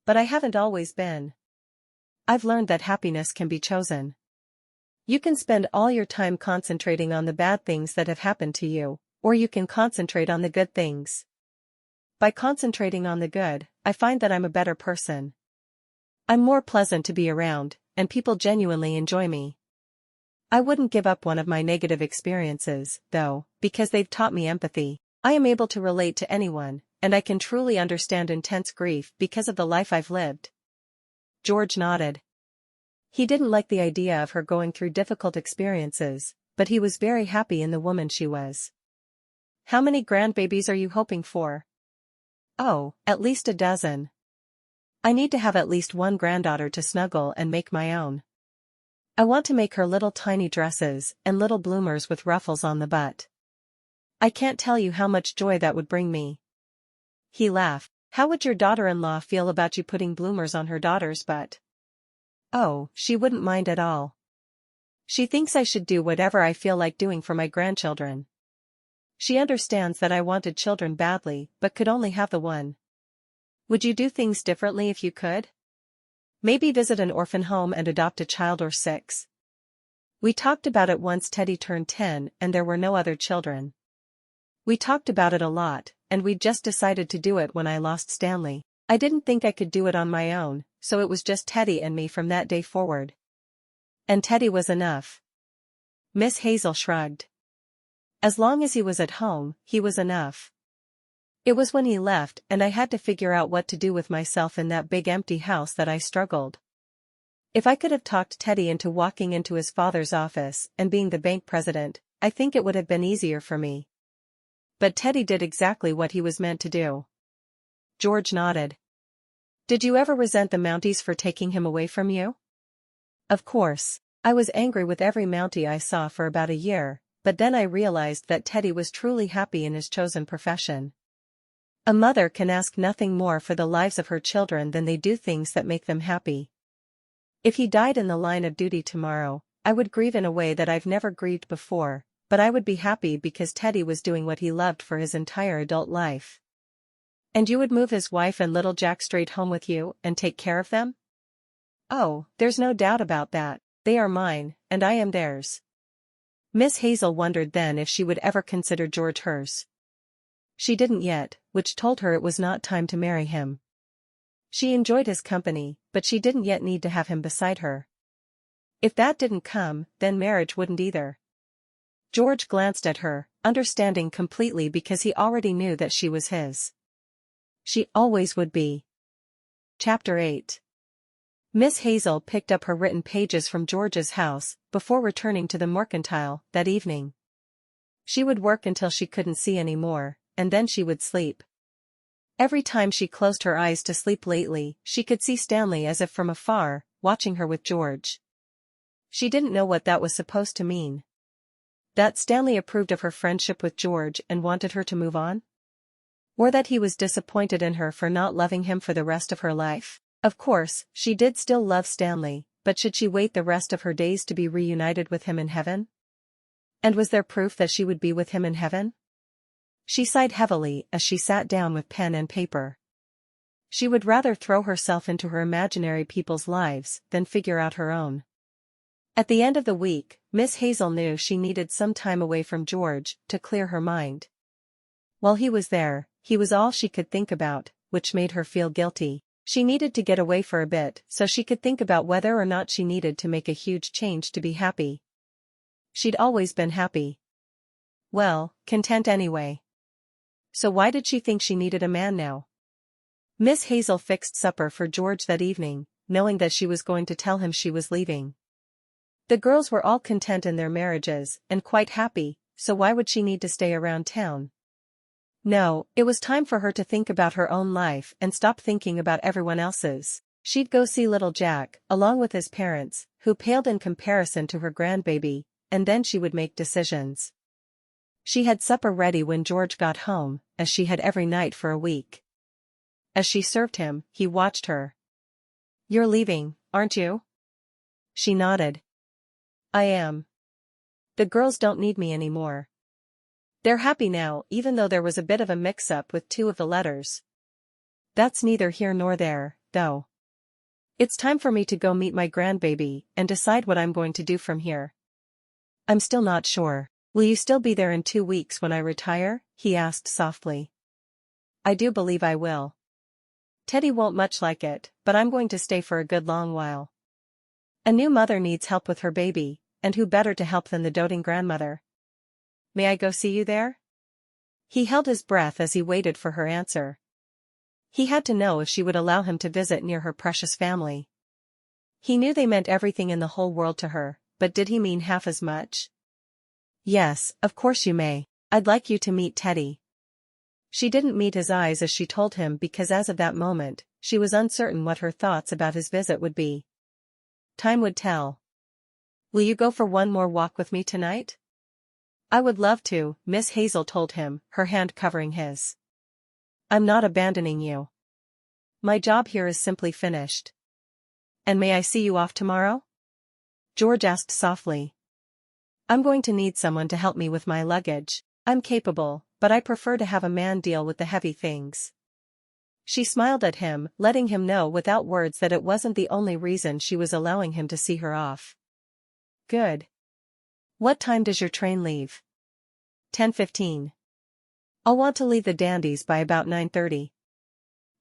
But I haven't always been. I've learned that happiness can be chosen. You can spend all your time concentrating on the bad things that have happened to you, or you can concentrate on the good things. By concentrating on the good, I find that I'm a better person. I'm more pleasant to be around, and people genuinely enjoy me. I wouldn't give up one of my negative experiences, though, because they've taught me empathy. I am able to relate to anyone, and I can truly understand intense grief because of the life I've lived." George nodded. He didn't like the idea of her going through difficult experiences, but he was very happy in the woman she was. "How many grandbabies are you hoping for?" "Oh, at least a dozen. I need to have at least one granddaughter to snuggle and make my own. I want to make her little tiny dresses and little bloomers with ruffles on the butt. I can't tell you how much joy that would bring me." He laughed. "How would your daughter-in-law feel about you putting bloomers on her daughter's butt?" "Oh, she wouldn't mind at all. She thinks I should do whatever I feel like doing for my grandchildren. She understands that I wanted children badly but could only have the one." "Would you do things differently if you could? Maybe visit an orphan home and adopt a child or 6. We talked about it once Teddy turned 10 and there were no other children. We talked about it a lot, and we just decided to do it when I lost Stanley. I didn't think I could do it on my own, so it was just Teddy and me from that day forward." "And Teddy was enough?" Miss Hazel shrugged. "As long as he was at home, he was enough. It was when he left and I had to figure out what to do with myself in that big empty house that I struggled. If I could have talked Teddy into walking into his father's office and being the bank president, I think it would have been easier for me. But Teddy did exactly what he was meant to do." George nodded. "Did you ever resent the Mounties for taking him away from you?" "Of course. I was angry with every Mountie I saw for about a year, but then I realized that Teddy was truly happy in his chosen profession. A mother can ask nothing more for the lives of her children than they do things that make them happy. If he died in the line of duty tomorrow, I would grieve in a way that I've never grieved before, but I would be happy because Teddy was doing what he loved for his entire adult life." "And you would move his wife and little Jack straight home with you and take care of them?" "Oh, there's no doubt about that. They are mine, and I am theirs." Miss Hazel wondered then if she would ever consider George hers. She didn't yet, which told her it was not time to marry him. She enjoyed his company, but she didn't yet need to have him beside her. If that didn't come, then marriage wouldn't either. George glanced at her, understanding completely because he already knew that she was his. She always would be. Chapter 8. Miss Hazel picked up her written pages from George's house before returning to the mercantile that evening. She would work until she couldn't see any more, and then she would sleep. Every time she closed her eyes to sleep lately, she could see Stanley as if from afar, watching her with George. She didn't know what that was supposed to mean. That Stanley approved of her friendship with George and wanted her to move on? Or that he was disappointed in her for not loving him for the rest of her life? Of course, she did still love Stanley, but should she wait the rest of her days to be reunited with him in heaven? And was there proof that she would be with him in heaven? She sighed heavily as she sat down with pen and paper. She would rather throw herself into her imaginary people's lives than figure out her own. At the end of the week, Miss Hazel knew she needed some time away from George to clear her mind. While he was there, he was all she could think about, which made her feel guilty. She needed to get away for a bit so she could think about whether or not she needed to make a huge change to be happy. She'd always been happy. Well, content anyway. So why did she think she needed a man now? Miss Hazel fixed supper for George that evening, knowing that she was going to tell him she was leaving. The girls were all content in their marriages and quite happy, so why would she need to stay around town? No, it was time for her to think about her own life and stop thinking about everyone else's. She'd go see little Jack, along with his parents, who paled in comparison to her grandbaby, and then she would make decisions. She had supper ready when George got home, as she had every night for a week. As she served him, he watched her. "You're leaving, aren't you?" She nodded. "I am. The girls don't need me anymore. They're happy now, even though there was a bit of a mix-up with 2 of the letters. That's neither here nor there, though. It's time for me to go meet my grandbaby and decide what I'm going to do from here. I'm still not sure. Will you still be there in 2 weeks when I retire?" he asked softly. "I do believe I will. Teddy won't much like it, but I'm going to stay for a good long while. A new mother needs help with her baby, and who better to help than the doting grandmother? May I go see you there?" He held his breath as he waited for her answer. He had to know if she would allow him to visit near her precious family. He knew they meant everything in the whole world to her, but did he mean half as much? "Yes, of course you may. I'd like you to meet Teddy." She didn't meet his eyes as she told him because as of that moment, she was uncertain what her thoughts about his visit would be. Time would tell. "Will you go for one more walk with me tonight?" "I would love to," Miss Hazel told him, her hand covering his. "I'm not abandoning you. My job here is simply finished." "And may I see you off tomorrow?" George asked softly. "I'm going to need someone to help me with my luggage. I'm capable, but I prefer to have a man deal with the heavy things." She smiled at him, letting him know without words that it wasn't the only reason she was allowing him to see her off. "Good. What time does your train leave?" 10:15. "I'll want to leave the Dandies by about 9:30.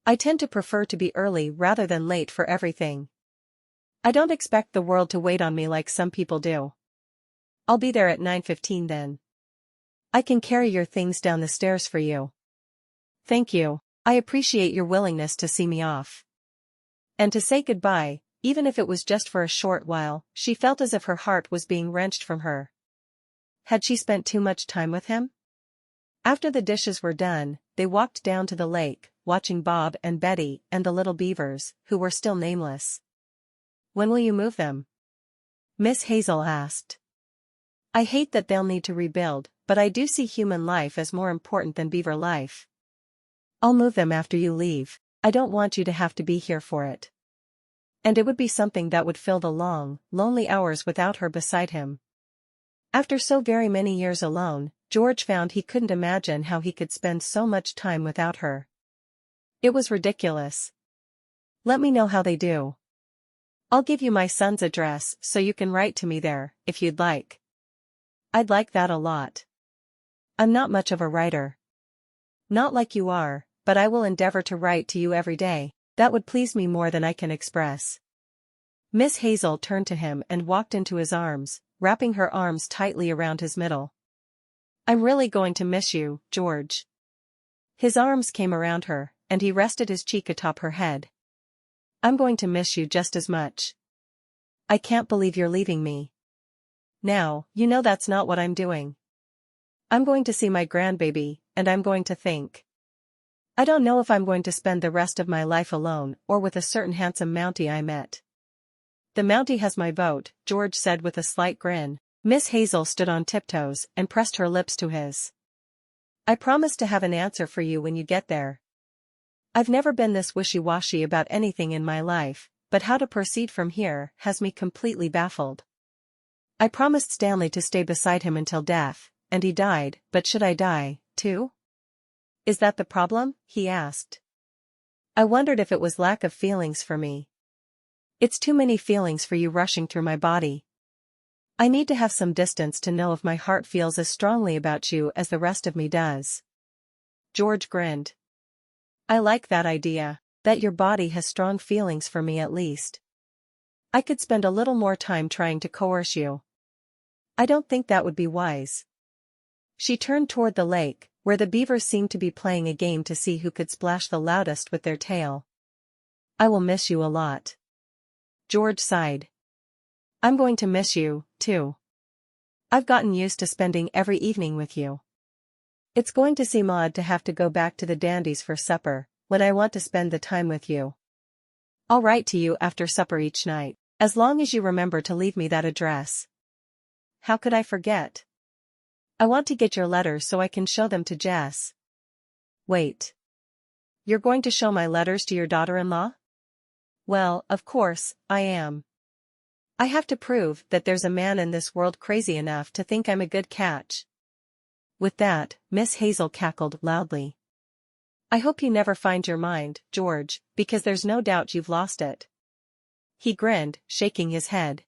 I tend to prefer to be early rather than late for everything. I don't expect the world to wait on me like some people do. I'll be there at 9:15 then. I can carry your things down the stairs for you." "Thank you. I appreciate your willingness to see me off." And to say goodbye, even if it was just for a short while, she felt as if her heart was being wrenched from her. Had she spent too much time with him? After the dishes were done, they walked down to the lake, watching Bob and Betty and the little beavers, who were still nameless. "When will you move them?" Miss Hazel asked. "I hate that they'll need to rebuild, but I do see human life as more important than beaver life. I'll move them after you leave. I don't want you to have to be here for it." And it would be something that would fill the long, lonely hours without her beside him. After so very many years alone, George found he couldn't imagine how he could spend so much time without her. It was ridiculous. "Let me know how they do. I'll give you my son's address so you can write to me there, if you'd like." "I'd like that a lot. I'm not much of a writer." "Not like you are, but I will endeavor to write to you every day. That would please me more than I can express." Miss Hazel turned to him and walked into his arms, wrapping her arms tightly around his middle. "I'm really going to miss you, George." His arms came around her, and he rested his cheek atop her head. "I'm going to miss you just as much. I can't believe you're leaving me. Now, you know that's not what I'm doing. I'm going to see my grandbaby, and I'm going to think. I don't know if I'm going to spend the rest of my life alone or with a certain handsome Mountie I met." The Mountie has my vote, George said with a slight grin. Miss Hazel stood on tiptoes and pressed her lips to his. I promise to have an answer for you when you get there. I've never been this wishy-washy about anything in my life, but how to proceed from here has me completely baffled. I promised Stanley to stay beside him until death, and he died, but should I die, too? Is that the problem? He asked. I wondered if it was lack of feelings for me. It's too many feelings for you rushing through my body. I need to have some distance to know if my heart feels as strongly about you as the rest of me does. George grinned. I like that idea, that your body has strong feelings for me at least. I could spend a little more time trying to coerce you. I don't think that would be wise. She turned toward the lake, where the beavers seemed to be playing a game to see who could splash the loudest with their tail. I will miss you a lot. George sighed. I'm going to miss you, too. I've gotten used to spending every evening with you. It's going to seem odd to have to go back to the Dandies for supper, when I want to spend the time with you. I'll write to you after supper each night, as long as you remember to leave me that address. How could I forget? I want to get your letters so I can show them to Jess. Wait. You're going to show my letters to your daughter-in-law? Well, of course, I am. I have to prove that there's a man in this world crazy enough to think I'm a good catch. With that, Miss Hazel cackled loudly. I hope you never find your mind, George, because there's no doubt you've lost it. He grinned, shaking his head.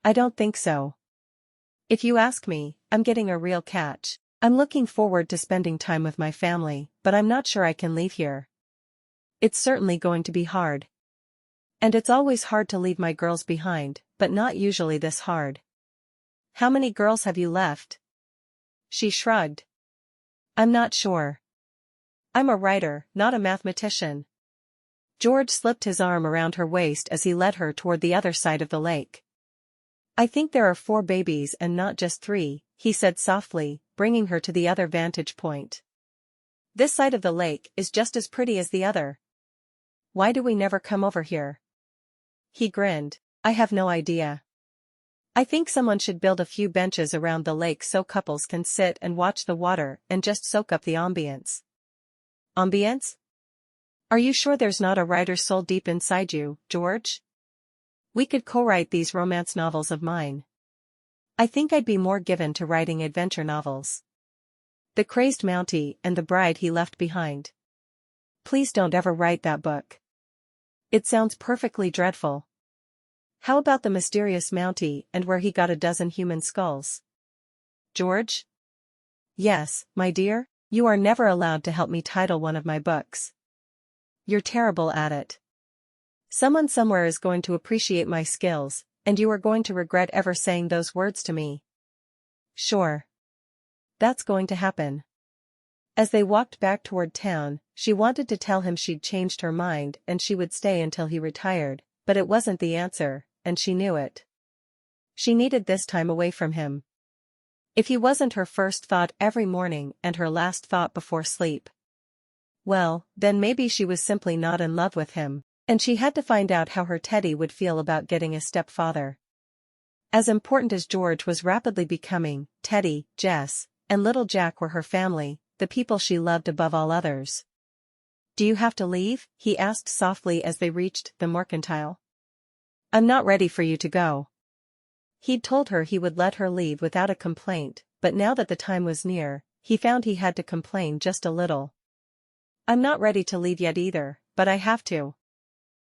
I don't think so. If you ask me, I'm getting a real catch. I'm looking forward to spending time with my family, but I'm not sure I can leave here. It's certainly going to be hard. And it's always hard to leave my girls behind, but not usually this hard. How many girls have you left? She shrugged. I'm not sure. I'm a writer, not a mathematician. George slipped his arm around her waist as he led her toward the other side of the lake. I think there are 4 babies and not just 3, he said softly, bringing her to the other vantage point. This side of the lake is just as pretty as the other. Why do we never come over here? He grinned. I have no idea. I think someone should build a few benches around the lake so couples can sit and watch the water and just soak up the ambience. Ambience? Are you sure there's not a writer's soul deep inside you, George? We could co-write these romance novels of mine. I think I'd be more given to writing adventure novels. The Crazed Mountie and the Bride He Left Behind. Please don't ever write that book. It sounds perfectly dreadful. How about The Mysterious Mountie and Where He Got a Dozen Human Skulls? George? Yes, my dear, you are never allowed to help me title one of my books. You're terrible at it. Someone somewhere is going to appreciate my skills, and you are going to regret ever saying those words to me. Sure. That's going to happen. As they walked back toward town, she wanted to tell him she'd changed her mind and she would stay until he retired, but it wasn't the answer, and she knew it. She needed this time away from him. If he wasn't her first thought every morning and her last thought before sleep, well, then maybe she was simply not in love with him, and she had to find out how her Teddy would feel about getting a stepfather. As important as George was rapidly becoming, Teddy, Jess, and little Jack were her family, the people she loved above all others. Do you have to leave? He asked softly as they reached the mercantile. I'm not ready for you to go. He'd told her he would let her leave without a complaint, but now that the time was near, he found he had to complain just a little. I'm not ready to leave yet either, but I have to.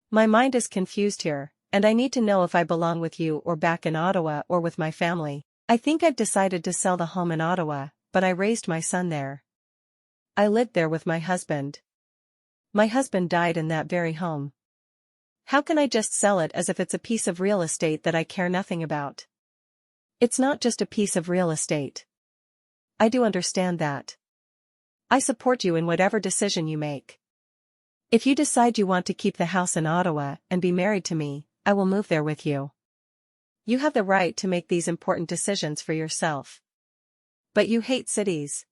My mind is confused here, and I need to know if I belong with you or back in Ottawa or with my family. I think I've decided to sell the home in Ottawa, but I raised my son there. I lived there with my husband. My husband died in that very home. How can I just sell it as if it's a piece of real estate that I care nothing about? It's not just a piece of real estate. I do understand that. I support you in whatever decision you make. If you decide you want to keep the house in Ottawa and be married to me, I will move there with you. You have the right to make these important decisions for yourself. But you hate cities.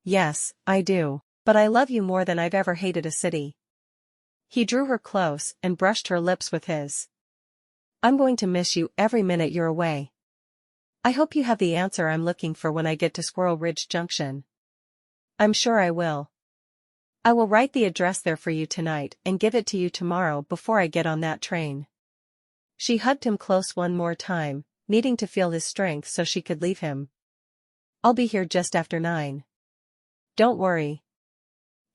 Yes, I do, but I love you more than I've ever hated a city. He drew her close and brushed her lips with his. I'm going to miss you every minute you're away. I hope you have the answer I'm looking for when I get to Squirrel Ridge Junction. I'm sure I will. I will write the address there for you tonight and give it to you tomorrow before I get on that train. She hugged him close one more time, needing to feel his strength so she could leave him. I'll be here just after 9. Don't worry.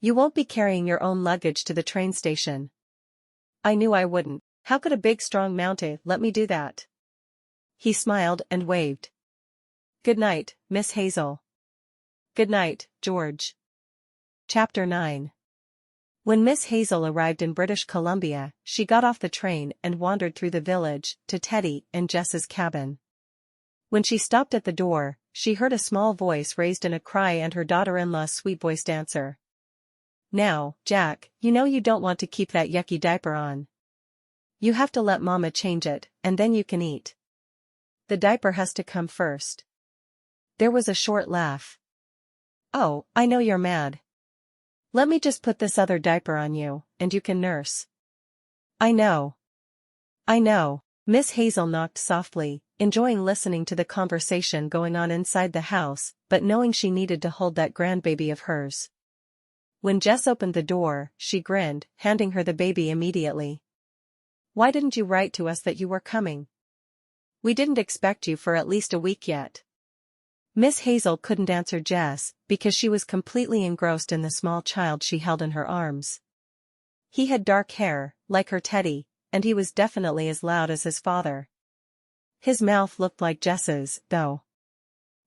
You won't be carrying your own luggage to the train station. I knew I wouldn't. How could a big strong Mountie let me do that? He smiled and waved. Good night, Miss Hazel. Good night, George. Chapter 9. When Miss Hazel arrived in British Columbia, she got off the train and wandered through the village to Teddy and Jess's cabin. When she stopped at the door, she heard a small voice raised in a cry and her daughter-in-law's sweet-voiced answer. Now, Jack, you know you don't want to keep that yucky diaper on. You have to let Mama change it, and then you can eat. The diaper has to come first. There was a short laugh. Oh, I know you're mad. Let me just put this other diaper on you, and you can nurse. I know. I know. Miss Hazel knocked softly, enjoying listening to the conversation going on inside the house, but knowing she needed to hold that grandbaby of hers. When Jess opened the door, she grinned, handing her the baby immediately. Why didn't you write to us that you were coming? We didn't expect you for at least a week yet. Miss Hazel couldn't answer Jess, because she was completely engrossed in the small child she held in her arms. He had dark hair, like her Teddy, and he was definitely as loud as his father. His mouth looked like Jess's, though.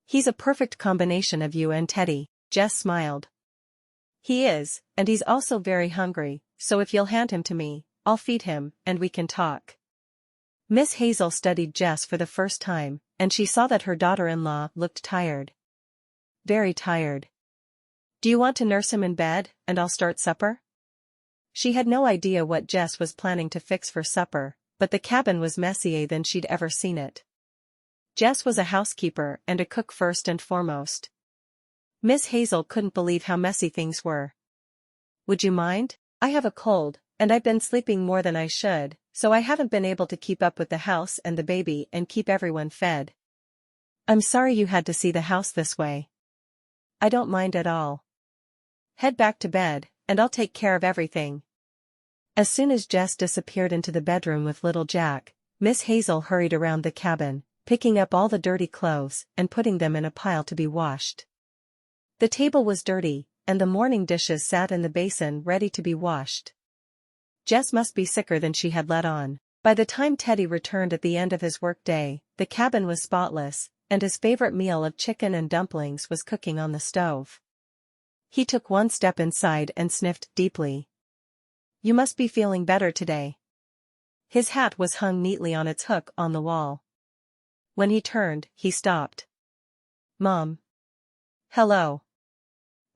He's a perfect combination of you and Teddy, Jess smiled. He is, and he's also very hungry, so if you'll hand him to me, I'll feed him, and we can talk. Miss Hazel studied Jess for the first time, and she saw that her daughter-in-law looked tired. Very tired. Do you want to nurse him in bed, and I'll start supper? She had no idea what Jess was planning to fix for supper, but the cabin was messier than she'd ever seen it. Jess was a housekeeper and a cook first and foremost. Miss Hazel couldn't believe how messy things were. Would you mind? I have a cold, and I've been sleeping more than I should, so I haven't been able to keep up with the house and the baby and keep everyone fed. I'm sorry you had to see the house this way. I don't mind at all. Head back to bed, and I'll take care of everything. As soon as Jess disappeared into the bedroom with little Jack, Miss Hazel hurried around the cabin, picking up all the dirty clothes and putting them in a pile to be washed. The table was dirty, and the morning dishes sat in the basin ready to be washed. Jess must be sicker than she had let on. By the time Teddy returned at the end of his workday, the cabin was spotless, and his favorite meal of chicken and dumplings was cooking on the stove. He took one step inside and sniffed deeply. You must be feeling better today. His hat was hung neatly on its hook on the wall. When he turned, he stopped. Mom. Hello.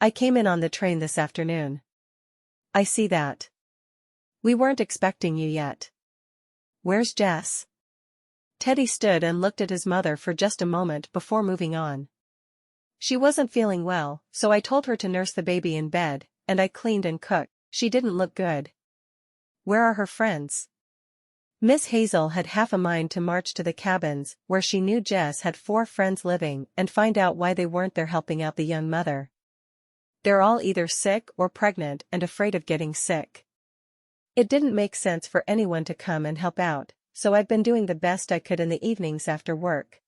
I came in on the train this afternoon. I see that. We weren't expecting you yet. Where's Jess? Teddy stood and looked at his mother for just a moment before moving on. She wasn't feeling well, so I told her to nurse the baby in bed, and I cleaned and cooked. She didn't look good. Where are her friends? Miss Hazel had half a mind to march to the cabins, where she knew Jess had 4 friends living, and find out why they weren't there helping out the young mother. They're all either sick or pregnant and afraid of getting sick. It didn't make sense for anyone to come and help out, so I've been doing the best I could in the evenings after work.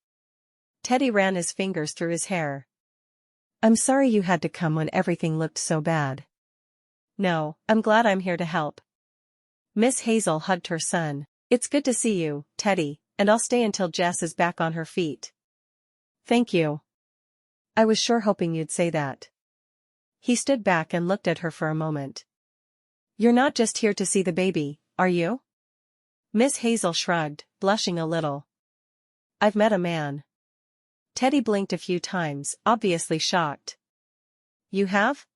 Teddy ran his fingers through his hair. I'm sorry you had to come when everything looked so bad. No, I'm glad I'm here to help. Miss Hazel hugged her son. It's good to see you, Teddy, and I'll stay until Jess is back on her feet. Thank you. I was sure hoping you'd say that. He stood back and looked at her for a moment. You're not just here to see the baby, are you? Miss Hazel shrugged, blushing a little. I've met a man. Teddy blinked a few times, obviously shocked. You have?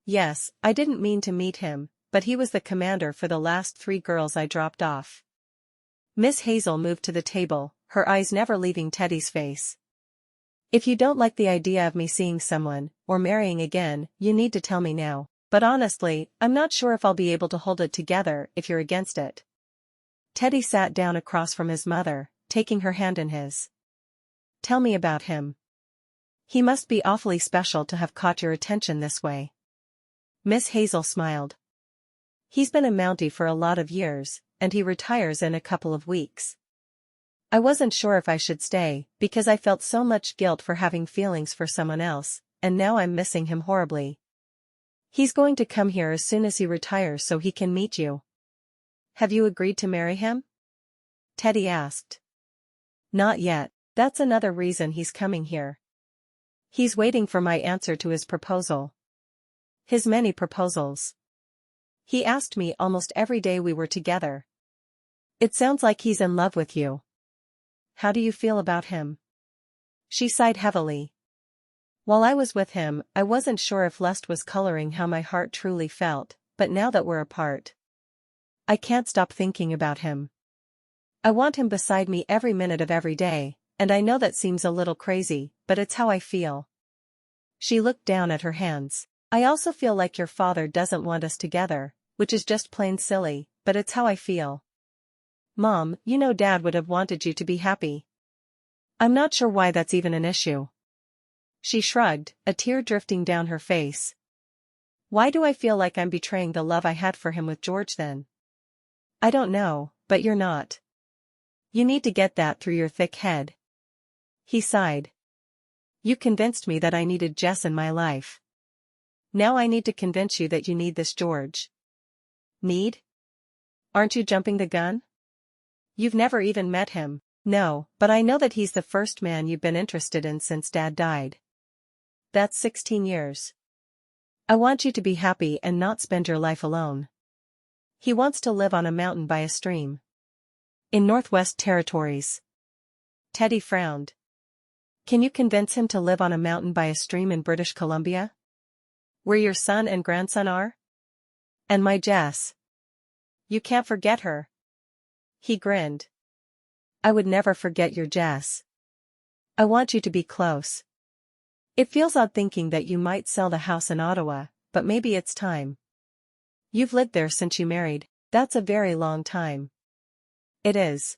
Yes, I didn't mean to meet him, but he was the commander for the last 3 girls I dropped off. Miss Hazel moved to the table, her eyes never leaving Teddy's face. If you don't like the idea of me seeing someone, or marrying again, you need to tell me now. But honestly, I'm not sure if I'll be able to hold it together if you're against it. Teddy sat down across from his mother, taking her hand in his. Tell me about him. He must be awfully special to have caught your attention this way. Miss Hazel smiled. He's been a Mountie for a lot of years, and he retires in a couple of weeks. I wasn't sure if I should stay, because I felt so much guilt for having feelings for someone else, and now I'm missing him horribly. He's going to come here as soon as he retires so he can meet you. Have you agreed to marry him? Teddy asked. Not yet, that's another reason he's coming here. He's waiting for my answer to his proposal. His many proposals. He asked me almost every day we were together. It sounds like he's in love with you. How do you feel about him? She sighed heavily. While I was with him, I wasn't sure if lust was coloring how my heart truly felt, but now that we're apart, I can't stop thinking about him. I want him beside me every minute of every day, and I know that seems a little crazy, but it's how I feel. She looked down at her hands. I also feel like your father doesn't want us together, which is just plain silly, but it's how I feel. Mom, you know Dad would have wanted you to be happy. I'm not sure why that's even an issue. She shrugged, a tear drifting down her face. Why do I feel like I'm betraying the love I had for him with George then? I don't know, but you're not. You need to get that through your thick head. He sighed. You convinced me that I needed Jess in my life. Now I need to convince you that you need this George. Need? Aren't you jumping the gun? You've never even met him. No, but I know that he's the first man you've been interested in since Dad died. That's 16 years. I want you to be happy and not spend your life alone. He wants to live on a mountain by a stream. In Northwest Territories. Teddy frowned. Can you convince him to live on a mountain by a stream in British Columbia? Where your son and grandson are? And my Jess. You can't forget her. He grinned. I would never forget your Jess. I want you to be close. It feels odd thinking that you might sell the house in Ottawa, but maybe it's time. You've lived there since you married. That's a very long time. It is.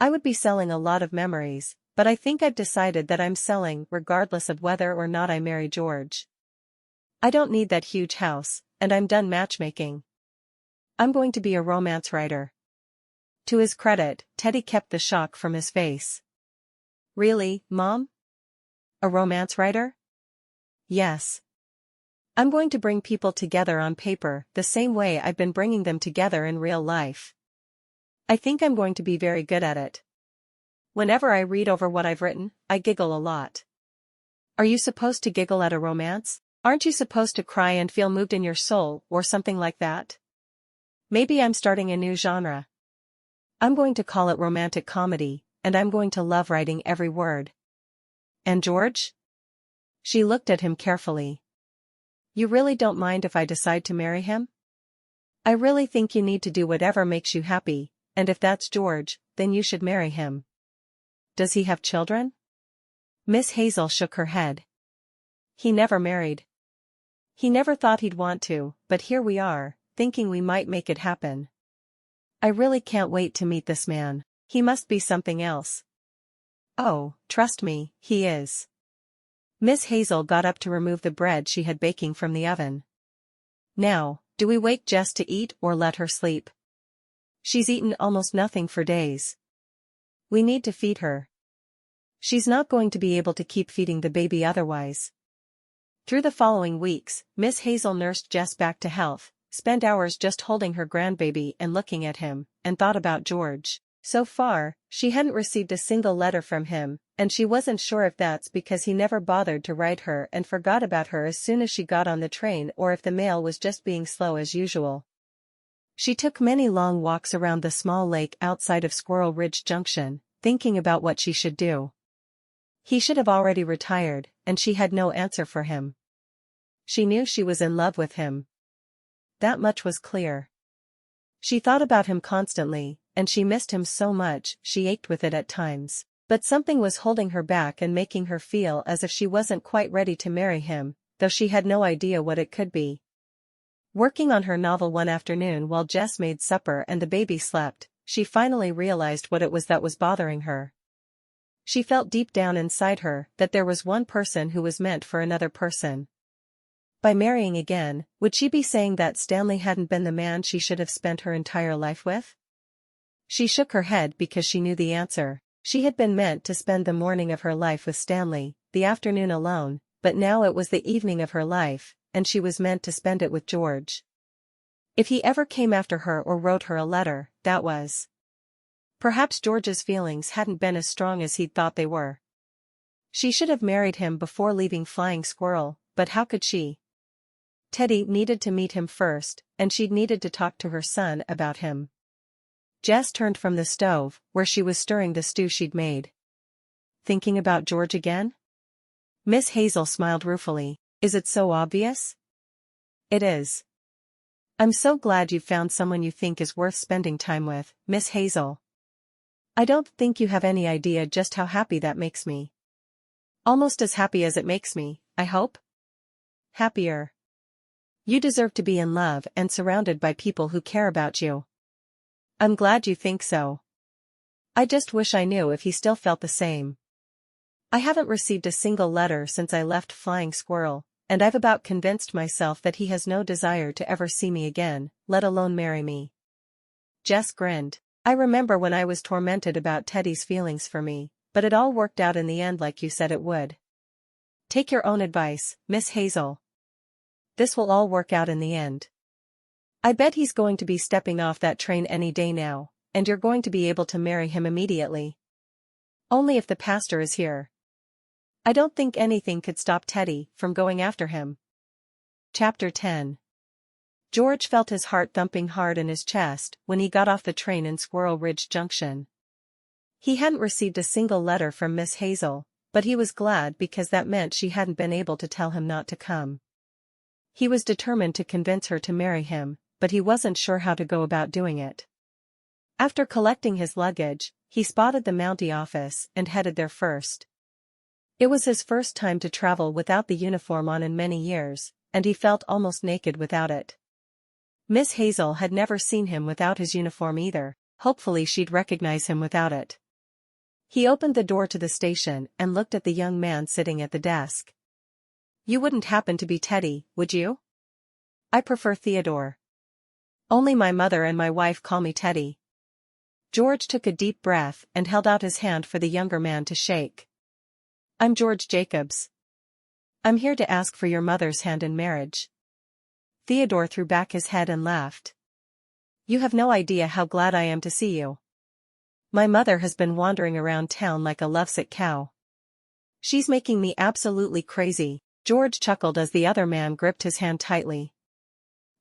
I would be selling a lot of memories, but I think I've decided that I'm selling regardless of whether or not I marry George. I don't need that huge house, and I'm done matchmaking. I'm going to be a romance writer. To his credit, Teddy kept the shock from his face. Really, Mom? A romance writer? Yes. I'm going to bring people together on paper the same way I've been bringing them together in real life. I think I'm going to be very good at it. Whenever I read over what I've written, I giggle a lot. Are you supposed to giggle at a romance? Aren't you supposed to cry and feel moved in your soul, or something like that? Maybe I'm starting a new genre. I'm going to call it romantic comedy, and I'm going to love writing every word. And George? She looked at him carefully. You really don't mind if I decide to marry him? I really think you need to do whatever makes you happy, and if that's George, then you should marry him. Does he have children? Miss Hazel shook her head. He never married. He never thought he'd want to, but here we are, thinking we might make it happen. I really can't wait to meet this man. He must be something else. Oh, trust me, he is. Miss Hazel got up to remove the bread she had baking from the oven. Now, do we wake Jess to eat or let her sleep? She's eaten almost nothing for days. We need to feed her. She's not going to be able to keep feeding the baby otherwise. Through the following weeks, Miss Hazel nursed Jess back to health, spent hours just holding her grandbaby and looking at him, and thought about George. So far, she hadn't received a single letter from him, and she wasn't sure if that's because he never bothered to write her and forgot about her as soon as she got on the train or if the mail was just being slow as usual. She took many long walks around the small lake outside of Squirrel Ridge Junction, thinking about what she should do. He should have already retired, and she had no answer for him. She knew she was in love with him. That much was clear. She thought about him constantly, and she missed him so much she ached with it at times. But something was holding her back and making her feel as if she wasn't quite ready to marry him, though she had no idea what it could be. Working on her novel one afternoon while Jess made supper and the baby slept, she finally realized what it was that was bothering her. She felt deep down inside her that there was one person who was meant for another person. By marrying again, would she be saying that Stanley hadn't been the man she should have spent her entire life with? She shook her head because she knew the answer. She had been meant to spend the morning of her life with Stanley, the afternoon alone, but now it was the evening of her life, and she was meant to spend it with George. If he ever came after her or wrote her a letter, that was. Perhaps George's feelings hadn't been as strong as he'd thought they were. She should have married him before leaving Flying Squirrel, but how could she? Teddy needed to meet him first, and she'd needed to talk to her son about him. Jess turned from the stove, where she was stirring the stew she'd made. Thinking about George again? Miss Hazel smiled ruefully. Is it so obvious? It is. I'm so glad you've found someone you think is worth spending time with, Miss Hazel. I don't think you have any idea just how happy that makes me. Almost as happy as it makes me, I hope? Happier. You deserve to be in love and surrounded by people who care about you. I'm glad you think so. I just wish I knew if he still felt the same. I haven't received a single letter since I left Flying Squirrel, and I've about convinced myself that he has no desire to ever see me again, let alone marry me. Jess grinned. I remember when I was tormented about Teddy's feelings for me, but it all worked out in the end like you said it would. Take your own advice, Miss Hazel. This will all work out in the end. I bet he's going to be stepping off that train any day now, and you're going to be able to marry him immediately. Only if the pastor is here. I don't think anything could stop Teddy from going after him. Chapter 10. George felt his heart thumping hard in his chest when he got off the train in Squirrel Ridge Junction. He hadn't received a single letter from Miss Hazel, but he was glad because that meant she hadn't been able to tell him not to come. He was determined to convince her to marry him, but he wasn't sure how to go about doing it. After collecting his luggage, he spotted the Mountie office and headed there first. It was his first time to travel without the uniform on in many years, and he felt almost naked without it. Miss Hazel had never seen him without his uniform either. Hopefully she'd recognize him without it. He opened the door to the station and looked at the young man sitting at the desk. You wouldn't happen to be Teddy, would you? I prefer Theodore. Only my mother and my wife call me Teddy. George took a deep breath and held out his hand for the younger man to shake. I'm George Jacobs. I'm here to ask for your mother's hand in marriage. Theodore threw back his head and laughed. You have no idea how glad I am to see you. My mother has been wandering around town like a lovesick cow. She's making me absolutely crazy. George chuckled as the other man gripped his hand tightly.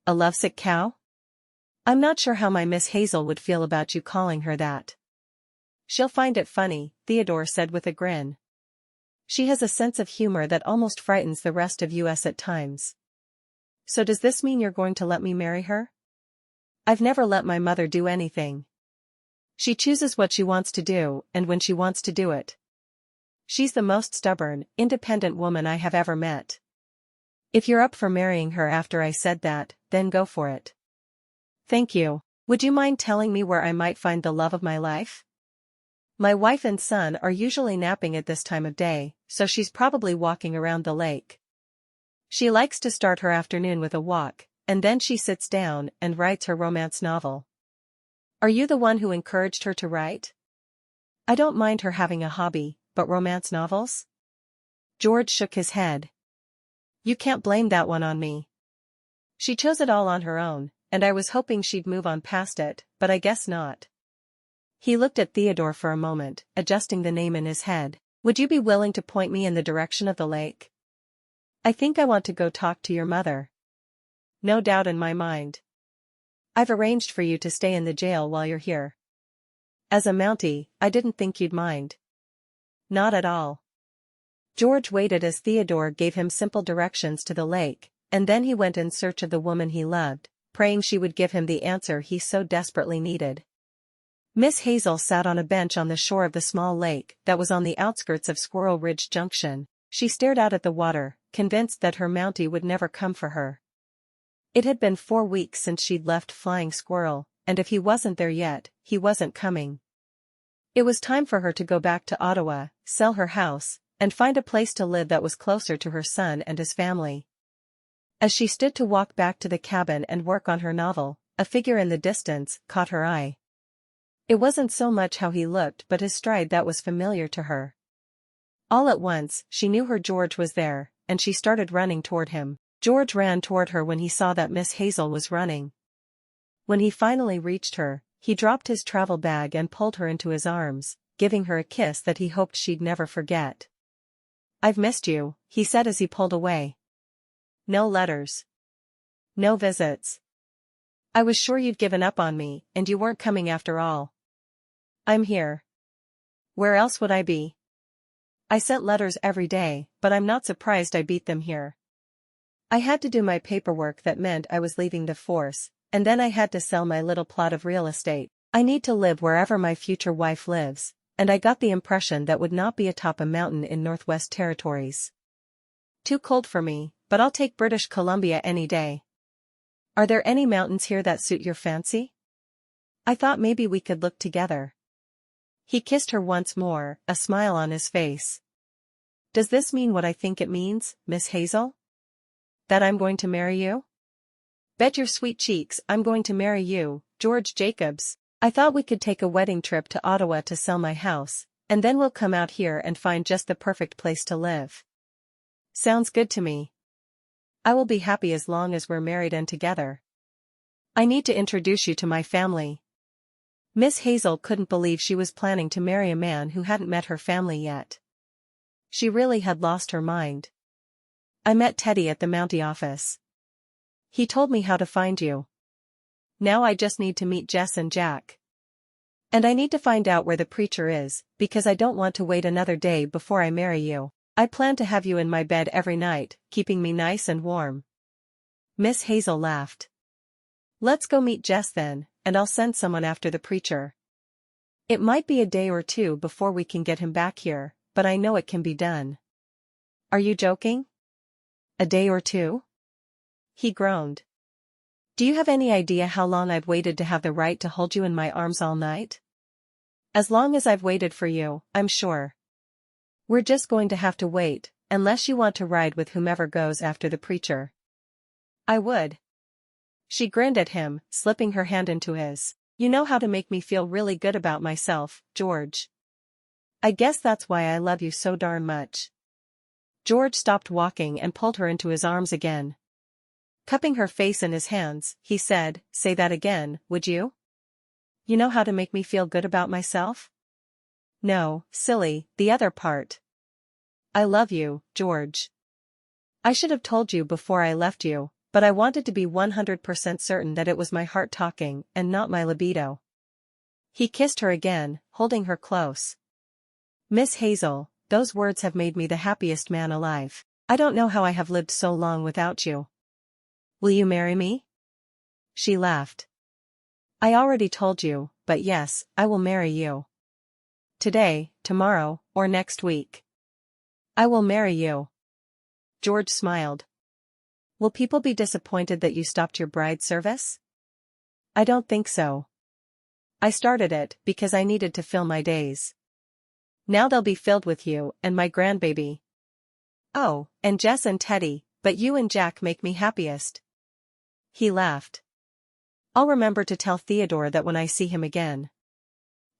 A lovesick cow? I'm not sure how my Miss Hazel would feel about you calling her that. She'll find it funny, Theodore said with a grin. She has a sense of humor that almost frightens the rest of us at times. So does this mean you're going to let me marry her? I've never let my mother do anything. She chooses what she wants to do and when she wants to do it. She's the most stubborn, independent woman I have ever met. If you're up for marrying her after I said that, then go for it. Thank you. Would you mind telling me where I might find the love of my life? My wife and son are usually napping at this time of day, so she's probably walking around the lake. She likes to start her afternoon with a walk, and then she sits down and writes her romance novel. Are you the one who encouraged her to write? I don't mind her having a hobby, but romance novels? George shook his head. You can't blame that one on me. She chose it all on her own, and I was hoping she'd move on past it, but I guess not. He looked at Theodore for a moment, adjusting the name in his head. Would you be willing to point me in the direction of the lake? I think I want to go talk to your mother. No doubt in my mind. I've arranged for you to stay in the jail while you're here. As a Mountie, I didn't think you'd mind. Not at all. George waited as Theodore gave him simple directions to the lake, and then he went in search of the woman he loved, praying she would give him the answer he so desperately needed. Miss Hazel sat on a bench on the shore of the small lake that was on the outskirts of Squirrel Ridge Junction. She stared out at the water, convinced that her Mountie would never come for her. It had been 4 weeks since she'd left Flying Squirrel, and if he wasn't there yet, he wasn't coming. It was time for her to go back to Ottawa, sell her house, and find a place to live that was closer to her son and his family. As she stood to walk back to the cabin and work on her novel, a figure in the distance caught her eye. It wasn't so much how he looked but his stride that was familiar to her. All at once, she knew her George was there, and she started running toward him. George ran toward her when he saw that Miss Hazel was running. When he finally reached her, he dropped his travel bag and pulled her into his arms, giving her a kiss that he hoped she'd never forget. "I've missed you," he said as he pulled away. "No letters. No visits. I was sure you'd given up on me, and you weren't coming after all. I'm here. Where else would I be? I sent letters every day, but I'm not surprised I beat them here. I had to do my paperwork that meant I was leaving the force, and then I had to sell my little plot of real estate. I need to live wherever my future wife lives, and I got the impression that would not be atop a mountain in Northwest Territories. Too cold for me, but I'll take British Columbia any day. Are there any mountains here that suit your fancy? I thought maybe we could look together." He kissed her once more, a smile on his face. "Does this mean what I think it means, Miss Hazel? That I'm going to marry you?" "Bet your sweet cheeks I'm going to marry you, George Jacobs. I thought we could take a wedding trip to Ottawa to sell my house, and then we'll come out here and find just the perfect place to live." "Sounds good to me. I will be happy as long as we're married and together. I need to introduce you to my family." Miss Hazel couldn't believe she was planning to marry a man who hadn't met her family yet. She really had lost her mind. "I met Teddy at the Mountie office. He told me how to find you. Now I just need to meet Jess and Jack. And I need to find out where the preacher is, because I don't want to wait another day before I marry you. I plan to have you in my bed every night, keeping me nice and warm." Miss Hazel laughed. "Let's go meet Jess then, and I'll send someone after the preacher. It might be a day or two before we can get him back here, but I know it can be done." "Are you joking? A day or two?" He groaned. "Do you have any idea how long I've waited to have the right to hold you in my arms all night? As long as I've waited for you, I'm sure. We're just going to have to wait, unless you want to ride with whomever goes after the preacher." "I would." She grinned at him, slipping her hand into his. "You know how to make me feel really good about myself, George. I guess that's why I love you so darn much." George stopped walking and pulled her into his arms again. Cupping her face in his hands, he said, "Say that again, would you? You know how to make me feel good about myself?" "No, silly, the other part. I love you, George. I should have told you before I left you, but I wanted to be 100% certain that it was my heart talking and not my libido." He kissed her again, holding her close. "Miss Hazel, those words have made me the happiest man alive. I don't know how I have lived so long without you. Will you marry me?" She laughed. "I already told you, but yes, I will marry you. Today, tomorrow, or next week. I will marry you." George smiled. "Will people be disappointed that you stopped your bride service?" "I don't think so. I started it because I needed to fill my days. Now they'll be filled with you and my grandbaby. Oh, and Jess and Teddy, but you and Jack make me happiest." He laughed. "I'll remember to tell Theodore that when I see him again."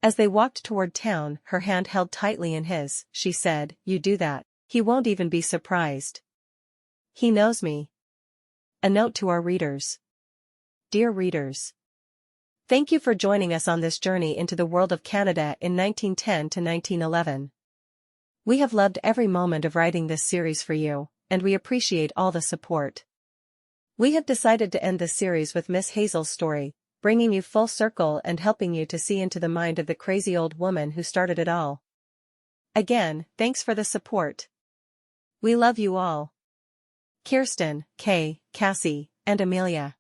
As they walked toward town, her hand held tightly in his, she said, "You do that. He won't even be surprised. He knows me." A note to our readers. Dear readers, thank you for joining us on this journey into the world of Canada in 1910 to 1911. We have loved every moment of writing this series for you, and we appreciate all the support. We have decided to end this series with Miss Hazel's story, bringing you full circle and helping you to see into the mind of the crazy old woman who started it all. Again, thanks for the support. We love you all. Kirsten, Kay, Cassie, and Amelia.